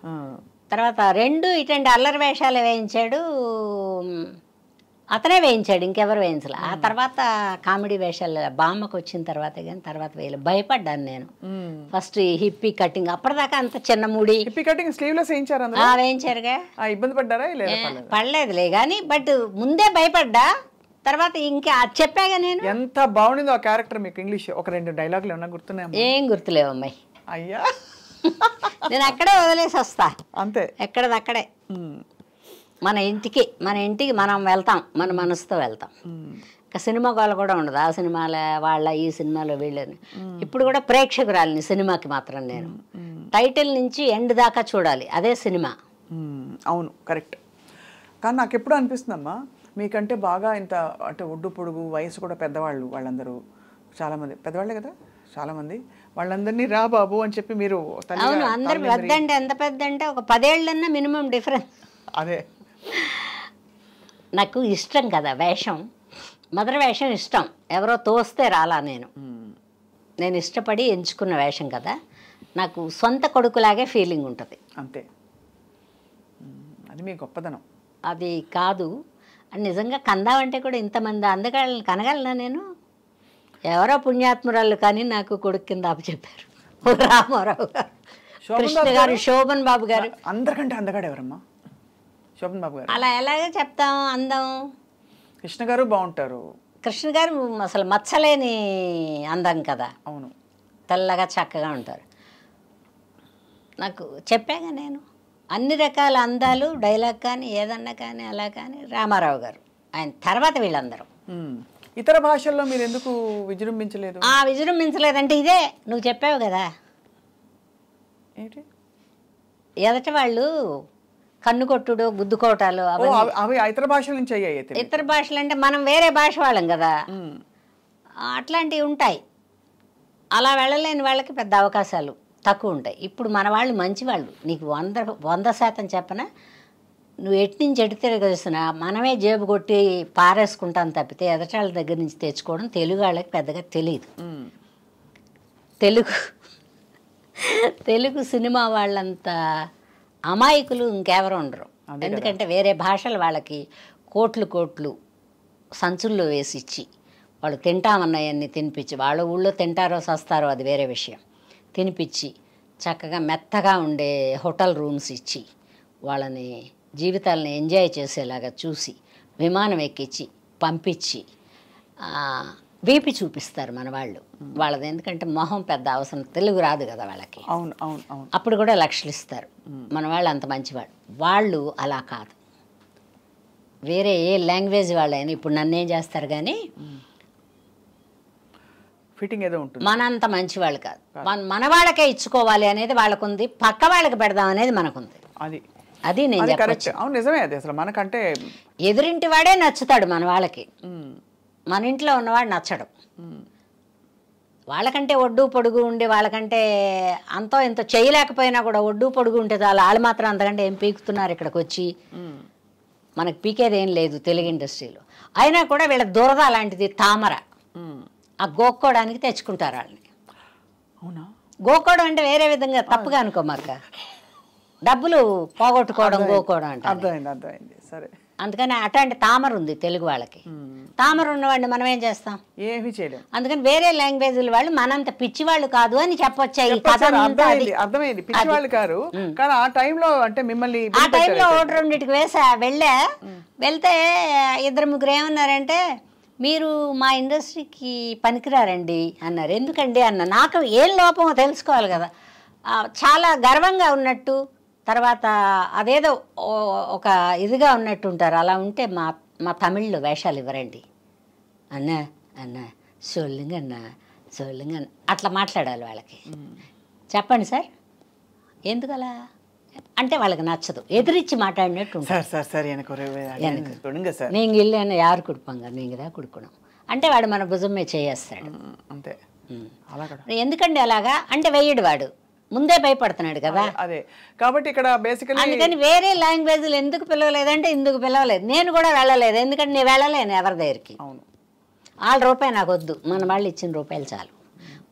తర్వాత 2 ఇటువంటి అల్లరి వేషాలు వేయించాడు, అతనే వేయించాడు, ఇంకెవరు వేయించలే. ఆ తర్వాత కామెడీ వేషాలు బామ్మకు వచ్చిన తర్వాత, కానీ తర్వాత వేయలే. భయపడ్డాను నేను ఫస్ట్. హిప్పీ కటింగ్ అప్పటిదాకా అంత చిన్న ముడి,
హిప్పీ కటింగ్ స్లీవ్లెస్ వేయించారు.
వేయించారుగా.
ఇబ్బంది పడ్డారా?
పడలేదులే, కానీ బట్ ముందే భయపడ్డా. తర్వాత ఇంకా చెప్పాగా నేను.
ఎంత బాగుండిందో ఆ క్యారెక్టర్. మీకు ఇంగ్లీష్ ఒక 2 డైలాగులు ఏమన్నా గుర్తున్నాయి?
ఏం గుర్తులేవు అమ్మాయి.
అయ్యా,
నేను అక్కడే వదిలేసి వస్తా
అంతే,
ఎక్కడదక్కడే. మన ఇంటికి మనం వెళ్తాం, మన మనసుతో వెళ్తాం. ఇంకా సినిమా గోల కూడా ఉండదు. ఆ సినిమాల వాళ్ళ, ఈ సినిమాలో వీళ్ళని. ఇప్పుడు కూడా ప్రేక్షకురాలిని సినిమాకి మాత్రం నేను. టైటిల్ నుంచి ఎండ్ దాకా చూడాలి, అదే సినిమా.
అవును, కరెక్ట్. కానీ నాకు ఎప్పుడు అనిపిస్తుందమ్మా, మీకంటే బాగా ఇంత అంటే ఒడ్డు పొడుగు, వయసు కూడా పెద్దవాళ్ళు, వాళ్ళందరూ చాలామంది పెద్దవాళ్ళే కదా చాలామంది. వాళ్ళందరినీ రా బాబు అని చెప్పి మీరు.
అవును, అందరు పెద్ద అంటే ఎంత పెద్ద అంటే ఒక 10 ఏళ్ళన్నా మినిమం డిఫరెన్స్.
అదే
నాకు ఇష్టం కదా వేషం, మదర్ వేషం ఇష్టం. ఎవరో తోస్తే రాలా, నేను ఇష్టపడి ఎంచుకున్న వేషం కదా. నాకు సొంత కొడుకులాగే ఫీలింగ్ ఉంటుంది.
అంతే, అది మీ గొప్పదనం.
అది కాదు, నిజంగా కందామంటే కూడా ఇంతమంది అందగాళ్ళని కనగలనా నేను? ఎవరో పుణ్యాత్మురాలు కానీ నాకు కొడుకు కింద అప్పచెప్పారు. రామారావు గారు, కృష్ణ గారు, శోభన్ బాబు గారు.
అందరికంటే అందగాడు ఎవరమ్మా? శోభన్ బాబు గారు.
అలా ఎలాగే చెప్తాం అందం.
కృష్ణ గారు బాగుంటారు.
కృష్ణ గారు అసలు మచ్చలేని అందం కదా.
అవును,
తెల్లగా చక్కగా ఉంటారు. నాకు చెప్పాగా నేను అన్ని రకాల అందాలు, డైలాగ్ కానీ ఏదన్నా కానీ అలా కానీ రామారావు గారు. ఆయన తర్వాత వీళ్ళందరూ.
ఇతర భాషల్లో మీరు ఎందుకు విజృంభించలేదు?
విజృంభించలేదంటే ఇదే నువ్వు చెప్పావు కదా,
ఏంటి
ఎదట వాళ్ళు కన్ను కొట్టుడు, గుద్దుకోవటాలు
అవి ఇతర భాషల నుంచి అయ్యాయి.
ఇతర భాషలు అంటే మనం వేరే భాష వాళ్ళం కదా, అట్లాంటివి ఉంటాయి. అలా వెళ్ళలేని వాళ్ళకి పెద్ద అవకాశాలు తక్కువ ఉంటాయి. ఇప్పుడు మన వాళ్ళు మంచివాళ్ళు. నీకు 100% చెప్పనా, నువ్వు ఎటు నుంచి ఎటు తిరగేస్తున్నా మనమే జేబు కొట్టి పారేసుకుంటాను తప్పితే ఎదటాళ్ళ దగ్గర నుంచి తెచ్చుకోవడం తెలుగు వాళ్ళకి పెద్దగా తెలియదు. తెలుగు సినిమా వాళ్ళంత అమాయకులు ఇంకెవరు ఉండరు. ఎందుకంటే వేరే భాషలు వాళ్ళకి కోట్లు సంచుల్లో వేసి ఇచ్చి వాళ్ళు తింటామన్నాయన్నీ తినిపించి, వాళ్ళ ఊళ్ళో తింటారో సస్తారో అది వేరే విషయం, తినిపించి చక్కగా మెత్తగా ఉండే హోటల్ రూమ్స్ ఇచ్చి వాళ్ళని జీవితాలని ఎంజాయ్ చేసేలాగా చూసి విమానం ఎక్కించి పంపించి బీపీ చూపిస్తారు మన వాళ్ళు. వాళ్ళది ఎందుకంటే మొహం పెద్ద అవసరం, తెలుగు రాదు కదా వాళ్ళకి.
అవును అవును అవును.
అప్పుడు కూడా లక్షలు ఇస్తారు. మన వాళ్ళు అంత మంచివాళ్ళు. వాళ్ళు అలా కాదు. వేరే ఏ లాంగ్వేజ్ వాళ్ళైనా ఇప్పుడు నన్నేం చేస్తారు కానీ
ఫిట్టింగ్ ఏదో ఉంటుంది.
మనంత మంచివాళ్ళు కాదు. మన వాళ్ళకే ఇచ్చుకోవాలి అనేది వాళ్ళకుంది, పక్క వాళ్ళకి పెడదాం అనేది మనకుంది. అది నేను చెప్పచ్చు.
అవును, నిజమే. అది అసలు మనకంటే
ఎదురింటి వాడే నచ్చుతాడు మన వాళ్ళకి, మన ఇంట్లో ఉన్నవాడు నచ్చడు. వాళ్ళకంటే ఒడ్డు పొడుగు ఉండి వాళ్ళకంటే అంతో ఇంత చేయలేకపోయినా కూడా ఒడ్డు పొడుగు ఉంటే చాలా, వాళ్ళు మాత్రం అంతకంటే ఏం పీకుతున్నారు ఇక్కడికి వచ్చి, మనకు పీకేది ఏం లేదు తెలుగు ఇండస్ట్రీలో. అయినా కూడా వీళ్ళ దురద అలాంటిది, తామర. ఆ గోక్కోవడానికి తెచ్చుకుంటారు వాళ్ళని.
అవునా?
గోక్కోవడం అంటే వేరే విధంగా తప్పుగా అనుకోమాక, డబ్బులు పోగొట్టుకోవడం గోక్కోవడం అంటే.
అర్థమైంది. సరే.
అందుకని అట్లాంటి తామర ఉంది తెలుగు వాళ్ళకి. తామర ఉన్నవాడిని మనం ఏం చేస్తాం?
ఏమీ చేయలేం.
అందుకని వేరే లాంగ్వేజ్ల వాళ్ళు మనంత పిచ్చివాళ్ళు కాదు అని చెప్పొచ్చాయి.
అర్థమైంది, పిచ్చివాళ్ళు కారు. కానీ ఆ టైంలో అంటే మిమ్మల్ని
ఆ టైంలో 1-2 వెళ్తే 2-3 ఏమన్నారంటే, మీరు మా ఇండస్ట్రీకి పనికిరారండి అన్నారు. ఎందుకండి అన్న. నాకు ఏం లోపమో తెలుసుకోవాలి కదా. చాలా గర్వంగా ఉన్నట్టు, తర్వాత అదేదో ఒక ఇదిగా ఉన్నట్టు ఉంటారు. అలా ఉంటే మా తమిళ్లో వేషాలు ఇవ్వరండి అన్న సొల్లుంగన్న అట్లా మాట్లాడాలి వాళ్ళకి. చెప్పండి సార్ ఎందుకలా అంటే వాళ్ళకి నచ్చదు. ఎదిరించి మాట్లాడినట్టు நீங்கள் இல்லைன்னு யார் கொடுப்பாங்க, நீங்கள் தான் கொடுக்கணும் అంటే వాడు మన భుజమే చేయేస్తాడు అంతే. ఎందుకండి అలాగా అంటే వెయ్యడు, వాడు ముందే భయపడుతున్నాడు కదా.
అదే కాబట్టి ఇక్కడ బేసికల్లీ
అందుకని వేరే లాంగ్వేజ్లు ఎందుకు పిలవలేదంటే ఇందుకు పిలవలేదు. నేను కూడా వెళ్ళలేదు, ఎందుకంటే నేను వెళ్ళలేను ఎవరి దగ్గరికి. వాళ్ళ రూపాయి నాకు వద్దు, మన వాళ్ళు ఇచ్చిన రూపాయలు చాలు.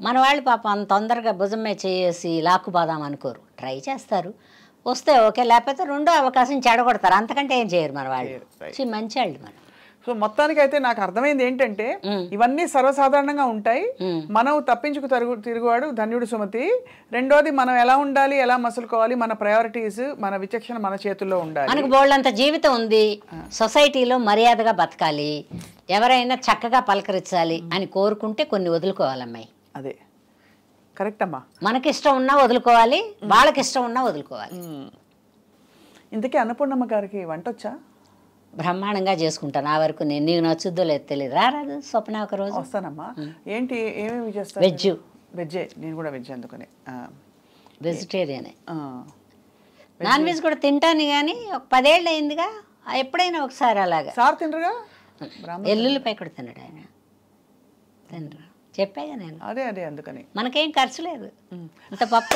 మన వాళ్ళు పాపం అంత తొందరగా భుజమే చేసి లాక్కుపోదాం అనుకోరు, ట్రై చేస్తారు. వస్తే ఓకే, లేకపోతే రెండో అవకాశం చెడగొడతారు. అంతకంటే ఏం చేయరు మన వాళ్ళు. మంచి వాళ్ళు మనం.
సో మొత్తానికి అయితే నాకు అర్థమైంది ఏంటంటే ఇవన్నీ సర్వసాధారణంగా ఉంటాయి. మనం తప్పించుకు తిరుగువాడు ధన్యుడు సుమతి. రెండోది మనం ఎలా ఉండాలి, ఎలా మసులుకోవాలి, మన ప్రయారిటీస్, మన విచక్షణ మన చేతుల్లో ఉండాలి.
మనకు బోల్డంత జీవితం ఉంది. సొసైటీలో మర్యాదగా బతకాలి, ఎవరైనా చక్కగా పలకరించాలి అని కోరుకుంటే కొన్ని వదులుకోవాలమ్మాయి.
అదే కరెక్ట్ అమ్మా.
మనకిష్టం ఉన్నా వదులుకోవాలి, వాళ్ళకిష్టం ఉన్నా వదులుకోవాలి.
ఇంతకీ అన్నపూర్ణమ్మ గారికి వంట వచ్చా?
బ్రహ్మాండంగా చేసుకుంటాను. ఆ వరకు నేను నీకు నచ్చుద్దో లేదు తెలియదు. రారాదు స్వప్న ఒక రోజు.
వస్తానమ్మా. ఏంటి ఏమేమి చేస్తాను? వెజ్జే. నేను కూడా వెజ్, అందుకనే
వెజిటేరియనే. నాన్ వెజ్ కూడా తింటాను కానీ ఒక 10 ఏళ్ళు అయిందిగా, ఎప్పుడైనా ఒకసారి అలాగా.
సార్ తినరుగా?
ఎల్లుల్లిపై కూడా తినడు ఆయన, తినరు. చెప్పాగా నేను.
అదే అందుకని
మనకేం ఖర్చు లేదు. అంత పప్పు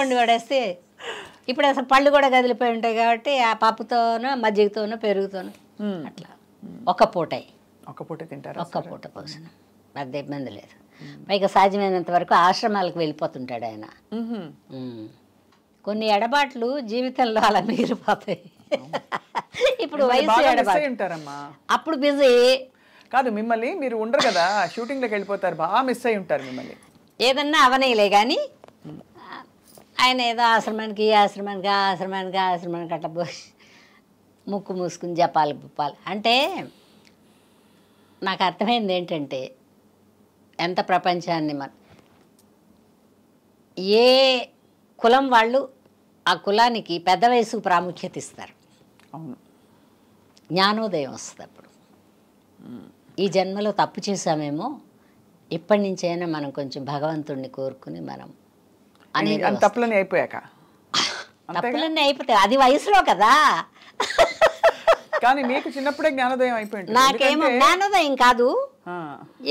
వండి పడేస్తే ఇప్పుడు అసలు పళ్ళు కూడా కదిలిపోయి ఉంటాయి కాబట్టి ఆ పప్పుతోనూ మజ్జిగతోనూ పెరుగుతోనూ అట్లా ఒక పూటే
తింటారు.
ఒక్క పూట భోజనం, పెద్ద ఇబ్బంది లేదు. పైగా సాధ్యమైనంత వరకు ఆశ్రమాలకు వెళ్ళిపోతుంటాడు ఆయన. కొన్ని ఎడబాట్లు జీవితంలో అలా మిగిలిపోతాయి. ఇప్పుడు వయసు
మిస్ ఉంటారమ్మా.
అప్పుడు బిజీ
కాదు, మిమ్మల్ని మీరు ఉండరు కదా, షూటింగ్లోకి వెళ్ళిపోతారు, బాగా మిస్ అయి ఉంటారు మిమ్మల్ని.
ఏదన్నా అవనీలే కానీ ఆయన ఏదో ఆశ్రమానికి ఆశ్రమానికి ఆశ్రమానికి ఆశ్రమానికి అట్లా పోయి ముక్కు మూసుకుని జపాలి పుప్పాలి అంటే నాకు అర్థమైంది ఏంటంటే ఎంత ప్రపంచాన్ని ఏ కులం వాళ్ళు ఆ కులానికి పెద్ద వయసుకు ప్రాముఖ్యత ఇస్తారు.
అవును,
జ్ఞానోదయం వస్తుంది అప్పుడు. ఈ జన్మలో తప్పు చేసామేమో, ఇప్పటి నుంచైనా మనం కొంచెం భగవంతుడిని కోరుకుని మనం
తప్పులన్నీ అయిపోయాక
తప్పులన్నీ అయిపోతాయి, అది వయసులో కదా.
కానీ మీకు చిన్నప్పుడే జ్ఞానోదయం అయిపోయింది.
నాకేమో జ్ఞానోదయం కాదు,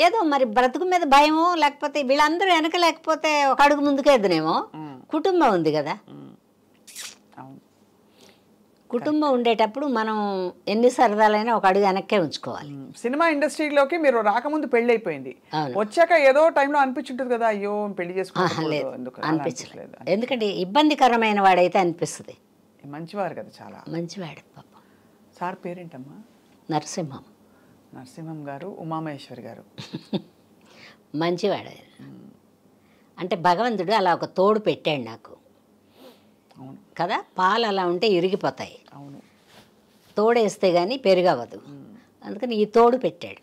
ఏదో మరి బ్రతుకు మీద భయమో, లేకపోతే వీళ్ళందరూ వెనక లేకపోతే ఒక అడుగు ముందుకేద్దునేమో. కుటుంబం ఉంది కదా, కుటుంబం ఉండేటప్పుడు మనం ఎన్ని సరదాలైనా ఒక అడుగు వెనక్కే ఉంచుకోవాలి.
సినిమా ఇండస్ట్రీలోకి మీరు రాకముందు పెళ్లి అయిపోయింది, వచ్చాక ఏదో టైంలో అనిపించుంటుంది కదా, అయ్యో పెళ్లి చేసుకోలేదు
అనిపించలేదు. ఎందుకంటే ఇబ్బందికరమైన వాడైతే అనిపిస్తుంది.
మంచివారు కదా, చాలా
మంచివాడు పాప.
సార్ పేరేంటమ్మా?
నరసింహం.
నరసింహం గారు, ఉమామహేశ్వరి గారు.
మంచివాడు అంటే భగవంతుడు అలా ఒక తోడు పెట్టాడు నాకు.
అవును
కదా, పాలు అలా ఉంటే ఇరిగిపోతాయి,
అవును,
తోడేస్తే కానీ పెరుగవదు. అందుకని ఈ తోడు పెట్టాడు,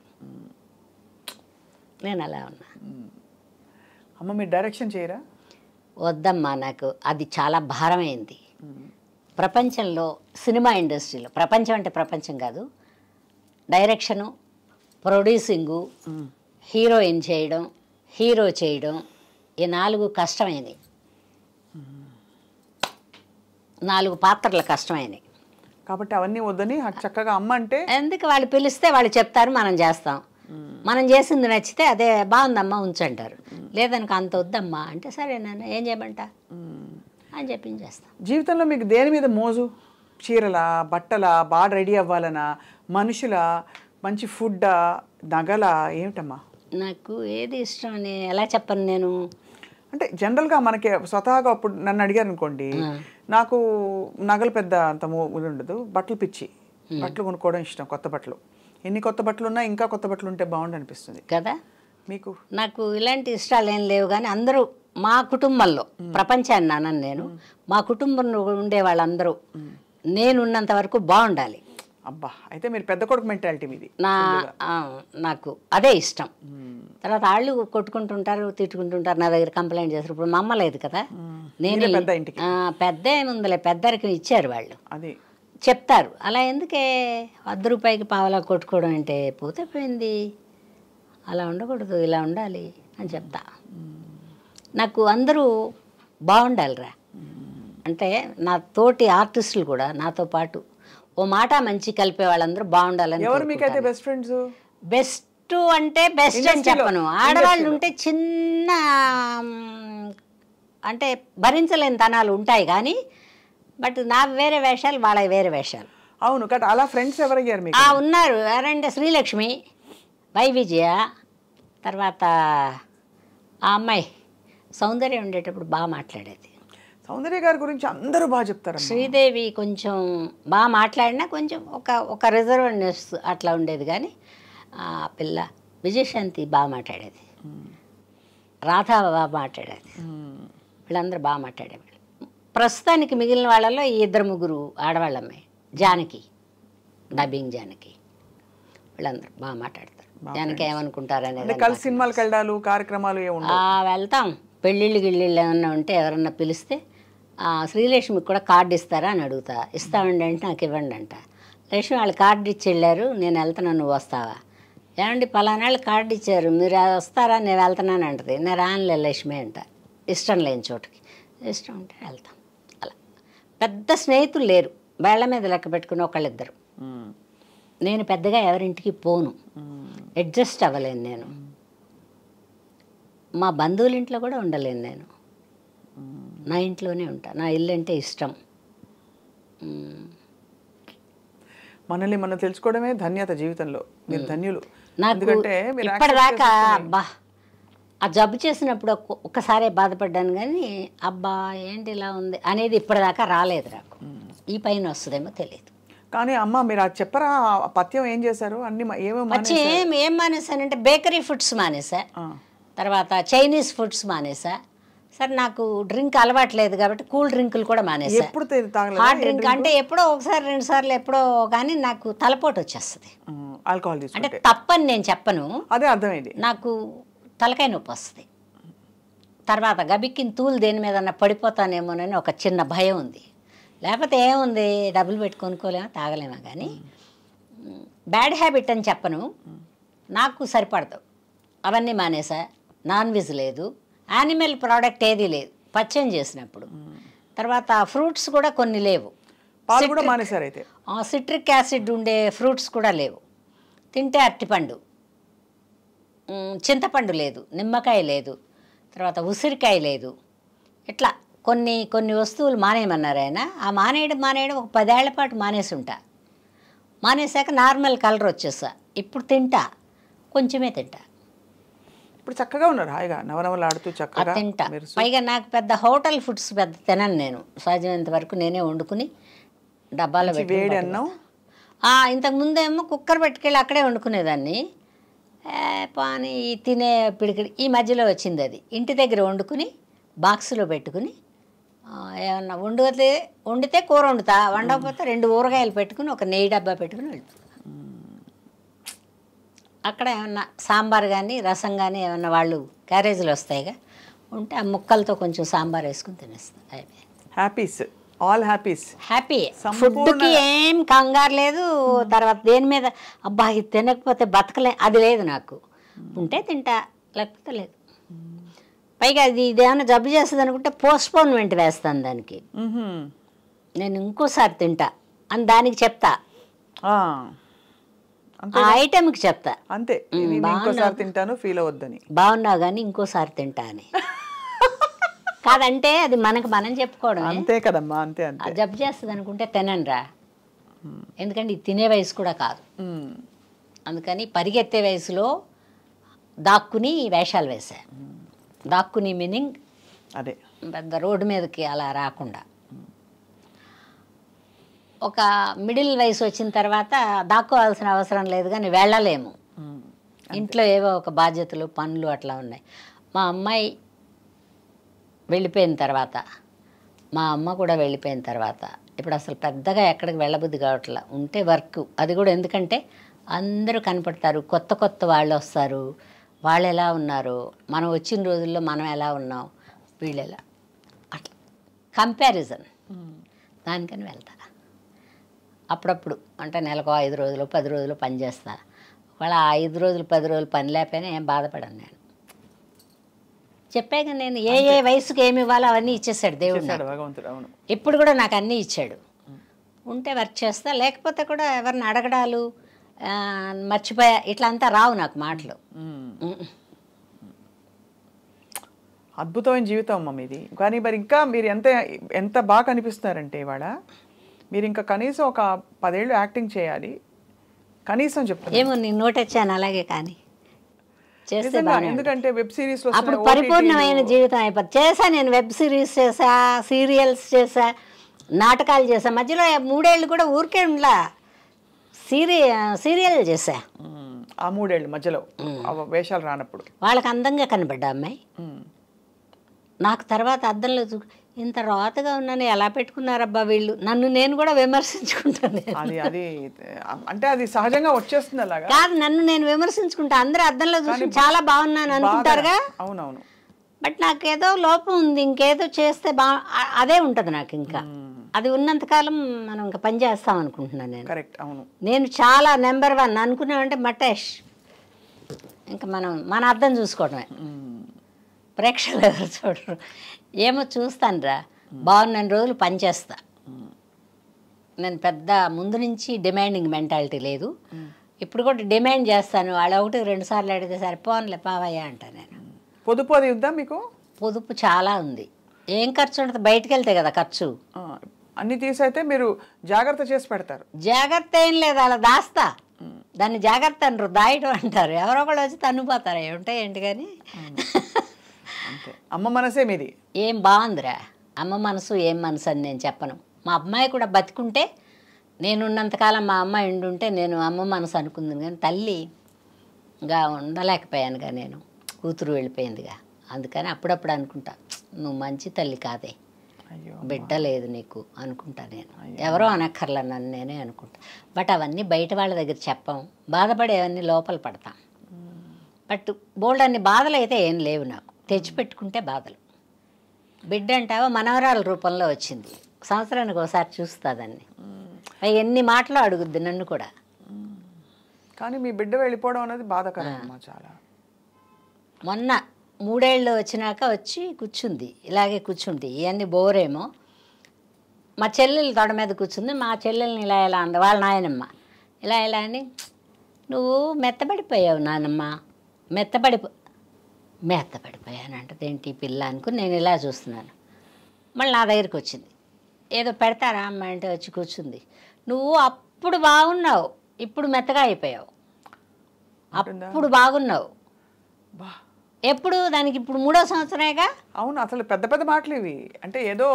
నేను అలా ఉన్నా.
అమ్మ మీరు డైరెక్షన్ చేయరా?
వద్దమ్మా, నాకు అది చాలా భారమైంది. ప్రపంచంలో సినిమా ఇండస్ట్రీలో, ప్రపంచం అంటే ప్రపంచం కాదు, డైరెక్షను, ప్రొడ్యూసింగు, హీరోయిన్ చేయడం, హీరో చేయడం, ఈ 4 కష్టమైనవి. 4 పాత్రలు కష్టమైనవి.
కాబట్టి అవన్నీ వద్దని చక్కగా అమ్మ అంటే
ఎందుకు, వాళ్ళు పిలిస్తే వాళ్ళు చెప్తారు, మనం చేస్తాం. మనం చేసింది నచ్చితే అదే బాగుందమ్మా ఉంచంటారు, లేదనుకో అంత వద్దమ్మా అంటే సరే నాన్న ఏం చేయమంటా అని చెప్పించేస్తాం.
జీవితంలో మీకు దేని మీద మోజు? చీరలా, బట్టలా, బాగా రెడీ అవ్వాలనా, మనుషుల, మంచి ఫుడ్డా, నగలా, ఏమిటమ్మా?
నాకు ఏది ఇష్టం అని ఎలా చెప్పను నేను.
అంటే జనరల్గా మనకి స్వతహాగా అప్పుడు నన్ను అడిగారు అనుకోండి, నాకు నగలు పెద్ద అంత ఉండదు, బట్టలు పిచ్చి, బట్టలు కొనుక్కోవడం ఇష్టం, కొత్త బట్టలు. ఎన్ని కొత్త బట్టలు ఉన్నా ఇంకా కొత్త బట్టలు ఉంటే బాగుండు అనిపిస్తుంది
కదా.
మీకు?
నాకు ఇలాంటి ఇష్టాలు ఏం లేవు, కానీ అందరూ మా కుటుంబంలో, ప్రపంచాన్ని అన్నాను నేను, మా కుటుంబంలో ఉండే వాళ్ళందరూ నేనున్నంత వరకు బాగుండాలి.
అబ్బా, అయితే మీరు పెద్ద కొడుకు మెంటాలిటీ మీది.
నాకు అదే ఇష్టం. తర్వాత వాళ్ళు కొట్టుకుంటుంటారు, తిట్టుకుంటుంటారు, నా దగ్గర కంప్లైంట్ చేస్తారు. ఇప్పుడు మా అమ్మ లేదు కదా, నేను పెద్ద ఏముందిలే, పెద్దరికి ఇచ్చారు వాళ్ళు, అది చెప్తారు. అలా ఎందుకే 100 రూపాయికి పావలా కొట్టుకోవడం అంటే, పోతే పోయింది, అలా ఉండకూడదు, ఇలా ఉండాలి అని చెప్తా. నాకు అందరూ బాగుండాలిరా అంటే, నా తోటి ఆర్టిస్టులు కూడా నాతో పాటు ఓ మాట మంచి కలిపే వాళ్ళందరూ బాగుండాలని.
ఎవరు మీకైతే బెస్ట్ ఫ్రెండ్స్?
బెస్ట్ అంటే బెస్ట్ అని చెప్పను, ఆడవాళ్ళు ఉంటే చిన్న అంటే భరించలేని తనాలు ఉంటాయి కానీ, బట్ నా వేరే వేషాలు, వాళ్ళ వేరే వేషాలు.
అవును, కట్ అలా ఫ్రెండ్స్ ఎవరయ్యారు మీకు?
ఉన్నారు, ఎవరంటే శ్రీలక్ష్మి, వై విజయ, తర్వాత ఆ అమ్మాయి సౌందర్య ఉండేటప్పుడు బాగా మాట్లాడేది.
సౌందర్య గారి గురించి అందరూ బాగా చెప్తారు.
శ్రీదేవి కొంచెం బాగా మాట్లాడినా కొంచెం ఒక రిజర్వ్నెస్ అట్లా ఉండేది, కానీ ఆ పిల్ల విజయశాంతి బాగా మాట్లాడేది, రాధా బాగా మాట్లాడేది, వీళ్ళందరూ బాగా మాట్లాడేవాళ్ళు. ప్రస్తుతానికి మిగిలిన వాళ్ళలో ఈ 2-3 ఆడవాళ్ళమ్మే, జానకి, డబ్బింగ్ జానకి, వీళ్ళందరూ బాగా మాట్లాడతారు. జానకి ఏమనుకుంటారు అనేది.
కలిసి సినిమాలకు వెళ్ళాలి, కార్యక్రమాలు
వెళ్తాం. పెళ్ళిళ్ళు గిళ్ళిళ్ళు ఏమన్నా ఉంటే ఎవరన్నా పిలిస్తే శ్రీలక్ష్మికి కూడా కార్డు ఇస్తారా అని అడుగుతా. ఇస్తామండి అంటే నాకు ఇవ్వండి అంట. లక్ష్మి వాళ్ళు కార్డు ఇచ్చి వెళ్ళారు, నేను వెళ్తున్నాను, నువ్వు వస్తావా? ఏమండి పలానాళ్ళు కార్డు ఇచ్చారు, మీరు వస్తారా, నేను వెళ్తున్నాను అంటది. నేను రానులే లక్ష్మి అంట, ఇష్టం లేని చోటుకి. ఇష్టం ఉంటే వెళ్తాం. అలా పెద్ద స్నేహితులు లేరు, వేళ్ల మీద లెక్క పెట్టుకుని ఒకళ్ళిద్దరు. నేను పెద్దగా ఎవరింటికి పోను, అడ్జస్ట్ అవ్వలేను నేను. మా బంధువుల ఇంట్లో కూడా ఉండలేను నేను, నా ఇంట్లోనే ఉంటా. నా ఇల్లు అంటే ఇష్టం.
మనల్ని మనం తెలుసుకోవడమే ధన్యత జీవితంలో. మీరు ధన్యులు.
నాకు ఇప్పటిదాకా అబ్బా ఆ జబ్బు చేసినప్పుడు ఒక్కసారే బాధపడ్డాను, కానీ అబ్బా ఏంటి ఇలా ఉంది అనేది ఇప్పటిదాకా రాలేదు నాకు. ఈ పైన వస్తుందేమో తెలియదు.
కానీ అమ్మ మీరు అది చెప్పరా ఆ పథ్యం ఏం చేశారు అన్ని
వచ్చి ఏం మానేసానంటే బేకరీ ఫుడ్స్ మానేసా, తర్వాత చైనీస్ ఫుడ్స్ మానేసా. సరే నాకు డ్రింక్ అలవాట్లేదు కాబట్టి కూల్ డ్రింకులు కూడా మానేసా.
ఎప్పుడు
హాట్ డ్రింక్ అంటే ఎప్పుడో ఒకసారి 2 సార్లు ఎప్పుడో, కానీ నాకు తలపోటు వచ్చేస్తుంది.
ఆల్కహాల్
అంటే తప్పని నేను చెప్పను,
అదే అర్థమైంది,
నాకు తలకాయ నొప్పి వస్తుంది. తర్వాత గబిక్కిన తూలు దేని మీద పడిపోతానేమోనని ఒక చిన్న భయం ఉంది. లేకపోతే ఏముంది, డబ్బులు పెట్టి కొనుక్కోలేమో తాగలేమో. కానీ బ్యాడ్ హ్యాబిట్ అని చెప్పను, నాకు సరిపడదు. అవన్నీ మానేసా. నాన్ వెజ్ లేదు, యానిమల్ ప్రోడక్ట్ ఏది లేదు పచ్చం చేసినప్పుడు. తర్వాత ఫ్రూట్స్ కూడా కొన్ని లేవు.
పాలు కూడా మానేశారు అయితే?
సిట్రిక్ యాసిడ్ ఉండే ఫ్రూట్స్ కూడా లేవు. తింటే అరటిపండు, చింతపండు లేదు, నిమ్మకాయ లేదు, తర్వాత ఉసిరికాయ లేదు. ఇట్లా కొన్ని కొన్ని వస్తువులు మానేయమన్నారు ఆయన. ఆ మానేయడం ఒక 10 ఏళ్ల పాటు మానేసి ఉంటా. మానేశాక నార్మల్ కలర్ వచ్చేసా. ఇప్పుడు తింటా, కొంచెమే తింటా.
ఇప్పుడు చక్కగా ఉన్నారు, హాయిగా నవనవలాడుతూ చక్కగా
తింటా. పైగా నాకు పెద్ద హోటల్ ఫుడ్స్ పెద్ద తినను నేను. సాధ్యమైనంత వరకు నేనే వండుకుని డబ్బాలో పెట్టి.
వేడి అన్నం
ఇంతకుముందేమో కుక్కర్ పెట్టుకెళ్ళి అక్కడే వండుకునేదాన్ని. పాని తినే పిడికిడి ఈ మధ్యలో వచ్చింది అది. ఇంటి దగ్గర వండుకుని బాక్సులో పెట్టుకుని ఏమన్నా వండితే కూర వండుతా, వండకపోతే 2 ఊరగాయలు పెట్టుకుని ఒక నెయ్యి డబ్బా పెట్టుకుని వెళ్తా. అక్కడ ఏమన్నా సాంబార్ కానీ రసం కానీ ఏమన్నా వాళ్ళు క్యారేజీలు వస్తాయిగా ఉంటే ఆ ముక్కలతో కొంచెం సాంబార్ వేసుకుని తినేస్తాను. అయిపోయింది.
Happies, all happies.
హ్యాపీ. ఫుడ్కి ఏం కంగారు లేదు. తర్వాత దేని మీద అబ్బా ఇది తినకపోతే బతకలే అది లేదు నాకు. ఉంటే తింటా, లేకపోతే లేదు. పైగా ఇదేమైనా జబ్బు చేస్తుంది అనుకుంటే పోస్ట్పోన్మెంట్ వేస్తాను దానికి. నేను ఇంకోసారి తింటా అని దానికి చెప్తా, ఆ ఐటెంకి చెప్తా
అంతే. ఇంకోసారి తింటాను ఫీల్ అవ్వద్దని.
బాగున్నావు కానీ ఇంకోసారి తింటా అని. కాదంటే అది మనం చెప్పుకోవడం
అంతే కదమ్మా. అంతే అంతే.
జబ్బు చేస్తుంది అనుకుంటే తినండిరా, ఎందుకంటే ఇది తినే వయసు కూడా కాదు. అందుకని పరిగెత్తే వయసులో దాక్కుని వేషాలు వేసా. దాక్కుని మీనింగ్
అదే
పెద్ద రోడ్డు మీదకి అలా రాకుండా. ఒక మిడిల్ వయసు వచ్చిన తర్వాత దాక్కోవాల్సిన అవసరం లేదు, కానీ వెళ్ళలేము. ఇంట్లో ఏవో ఒక బాధ్యతలు పనులు అట్లా ఉన్నాయి. మా అమ్మాయి వెళ్ళిపోయిన తర్వాత, మా అమ్మ కూడా వెళ్ళిపోయిన తర్వాత ఇప్పుడు అసలు పెద్దగా ఎక్కడికి వెళ్ళబుద్ధి కావట్లా. ఉంటే వర్క్, అది కూడా ఎందుకంటే అందరూ కనపడతారు, కొత్త కొత్త వాళ్ళు వస్తారు. వాళ్ళు ఎలా ఉన్నారు, మనం వచ్చిన రోజుల్లో మనం ఎలా ఉన్నాం, వీళ్ళు ఎలా, అట్లా కంపారిజన్. దానికని వెళ్తా అప్పుడప్పుడు. అంటే నెలకు 5 రోజులు 10 రోజులు పని చేస్తా. ఒకవేళ 5 రోజులు 10 రోజులు పని లేకపోయినా ఏం బాధపడను నేను. చెప్పాక నేను ఏ వయసుకి ఏమి ఇవ్వాలో అవన్నీ ఇచ్చేసాడు దేవుడు. ఇప్పుడు కూడా నాకు అన్నీ ఇచ్చాడు. ఉంటే వర్క్ చేస్తా, లేకపోతే కూడా ఎవరిని అడగడాలు మర్చిపోయా ఇట్లా అంతా రావు నాకు మాటలు.
అద్భుతమైన జీవితం అమ్మ మీది. కానీ మరి ఇంకా మీరు ఎంత బాగా కనిపిస్తున్నారంటే ఇవాళ మీరు ఇంకా కనీసం ఒక 10 ఏళ్ళు యాక్టింగ్ చేయాలి కనీసం చెప్తాను.
ఏమో నేను నోటొచ్చాను అలాగే, కానీ చేస్తే
ఎందుకంటే వెబ్ సిరీస్
అప్పుడు పరిపూర్ణమైన జీవితం అయిపోతుంది. చేసా నేను, వెబ్ సిరీస్ చేసా, సీరియల్స్ చేసా, నాటకాలు చేసా. మధ్యలో 3 ఏళ్ళు కూడా ఊరికే ఉండలా, సీరియల్ చేసా.
ఆ 3 ఏళ్ళు మధ్యలో వేషాలు రానప్పుడు
వాళ్ళకి అందంగా కనబడ్డా అమ్మాయి. నాకు తర్వాత అద్దంలో ఇంత రాతగా ఉన్నాను, ఎలా పెట్టుకున్నారబ్బా వీళ్ళు, నన్ను నేను కూడా విమర్శించుకుంటాను.
అది అంటే అది సహజంగా వచ్చేస్తుంది అలాగా.
కాదు, నన్ను నేను విమర్శించుకుంటా. అందరూ అద్దంలో చూసి చాలా బాగున్నాను అనుకుంటారుగా.
అవునవును.
బట్ నాకేదో లోపం ఉంది, ఇంకేదో చేస్తే అదే ఉంటుంది నాకు. ఇంకా అది ఉన్నంతకాలం మనం ఇంకా పని చేస్తాం అనుకుంటున్నాను నేను.
కరెక్ట్, అవును.
నేను చాలా నెంబర్ 1 అనుకున్నామంటే మటేష్, ఇంకా మన అర్థం చూసుకోవడమే. ప్రేక్షకులు ఎవరు చూడరు. ఏమో చూస్తానురా, బాగున్న రోజులు పనిచేస్తా. నేను పెద్ద ముందు నుంచి డిమాండింగ్ మెంటాలిటీ లేదు. ఇప్పుడు కూడా డిమాండ్ చేస్తాను. వాళ్ళు 1-2 సార్లు అడిగితే సరిపోనులే పావయ్యా అంటా నేను.
పొదుపు అది ఉందా మీకు?
పొదుపు చాలా ఉంది. ఏం ఖర్చు ఉంటుంది, బయటకు వెళ్తే కదా ఖర్చు.
అన్ని తీసైతే మీరు జాగ్రత్త చేసి పెడతారు.
జాగ్రత్త ఏం లేదు, అలా దాస్తా. దాన్ని జాగ్రత్త అనరు, దాయడం అంటారు. ఎవరో ఒకళ్ళు వచ్చి తన్నుపోతారు. ఏముంటాయి ఏంటి కానీ.
అమ్మ మనసే మీది.
ఏం బాగుందిరా అమ్మ మనసు, ఏం మనసు అని నేను చెప్పను. మా అమ్మాయి కూడా బతికుంటే నేనున్నంతకాలం మా అమ్మ ఉండుంటే నేను అమ్మ మనసు అనుకుంది కానీ తల్లిగా ఉండలేకపోయానుగా, నేను కూతురు వెళ్ళిపోయిందిగా. అందుకని అప్పుడప్పుడు అనుకుంటా, నువ్వు మంచి తల్లి కాదే, బిడ్డ లేదు నీకు అనుకుంటా నేను. ఎవరో అనక్కర్లా, నన్ను నేనే అనుకుంటా. బట్ అవన్నీ బయట వాళ్ళ దగ్గర చెప్పాం, బాధపడేవన్నీ లోపల పడతాం. బట్ బోల్డ్ అన్ని బాధలు అయితే ఏం లేవు నాకు, తెచ్చిపెట్టుకుంటే బాధలు. బిడ్డ అంటావా మనవరాల రూపంలో వచ్చింది, సంవత్సరానికి ఒకసారి చూస్తుందాన్ని, ఎన్ని మాటలు అడుగుద్ది నన్ను కూడా.
కానీ మీ బిడ్డ వెళ్ళిపోవడం అనేది బాధాకరం చాలా.
మొన్న 3 ఏళ్ళు వచ్చినాక వచ్చి కూర్చుంది, ఇలాగే కూర్చుంది. ఇవన్నీ బోరేమో. మా చెల్లెలు తొడ మీద కూర్చుంది, మా చెల్లెల్ని ఇలా ఇలా అంది వాళ్ళ నాయనమ్మ. ఇలా ఇలా అని, నువ్వు మెత్తబడిపోయావు నానమ్మ, మెత్తబడిపోయానంటది ఏంటి పిల్ల అనుకుని నేను ఇలా చూస్తున్నాను. మళ్ళీ నా దగ్గరికి వచ్చింది, ఏదో పెడతారా అమ్మ అంటే వచ్చి కూర్చుంది. నువ్వు అప్పుడు బాగున్నావు, ఇప్పుడు మెత్తగా అయిపోయావు. అప్పుడు బాగున్నావు, ఎప్పుడు దానికి ఇప్పుడు 3వ సంవత్సరమేగా.
అవును, అసలు పెద్ద పెద్ద మాటలు ఇవి. అంటే ఏదో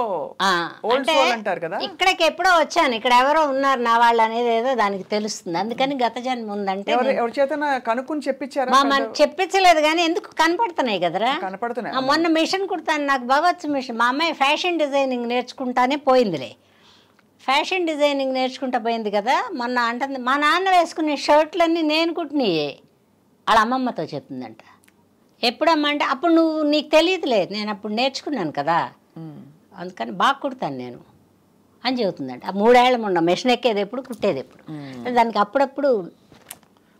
అంటారు కదా,
ఇక్కడికి ఎప్పుడో వచ్చాను, ఇక్కడ ఎవరో ఉన్నారు నా వాళ్ళు అనేది ఏదో దానికి తెలుస్తుంది. అందుకని గత జన్మ ఉందంటే
ఎవరి చేత కనుక్కుని చెప్పించారా?
చెప్పించలేదు కానీ ఎందుకు కనపడుతున్నాయి కదరా,
కనపడుతున్నాయి.
మొన్న మిషన్ కుడతాను, నాకు భగవత్ మిషన్. మా అమ్మాయి ఫ్యాషన్ డిజైనింగ్ నేర్చుకుంటానే పోయిందిలే, ఫ్యాషన్ డిజైనింగ్ నేర్చుకుంటా పోయింది కదా. మొన్న అంటుంది, మా నాన్న వేసుకునే షర్ట్లన్నీ నేను కుట్టినాయే, వాళ్ళ అమ్మమ్మతో చెప్తుందంట. ఎప్పుడమ్మా అంటే, అప్పుడు నీకు తెలియదులే, నేను అప్పుడు నేర్చుకున్నాను కదా, అందుకని బాగా కుడతాను నేను అని చెబుతుందంట. ఆ 3 ఏళ్ళ ముండ మెషిన్ ఎక్కేది ఎప్పుడు, కుట్టేది ఎప్పుడు, దానికి అప్పుడప్పుడు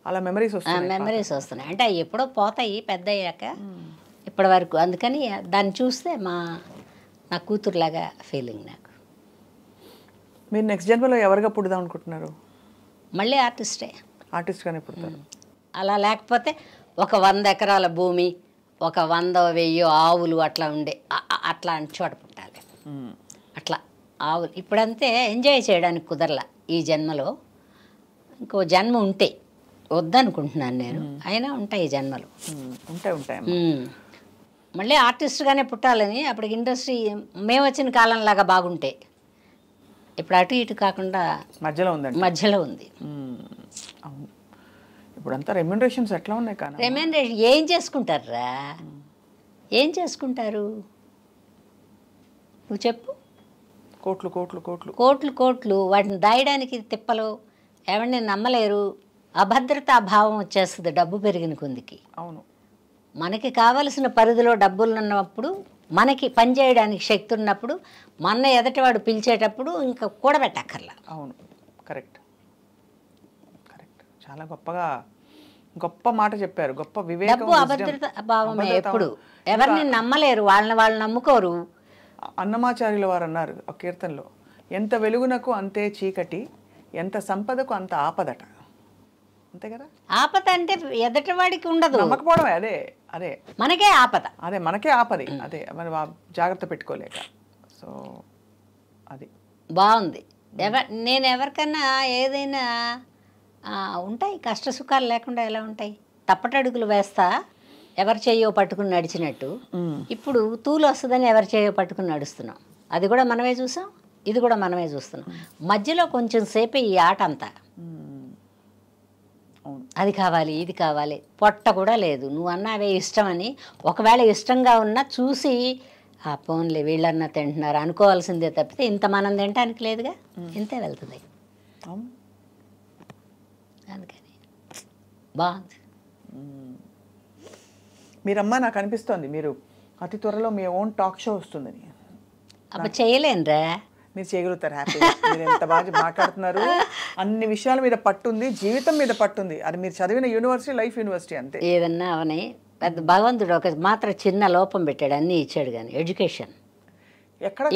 అలా మెమరీస్
వస్తున్నాయి. అంటే అవి ఎప్పుడో పోతాయి పెద్ద అయ్యాక, ఇప్పటి వరకు. అందుకని దాన్ని చూస్తే నా కూతురులాగా ఫీలింగ్ నాకు.
మీరు నెక్స్ట్ జన్మలో ఎవరిగా పుడదాం అనుకుంటున్నారు?
మళ్ళీ ఆర్టిస్ట్గానే పుడతారు. అలా లేకపోతే ఒక 100 ఎకరాల భూమి, ఒక 100-1000 ఆవులు అట్లా ఉండే అట్లాంటి చోట పుట్టాలి. అట్లా ఆవులు ఇప్పుడంతే ఎంజాయ్ చేయడానికి కుదరలా ఈ జన్మలో. ఇంకో జన్మ ఉంటే వద్దనుకుంటున్నాను నేను, అయినా ఉంటాయి ఈ జన్మలు,
ఉంటాయి.
మళ్ళీ ఆర్టిస్ట్గానే పుట్టాలని. అప్పటికి ఇండస్ట్రీ మేము వచ్చిన కాలంలాగా బాగుంటే, ఇప్పుడు అటు ఇటు కాకుండా మధ్యలో ఉంది.
ఇప్పుడంతా రెమ్యూనరేషన్స్ ఎట్లా ఉన్నాయి? కానీ
రెమ్యూనరేషన్ ఏం చేసుకుంటారా, ఏం చేసుకుంటారు నువ్వు చెప్పు? కోట్లు. వాటిని దాయడానికి తిప్పలు, ఎవరిని నమ్మలేరు, అభద్రతా భావం వచ్చేస్తుంది డబ్బు పెరిగిన కొందికి.
అవును,
మనకి కావలసిన పరిధిలో డబ్బులు ఉన్నప్పుడు, మనకి పనిచేయడానికి శక్తి ఉన్నప్పుడు, మన ఎదటివాడు పిలిచేటప్పుడు ఇంకా కూడబెట్టక్కర్లా.
అవును, కరెక్ట్. చాలా గొప్ప మాట చెప్పారు. గొప్ప వివేకం.
డబ్బు అభద్రత భావమే ఎప్పుడు, ఎవరిని నమ్మలేరు, వాళ్ళు నమ్ముకోరు.
అన్నమాచార్యుల వారు అన్నారు ఒక కీర్తనలో, ఎంత వెలుగునకు అంతే చీకటి, ఎంత సంపదకు అంత ఆపదట. అంతే కదా,
ఆపద అంటే ఎదటివాడికి ఉండదు,
నమ్మకపోవడమే. అదే
మనకే ఆపద,
మనకే ఆపది. అదే మరి జాగ్రత్త పెట్టుకోలేక. సో అది
బాగుంది. నేను ఎవరికన్నా ఏదైనా ఉంటాయి కష్ట సుఖాలు లేకుండా ఎలా ఉంటాయి? తప్పటడుగులు వేస్తా ఎవరి చేయో పట్టుకుని నడిచినట్టు, ఇప్పుడు తూలు వస్తుందని ఎవరి చేయో పట్టుకుని నడుస్తున్నాం. అది కూడా మనమే చూసాం, ఇది కూడా మనమే చూస్తున్నాం. మధ్యలో కొంచెం సేపే ఈ ఆట అంతా. అది కావాలి, ఇది కావాలి, పొట్ట కూడా లేదు. నువ్వు అన్నావే ఇష్టమని, ఒకవేళ ఇష్టంగా ఉన్నా చూసి ఆ పోన్లే వీళ్ళన్నా తింటున్నారు అనుకోవాల్సిందే తప్పితే ఇంత మనం తినటానికి లేదుగా, ఇంతే వెళ్తుంది. అందుకని బాగుంది.
మీరమ్మా నాకు అనిపిస్తోంది మీరు అతి త్వరలో మీ ఓన్ టాక్ షో వస్తుందని.
అప్పుడు చేయలేనురా,
మీరు చేయగలుగుతారు. హ్యాపీ. మీరు ఎంత బాగా మాట్లాడుతున్నారు, అన్ని విషయాల మీద పట్టుంది, జీవితం మీద పట్టుంది. అది మీరు చదివిన యూనివర్సిటీ లైఫ్ యూనివర్సిటీ అంతే.
ఏదన్నా అవని పెద్ద భగవంతుడు ఒక మాత్రం చిన్న లోపం పెట్టాడు, అన్నీ ఇచ్చాడు. కానీ ఎడ్యుకేషన్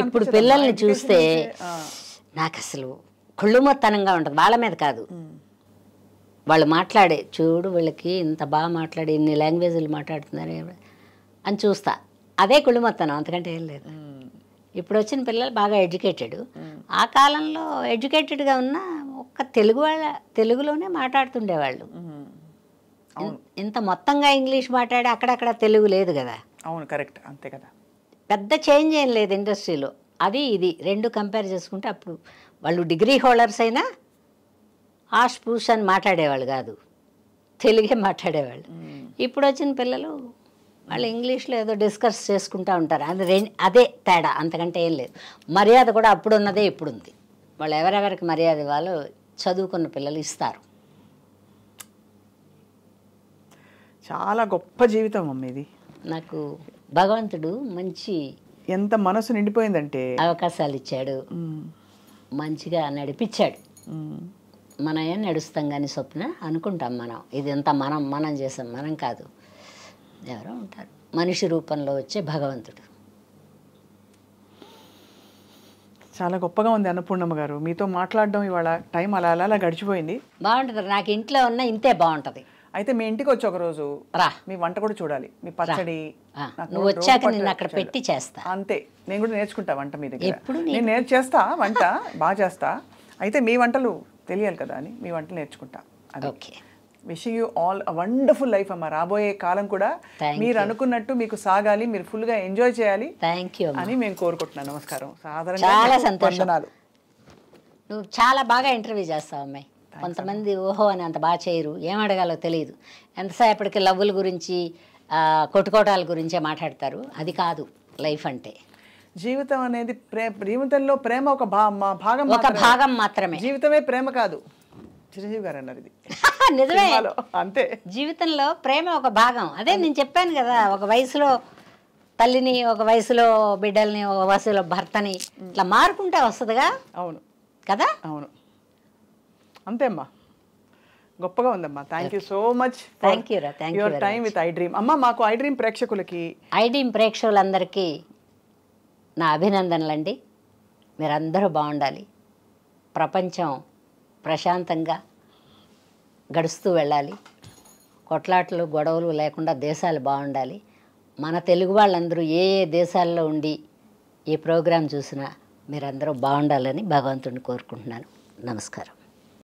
ఇప్పుడు పిల్లల్ని చూస్తే నాకు అసలు కుళ్ళుమొత్తనంగా ఉంటుంది. వాళ్ళ మీద కాదు, వాళ్ళు మాట్లాడే చూడు, వీళ్ళకి ఇంత బాగా మాట్లాడి ఇన్ని లాంగ్వేజ్లు మాట్లాడుతున్నారు అని చూస్తా, అదే కుళ్ళుమొత్తనం, అంతకంటే ఏం లేదు. ఇప్పుడు వచ్చిన పిల్లలు బాగా ఎడ్యుకేటెడ్. ఆ కాలంలో ఎడ్యుకేటెడ్గా ఉన్న ఒక్క తెలుగులోనే మాట్లాడుతుండేవాళ్ళు. ఇంత మొత్తంగా ఇంగ్లీష్ మాట్లాడి అక్కడక్కడ తెలుగు లేదు కదా.
అవును, కరెక్ట్, అంతే కదా.
పెద్ద చేంజ్ ఏం లేదు ఇండస్ట్రీలో. అది ఇది రెండు కంపేర్ చేసుకుంటే అప్పుడు వాళ్ళు డిగ్రీ హోల్డర్స్ అయినా ఆష్ పూష్ అని మాట్లాడేవాళ్ళు కాదు, తెలుగే మాట్లాడేవాళ్ళు. ఇప్పుడు వచ్చిన పిల్లలు వాళ్ళు ఇంగ్లీష్లో ఏదో డిస్కస్ చేసుకుంటూ ఉంటారు. అది అదే తేడా, అంతకంటే ఏం లేదు. మర్యాద కూడా అప్పుడు ఉన్నదే ఇప్పుడు ఉంది. వాళ్ళు ఎవరెవరికి మర్యాద వాళ్ళు చదువుకున్న పిల్లలు ఇస్తారు.
చాలా గొప్ప జీవితం అమ్మ ఇది.
నాకు భగవంతుడు మంచి
ఎంత మనసు నిండిపోయిందంటే
అవకాశాలు ఇచ్చాడు, మంచిగా నడిపించాడు. మనం ఏం నడుస్తాం కానీ స్వప్న అనుకుంటాం మనం, ఇదంతా మనం చేసాం, మనం కాదు. ఎవరో ఉంటారు మనిషి రూపంలో వచ్చే భగవంతుడు.
చాలా గొప్పగా ఉంది అన్నపూర్ణమ్మ గారు. మీతో మాట్లాడడం ఇవాళ టైం అలా అలా గడిచిపోయింది.
బాగుంటుంది. నాకు ఇంట్లో ఉన్న ఇంతే బాగుంటుంది.
అయితే మీ ఇంటికి వచ్చి ఒక రోజు
రా,
మీ వంట కూడా చూడాలి. మీ పచ్చడి
నువ్వు వచ్చాక నేను అక్కడ పెట్టి చేస్తా.
అంతే, నేను కూడా నేర్చుకుంటా వంట మీ దగ్గర.
ఎప్పుడు
నేను చేస్తా వంట, బాగా చేస్తా. అయితే మీ వంటలు తెలియాలి కదా అని మీ వంటలు నేర్చుకుంటా.
Okay.
Wishing you all a wonderful life అమ్మ. రాబోయే కాలం కూడా మీరు అనుకున్నట్టు మీకు సాగాలి, మీరు ఫుల్గా ఎంజాయ్ చేయాలి అని మేము కోరుకుంటున్నాం. నమస్కారం.
చాలా సంతోషం. నువ్వు చాలా బాగా ఇంటర్వ్యూ చేస్తావు అమ్మాయి. కొంతమంది ఓహో అని అంత బాగా చేయరు, ఏం అడగాలో తెలియదు. ఎంతసేపటికి లవ్వుల గురించి కొట్టుకోటాల గురించే మాట్లాడతారు. అది కాదు లైఫ్ అంటే. జీవితం అనేది జీవితంలో ప్రేమ ఒక భాగం మాత్రమే. జీవితమే ప్రేమ కాదు. చిరంజీవి గారు అన్నారు ఇది. నిజమే, అంతే. జీవితంలో ప్రేమ ఒక భాగం. అదే నేను చెప్పాను కదా, ఒక వయసులో తల్లిని, ఒక వయసులో బిడ్డల్ని, ఒక వయసులో భర్తని ఇట్లా మారుకుంటే వస్తుందిగా. అవును కదా. అవును, అంతే అమ్మా. గొప్పగా ఉందమ్మా. Thank you so much. Thank you your time with I dream. అమ్మ, మాకు ఐ డ్రీమ్ ప్రేక్షకులకి, ఐ డ్రీమ్ ప్రేక్షకులందరికీ నా అభినందనలండి. మీరందరూ బాగుండాలి, ప్రపంచం ప్రశాంతంగా గడుస్తూ వెళ్ళాలి, కొట్లాటలు గొడవలు లేకుండా దేశాలు బాగుండాలి. మన తెలుగు వాళ్ళందరూ ఏ ఏ దేశాల్లో ఉండి ఈ ప్రోగ్రాం చూసినా మీరందరూ బాగుండాలని భగవంతుడిని కోరుకుంటున్నాను. నమస్కారం.